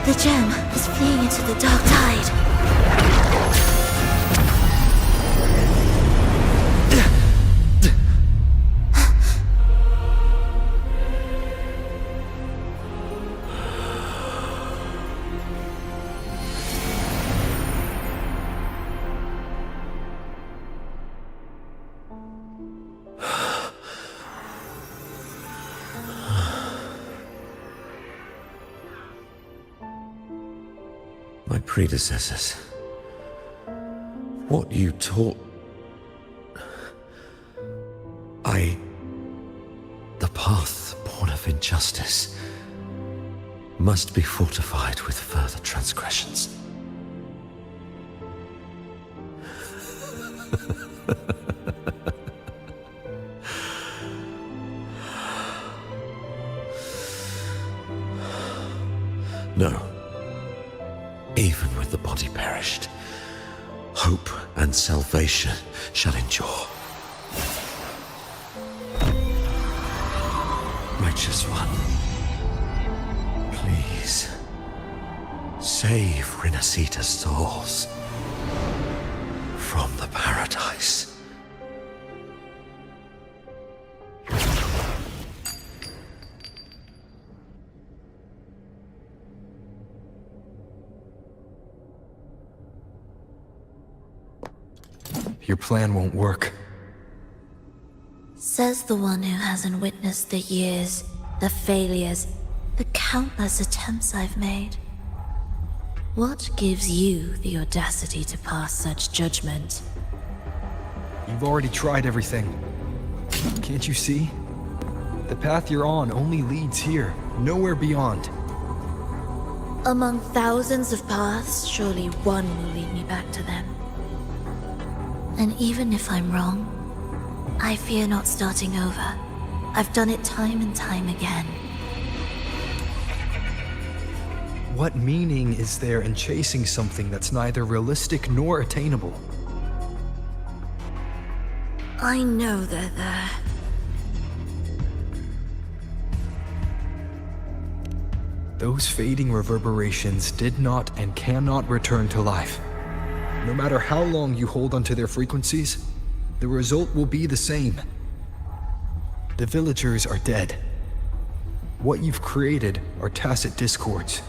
The gem is fleeing into the Dark Tide. My predecessors. What you taught... The path born of injustice must be fortified with further transgressions. No. Even with the body perished, hope and salvation shall endure. Righteous One, please, save Renacita's souls from the paradise. Your plan won't work. Says the one who hasn't witnessed the years, the failures, the countless attempts I've made. What gives you the audacity to pass such judgment? You've already tried everything. Can't you see? The path you're on only leads here, nowhere beyond. Among thousands of paths, surely one will lead me back to them. And even if I'm wrong, I fear not starting over. I've done it time and time again. What meaning is there in chasing something that's neither realistic nor attainable? I know they're there. Those fading reverberations did not and cannot return to life. No matter how long you hold onto their frequencies, the result will be the same. The villagers are dead. What you've created are tacit discords.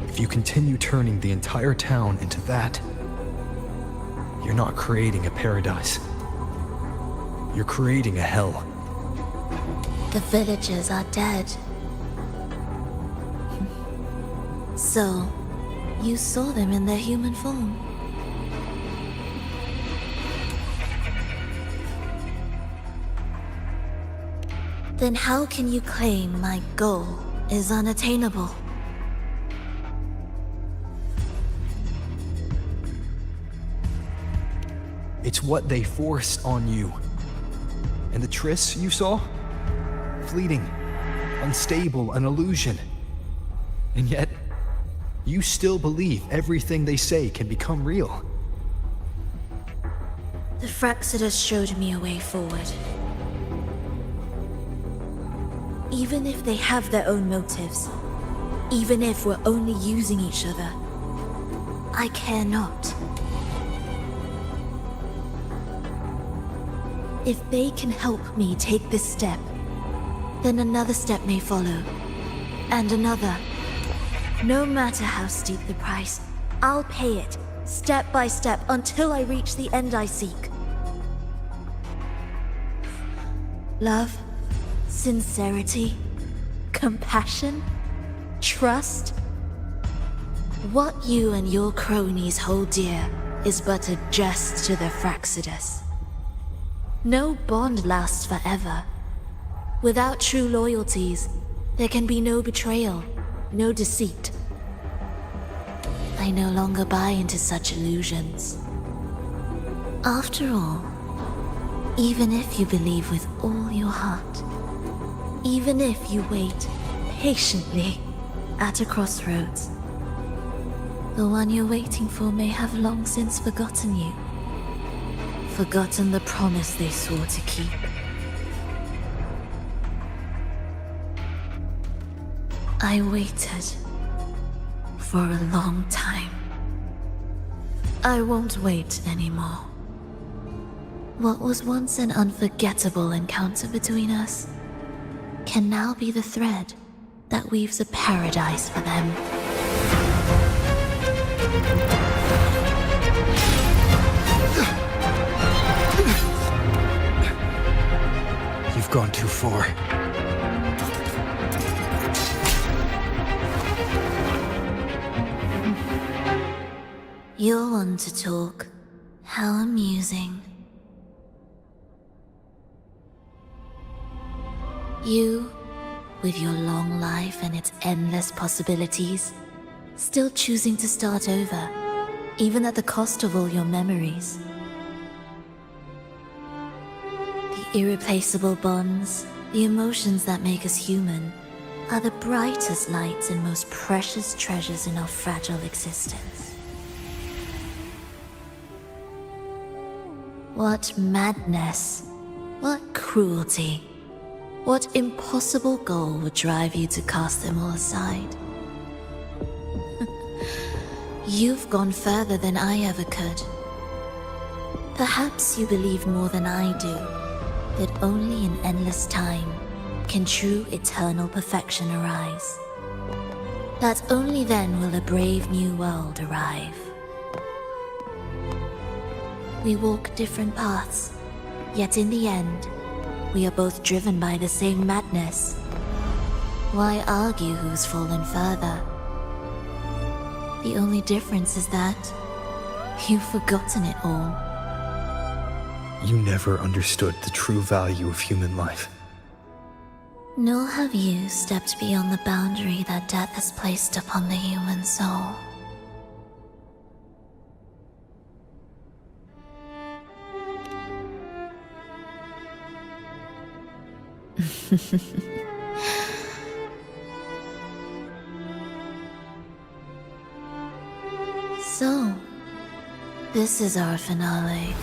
If you continue turning the entire town into that, you're not creating a paradise. You're creating a hell. The villagers are dead. So, you saw them in their human form. Then how can you claim my goal is unattainable? It's what they forced on you. And the Triss you saw? Fleeting, unstable, an illusion. And yet, you still believe everything they say can become real. The Fraxidus showed me a way forward. Even if they have their own motives, even if we're only using each other, I care not. If they can help me take this step, then another step may follow, and another. No matter how steep the price, I'll pay it, step by step, until I reach the end I seek. Love, sincerity, compassion, trust. What you and your cronies hold dear is but a jest to the Fraxidus. No bond lasts forever. Without true loyalties, there can be no betrayal, no deceit. I no longer buy into such illusions. After all, even if you believe with all your heart, even if you wait patiently at a crossroads, the one you're waiting for may have long since forgotten you. Forgotten the promise they swore to keep. I waited for a long time. I won't wait anymore. What was once an unforgettable encounter between us can now be the thread that weaves a paradise for them. You've gone too far. You're one to talk. How amusing. You, with your long life and its endless possibilities, still choosing to start over, even at the cost of all your memories. The irreplaceable bonds, the emotions that make us human, are the brightest lights and most precious treasures in our fragile existence. What madness, what cruelty, what impossible goal would drive you to cast them all aside? You've gone further than I ever could. Perhaps you believe more than I do, that only in endless time can true eternal perfection arise. That only then will a brave new world arrive. We walk different paths, yet in the end, we are both driven by the same madness. Why argue who's fallen further? The only difference is that you've forgotten it all. You never understood the true value of human life. Nor have you stepped beyond the boundary that death has placed upon the human soul. So, this is our finale.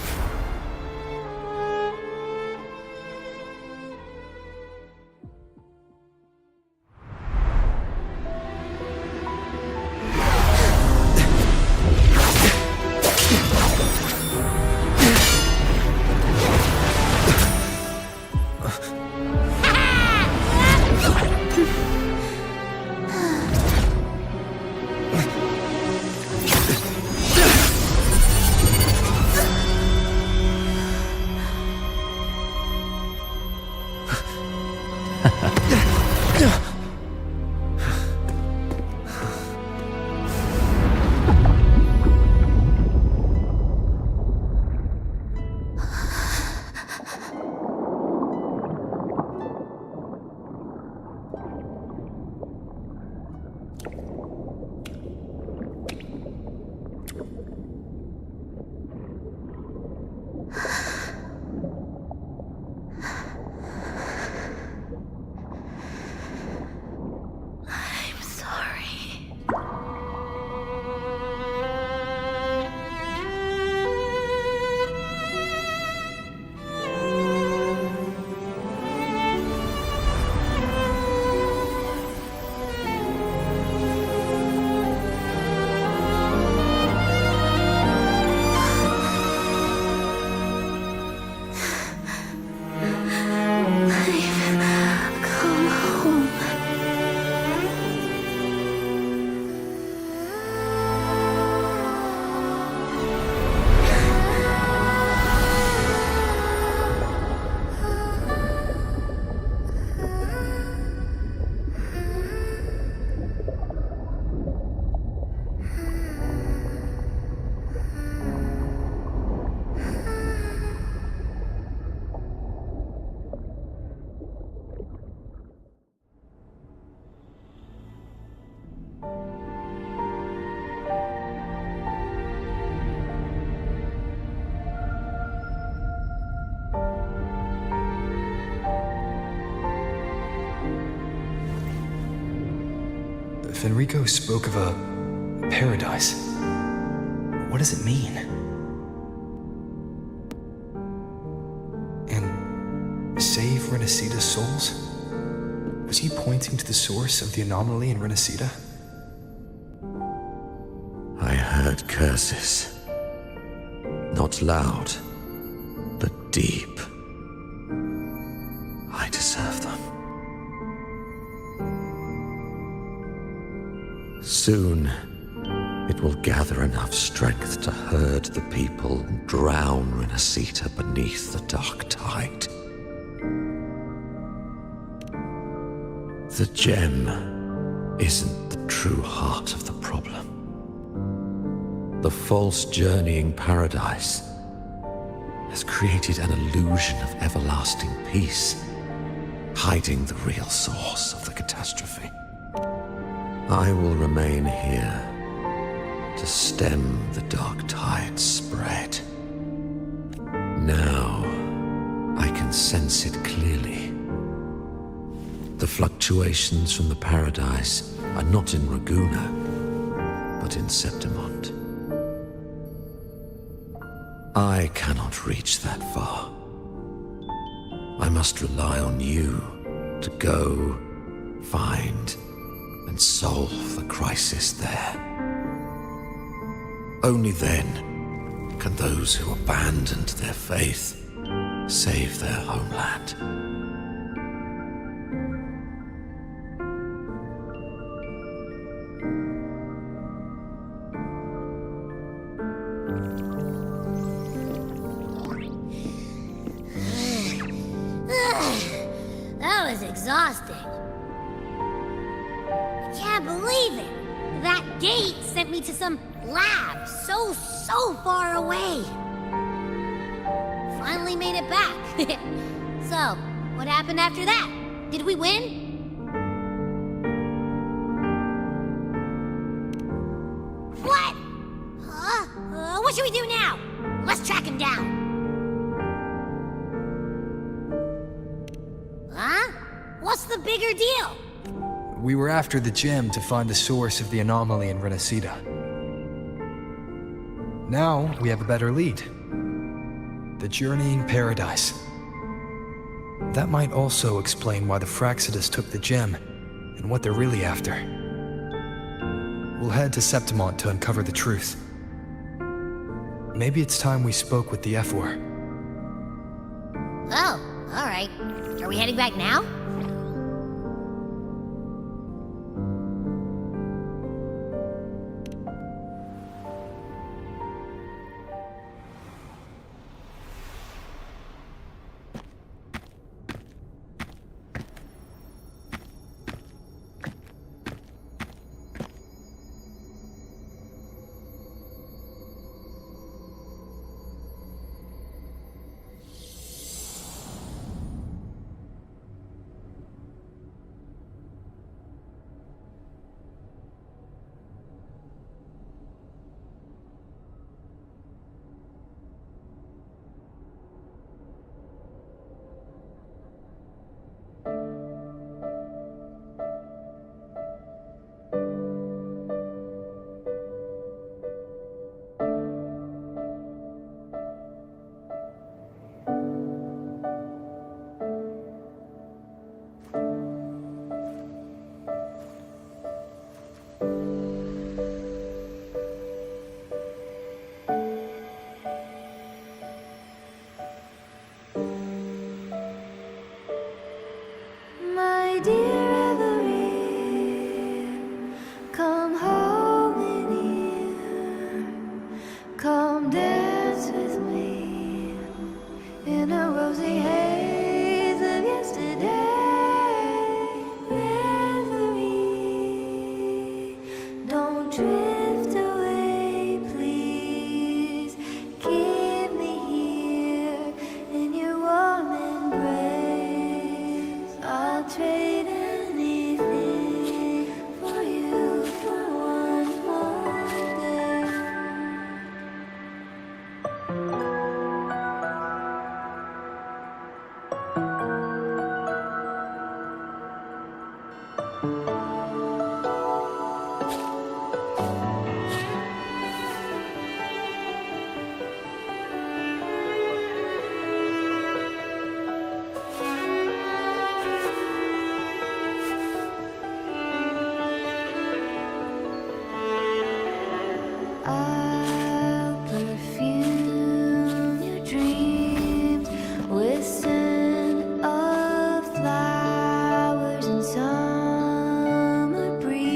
Fenrico spoke of a paradise. What does it mean? And save Renacita's souls? Was he pointing to the source of the anomaly in Renacita? I heard curses. Not loud, but deep. I deserve them. Soon, it will gather enough strength to herd the people and drown Renacita beneath the dark tide. The gem isn't the true heart of the problem. The false journeying paradise has created an illusion of everlasting peace, hiding the real source of the catastrophe. I will remain here to stem the dark tide's spread. Now, I can sense it clearly. The fluctuations from the paradise are not in Raguna, but in Septimont. I cannot reach that far. I must rely on you to go, find, and solve the crisis there. Only then can those who abandoned their faith save their homeland. That was exhausting. I can't believe it. That gate sent me to some lab so far away. Finally made it back. So, what happened after that? Did we win? What? Huh? What should we do now? Let's track him down. Huh? What's the bigger deal? We were after the gem to find the source of the anomaly in Renacita. Now, we have a better lead. The journeying paradise. That might also explain why the Fraxidas took the gem, and what they're really after. We'll head to Septimont to uncover the truth. Maybe it's time we spoke with the F-War. Oh, alright. Are we heading back now? I'll perfume your dreams with scent of flowers and summer breeze.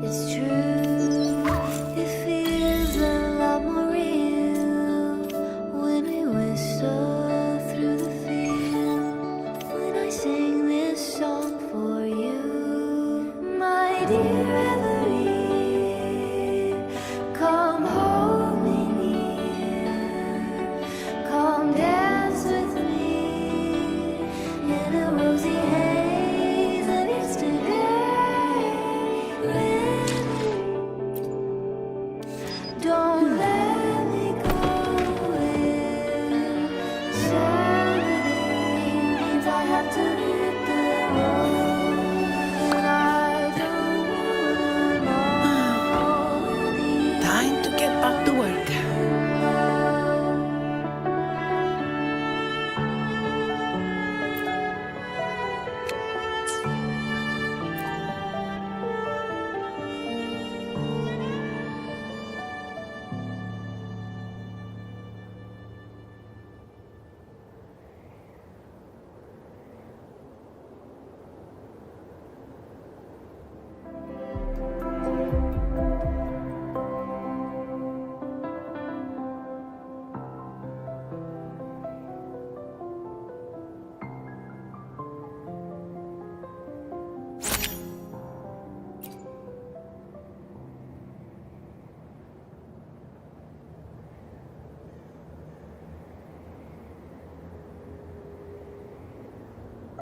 It's true, it feels a lot more real when we whistle through the field. When I sing this song for you, my dear.